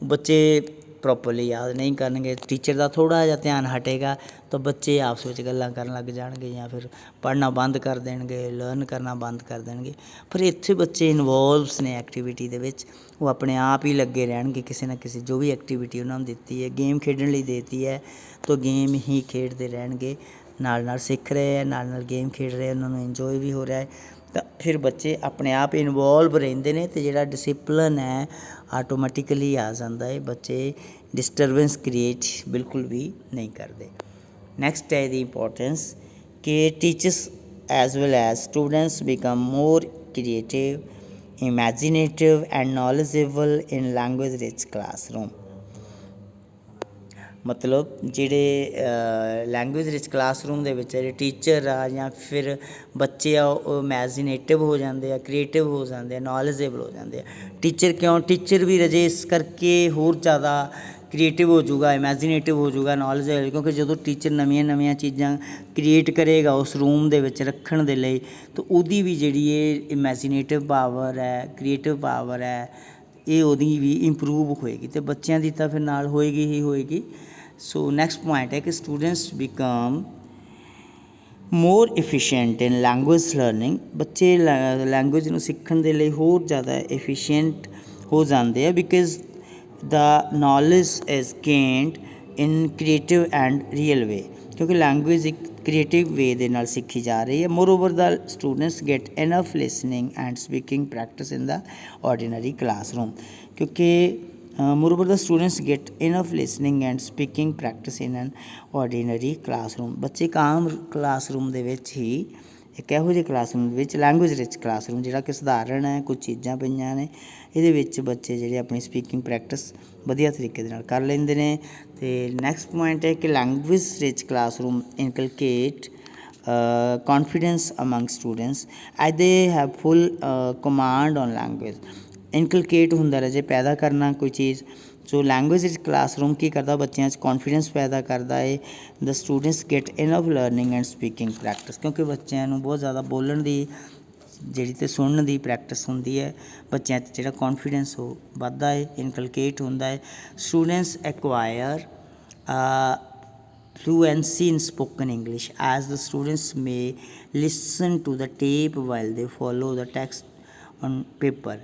ਬੱਚੇ ਪ੍ਰੋਪਰਲੀ ਯਾਦ ਨਹੀਂ ਕਰਨਗੇ, ਟੀਚਰ ਦਾ ਥੋੜ੍ਹਾ ਜਿਹਾ ਧਿਆਨ ਹਟੇਗਾ ਤਾਂ ਬੱਚੇ ਆਪਸ ਵਿੱਚ ਗੱਲਾਂ ਕਰਨ ਲੱਗ ਜਾਣਗੇ ਜਾਂ ਫਿਰ ਪੜ੍ਹਨਾ ਬੰਦ ਕਰ ਦੇਣਗੇ, ਲਰਨ ਕਰਨਾ ਬੰਦ ਕਰ ਦੇਣਗੇ। ਪਰ ਇੱਥੇ ਬੱਚੇ ਇਨਵੋਲਵਸ ਨੇ ਐਕਟੀਵਿਟੀ ਦੇ ਵਿੱਚ, ਉਹ ਆਪਣੇ ਆਪ ਹੀ ਲੱਗੇ ਰਹਿਣਗੇ ਕਿਸੇ ਨਾ ਕਿਸੇ, ਜੋ ਵੀ ਐਕਟੀਵਿਟੀ ਉਹਨਾਂ ਨੂੰ ਦਿੱਤੀ ਹੈ, ਗੇਮ ਖੇਡਣ ਲਈ ਦੇਤੀ ਹੈ ਤਾਂ ਗੇਮ ਹੀ ਖੇਡਦੇ ਰਹਿਣਗੇ, ਨਾਲ ਨਾਲ ਸਿੱਖ ਰਹੇ ਹੈ, ਨਾਲ ਨਾਲ ਗੇਮ ਖੇਡ ਰਹੇ, ਉਹਨਾਂ ਨੂੰ ਇੰਜੋਏ ਵੀ ਹੋ ਰਿਹਾ ਹੈ। ਤਾਂ ਫਿਰ ਬੱਚੇ ਆਪਣੇ ਆਪ ਇਨਵੋਲਵ ਰਹਿੰਦੇ ਨੇ ਅਤੇ ਜਿਹੜਾ ਡਿਸਿਪਲਨ ਹੈ ਆਟੋਮੈਟਿਕਲੀ ਆ ਜਾਂਦਾ ਹੈ। ਬੱਚੇ ਡਿਸਟਰਬੈਂਸ ਕ੍ਰੀਏਟ ਬਿਲਕੁਲ ਵੀ ਨਹੀਂ ਕਰਦੇ। ਨੈਕਸਟ ਹੈ ਦੀ ਇੰਪੋਰਟੈਂਸ ਕਿ teachers as well as students become more creative, imaginative and knowledgeable in language rich classroom. ਮਤਲਬ ਜਿਹੜੇ ਲੈਂਗੁਏਜ ਰਿਚ ਕਲਾਸਰੂਮ ਦੇ ਵਿੱਚ ਜਿਹੜੇ ਟੀਚਰ ਆ ਜਾਂ ਫਿਰ ਬੱਚੇ ਆ ਉਹ ਇਮੈਜੀਨੇਟਿਵ ਹੋ ਜਾਂਦੇ ਆ, ਕ੍ਰੀਏਟਿਵ ਹੋ ਜਾਂਦੇ ਆ, ਨੌਲੇਜੇਬਲ ਹੋ ਜਾਂਦੇ ਆ। ਟੀਚਰ ਕਿਉਂ? ਟੀਚਰ ਵੀ ਰਜੇ ਇਸ ਕਰਕੇ ਹੋਰ ਜ਼ਿਆਦਾ ਕ੍ਰੀਏਟਿਵ ਹੋ ਜਾਊਗਾ, ਇਮੈਜੀਨੇਟਿਵ ਹੋ ਜਾਊਗਾ, ਨੌਲੇਜੇਬਲ, ਕਿਉਂਕਿ ਜਦੋਂ ਟੀਚਰ ਨਵੀਆਂ ਨਵੀਆਂ ਚੀਜ਼ਾਂ ਕ੍ਰੀਏਟ ਕਰੇਗਾ ਉਸ ਰੂਮ ਦੇ ਵਿੱਚ ਰੱਖਣ ਦੇ ਲਈ, ਤਾਂ ਉਹਦੀ ਵੀ ਜਿਹੜੀ ਇਹ ਇਮੈਜੀਨੇਟਿਵ ਪਾਵਰ ਹੈ, ਕ੍ਰੀਏਟਿਵ ਪਾਵਰ ਹੈ, ਇਹ ਉਹਦੀ ਵੀ ਇੰਪਰੂਵ ਹੋਏਗੀ ਅਤੇ ਬੱਚਿਆਂ ਦੀ ਤਾਂ ਫਿਰ ਨਾਲ ਹੋਏਗੀ ਹੀ ਹੋਏਗੀ। ਸੋ ਨੈਕਸਟ ਪੁਆਇੰਟ ਹੈ ਕਿ ਸਟੂਡੈਂਟਸ ਬਿਕਮ ਮੋਰ ਇਫੀਸ਼ੀਐਂਟ ਇਨ ਲੈਂਗੁਏਜ ਲਰਨਿੰਗ। ਬੱਚੇ ਲੈਂਗੁਏਜ ਨੂੰ ਸਿੱਖਣ ਦੇ ਲਈ ਹੋਰ ਜ਼ਿਆਦਾ ਐਫੀਸ਼ੀਐਂਟ ਹੋ ਜਾਂਦੇ ਆ, because the knowledge is gained in creative and real way, ਕਿਉਂਕਿ ਲੈਂਗੁਏਜ ਇੱਕ ਕ੍ਰੀਏਟਿਵ ਵੇ ਦੇ ਨਾਲ ਸਿੱਖੀ ਜਾ ਰਹੀ ਹੈ। Moreover the students get enough listening and speaking practice in the ordinary classroom, ਕਿਉਂਕਿ moreover the students get enough listening and speaking practice in an ordinary classroom। ਬੱਚੇ ਇੱਕ ਆਮ ਕਲਾਸਰੂਮ ਦੇ ਵਿੱਚ ਹੀ, ਇੱਕ ਇਹੋ ਜਿਹੇ ਕਲਾਸਰੂਮ ਦੇ ਵਿੱਚ, ਲੈਂਗੁਏਜ ਰਿਚ ਕਲਾਸਰੂਮ ਜਿਹੜਾ ਕਿ ਸਧਾਰਨ ਹੈ, ਕੁਝ ਚੀਜ਼ਾਂ ਪਈਆਂ ਨੇ, ਇਹਦੇ ਵਿੱਚ ਬੱਚੇ ਜਿਹੜੇ ਆਪਣੀ ਸਪੀਕਿੰਗ ਪ੍ਰੈਕਟਿਸ ਵਧੀਆ ਤਰੀਕੇ ਦੇ ਨਾਲ ਕਰ ਲੈਂਦੇ ਨੇ। ਅਤੇ ਨੈਕਸਟ ਪੁਆਇੰਟ ਹੈ ਕਿ language rich classroom inculcate confidence among students as they have full command on language। Inculcate ਹੁੰਦਾ ਰਾਜੇ, ਪੈਦਾ ਕਰਨਾ ਕੋਈ ਚੀਜ਼। ਸੋ ਲੈਂਗੁਏਜ ਵਿੱਚ ਕਲਾਸਰੂਮ ਕੀ ਕਰਦਾ? ਬੱਚਿਆਂ 'ਚ ਕੌਨਫੀਡੈਂਸ ਪੈਦਾ ਕਰਦਾ ਹੈ। ਦ students get enough learning and speaking practice, ਕਿਉਂਕਿ ਬੱਚਿਆਂ ਨੂੰ ਬਹੁਤ ਜ਼ਿਆਦਾ ਬੋਲਣ ਦੀ ਜਿਹੜੀ ਅਤੇ ਸੁਣਨ ਦੀ ਪ੍ਰੈਕਟਿਸ ਹੁੰਦੀ ਹੈ। ਬੱਚਿਆਂ 'ਚ ਜਿਹੜਾ ਕੌਨਫੀਡੈਂਸ ਉਹ ਵੱਧਦਾ ਹੈ, ਇਨਕਲਕੇਟ ਹੁੰਦਾ ਹੈ। Students acquire fluency in spoken English as the students may listen to the tape while they follow the text on paper।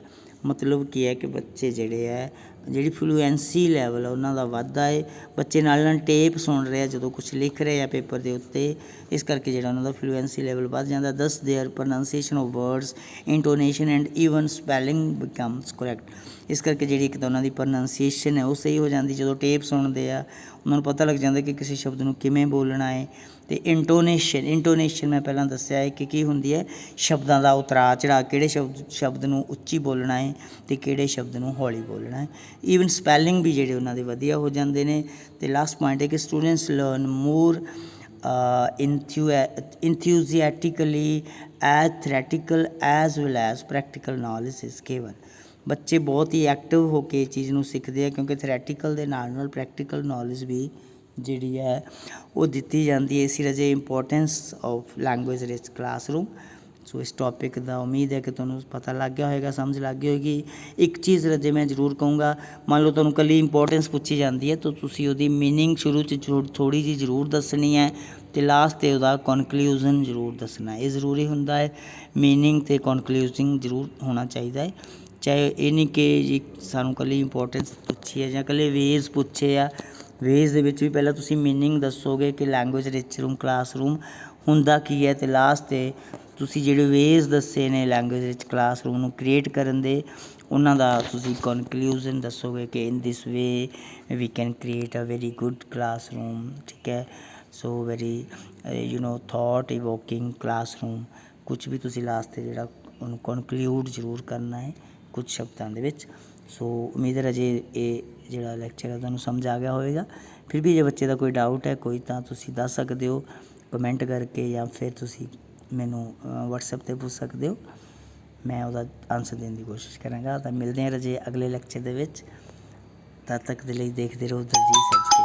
ਮਤਲਬ ਕੀ ਹੈ ਕਿ ਬੱਚੇ ਜਿਹੜੇ ਹੈ, ਜਿਹੜੀ ਫਲੂਐਂਸੀ ਲੈਵਲ ਉਹਨਾਂ ਦਾ ਵੱਧਦਾ ਹੈ। ਬੱਚੇ ਨਾਲ ਨਾਲ ਟੇਪ ਸੁਣ ਰਹੇ ਆ ਜਦੋਂ ਕੁਛ ਲਿਖ ਰਹੇ ਆ ਪੇਪਰ ਦੇ ਉੱਤੇ, ਇਸ ਕਰਕੇ ਜਿਹੜਾ ਉਹਨਾਂ ਦਾ ਫਲੂਐਂਸੀ ਲੈਵਲ ਵੱਧ ਜਾਂਦਾ। Thus their pronunciation of words, intonation and even spelling becomes correct. ਇਸ ਕਰਕੇ ਜਿਹੜੀ ਇੱਕ ਤਾਂ ਉਹਨਾਂ ਦੀ ਪ੍ਰੋਨਾਂਸੀਏਸ਼ਨ ਹੈ ਉਹ ਸਹੀ ਹੋ ਜਾਂਦੀ। ਜਦੋਂ ਟੇਪ ਸੁਣਦੇ ਆ ਉਹਨਾਂ ਨੂੰ ਪਤਾ ਲੱਗ ਜਾਂਦਾ ਕਿ ਕਿਸੇ ਸ਼ਬਦ ਨੂੰ ਕਿਵੇਂ ਬੋਲਣਾ ਹੈ। ਅਤੇ ਇੰਟੋਨੇਸ਼ਨ ਮੈਂ ਪਹਿਲਾਂ ਦੱਸਿਆ ਹੈ ਕਿ ਕੀ ਹੁੰਦੀ ਹੈ? ਸ਼ਬਦਾਂ ਦਾ ਉਤਰਾਅ ਚੜਾਅ, ਕਿਹੜੇ ਸ਼ਬਦ ਨੂੰ ਉੱਚੀ ਬੋਲਣਾ ਹੈ ਅਤੇ ਕਿਹੜੇ ਸ਼ਬਦ ਨੂੰ ਹੌਲੀ ਬੋਲਣਾ ਹੈ। ਈਵਨ ਸਪੈਲਿੰਗ ਵੀ ਜਿਹੜੇ ਉਹਨਾਂ ਦੇ ਵਧੀਆ ਹੋ ਜਾਂਦੇ ਨੇ। ਅਤੇ ਲਾਸਟ ਪੁਆਇੰਟ ਹੈ ਕਿ students learn more enthusiastically as theoretical as well as practical knowledge is given। ਬੱਚੇ ਬਹੁਤ ਹੀ ਐਕਟਿਵ ਹੋ ਕੇ ਇਹ ਚੀਜ਼ ਨੂੰ ਸਿੱਖਦੇ ਆ, ਕਿਉਂਕਿ ਥਰੈਟੀਕਲ ਦੇ ਨਾਲ ਨਾਲ ਪ੍ਰੈਕਟੀਕਲ ਨੌਲੇਜ ਵੀ ਜਿਹੜੀ ਹੈ ਉਹ ਦਿੱਤੀ ਜਾਂਦੀ ਹੈ। ਇਸੀ ਵਜ੍ਹਾ importance of language rich classroom. So ਇਸ ਟੋਪਿਕ ਦਾ ਉਮੀਦ ਹੈ ਕਿ ਤੁਹਾਨੂੰ ਪਤਾ ਲੱਗ ਗਿਆ ਹੋਏਗਾ, ਸਮਝ ਲੱਗ ਗਈ ਹੋਏਗੀ। ਇੱਕ ਚੀਜ਼ ਰਜੇ ਮੈਂ ਜ਼ਰੂਰ ਕਹੂੰਗਾ, ਮੰਨ ਲਓ ਤੁਹਾਨੂੰ ਇਕੱਲੀ ਇੰਪੋਰਟੈਂਸ ਪੁੱਛੀ ਜਾਂਦੀ ਹੈ ਤਾਂ ਤੁਸੀਂ ਉਹਦੀ ਮੀਨਿੰਗ ਸ਼ੁਰੂ 'ਚ ਥੋੜ੍ਹੀ ਜਿਹੀ ਜ਼ਰੂਰ ਦੱਸਣੀ ਹੈ ਅਤੇ ਲਾਸਟ 'ਤੇ ਉਹਦਾ ਕਨਕਲੂਜ਼ਨ ਜ਼ਰੂਰ ਦੱਸਣਾ। ਇਹ ਜ਼ਰੂਰੀ ਹੁੰਦਾ ਹੈ, ਮੀਨਿੰਗ ਅਤੇ ਕਨਕਲੂਜ਼ਨ ਜ਼ਰੂਰ ਹੋਣਾ ਚਾਹੀਦਾ ਹੈ। ਚਾਹੇ ਇਹ ਨਹੀਂ ਕਿ ਜੀ ਸਾਨੂੰ ਇਕੱਲੀ ਇੰਪੋਰਟੈਂਸ ਪੁੱਛੀ ਹੈ ਜਾਂ ਇਕੱਲੇ ਵੇਜ਼ ਪੁੱਛੇ ਆ। ਵੇਜ਼ ਦੇ ਵਿੱਚ ਵੀ ਪਹਿਲਾਂ ਤੁਸੀਂ ਮੀਨਿੰਗ ਦੱਸੋਗੇ ਕਿ ਲੈਂਗੁਏਜ ਰਿਚ ਕਲਾਸਰੂਮ ਹੁੰਦਾ ਕੀ ਹੈ, ਅਤੇ ਲਾਸਟ 'ਤੇ ਤੁਸੀਂ ਜਿਹੜੇ ਵੇਜ਼ ਦੱਸੇ ਨੇ ਲੈਂਗੁਏਜ ਰਿਚ ਕਲਾਸਰੂਮ ਨੂੰ ਕ੍ਰੀਏਟ ਕਰਨ ਦੇ, ਉਹਨਾਂ ਦਾ ਤੁਸੀਂ ਕਨਕਲੂਜ਼ਨ ਦੱਸੋਗੇ ਕਿ in this way we can create a very good classroom. ਠੀਕ ਹੈ। So very thought evoking classroom, ਕੁਛ ਵੀ ਤੁਸੀਂ ਲਾਸਟ 'ਤੇ ਜਿਹੜਾ ਉਹਨੂੰ ਕਨਕਲੂਡ ਜ਼ਰੂਰ ਕਰਨਾ ਹੈ ਕੁਛ ਸ਼ਬਦਾਂ ਦੇ ਵਿੱਚ। ਸੋ ਉਮੀਦ ਹੈ ਅਜੇ ਇਹ ਜਿਹੜਾ ਲੈਕਚਰ ਹੈ ਤੁਹਾਨੂੰ ਸਮਝ ਆ ਗਿਆ ਹੋਵੇਗਾ। ਫਿਰ ਵੀ ਜੇ ਬੱਚੇ ਦਾ ਕੋਈ ਡਾਊਟ ਹੈ ਕੋਈ ਤਾਂ ਤੁਸੀਂ ਦੱਸ ਸਕਦੇ ਹੋ ਕਮੈਂਟ ਕਰਕੇ, ਜਾਂ ਫਿਰ ਤੁਸੀਂ ਮੈਨੂੰ WhatsApp 'ਤੇ ਪੁੱਛ ਸਕਦੇ ਹੋ, ਮੈਂ ਉਹਦਾ ਆਨਸਰ ਦੇਣ ਦੀ ਕੋਸ਼ਿਸ਼ ਕਰਾਂਗਾ। ਤਾਂ ਮਿਲਦੇ ਹਾਂ ਰਾਜੇ ਅਗਲੇ ਲੈਕਚਰ ਦੇ ਵਿੱਚ। ਤਦ ਤੱਕ ਦੇ ਲਈ ਦੇਖਦੇ ਰਹੋ ਦਲਜੀਤ ਐਜੂਕੇਸ਼ਨ।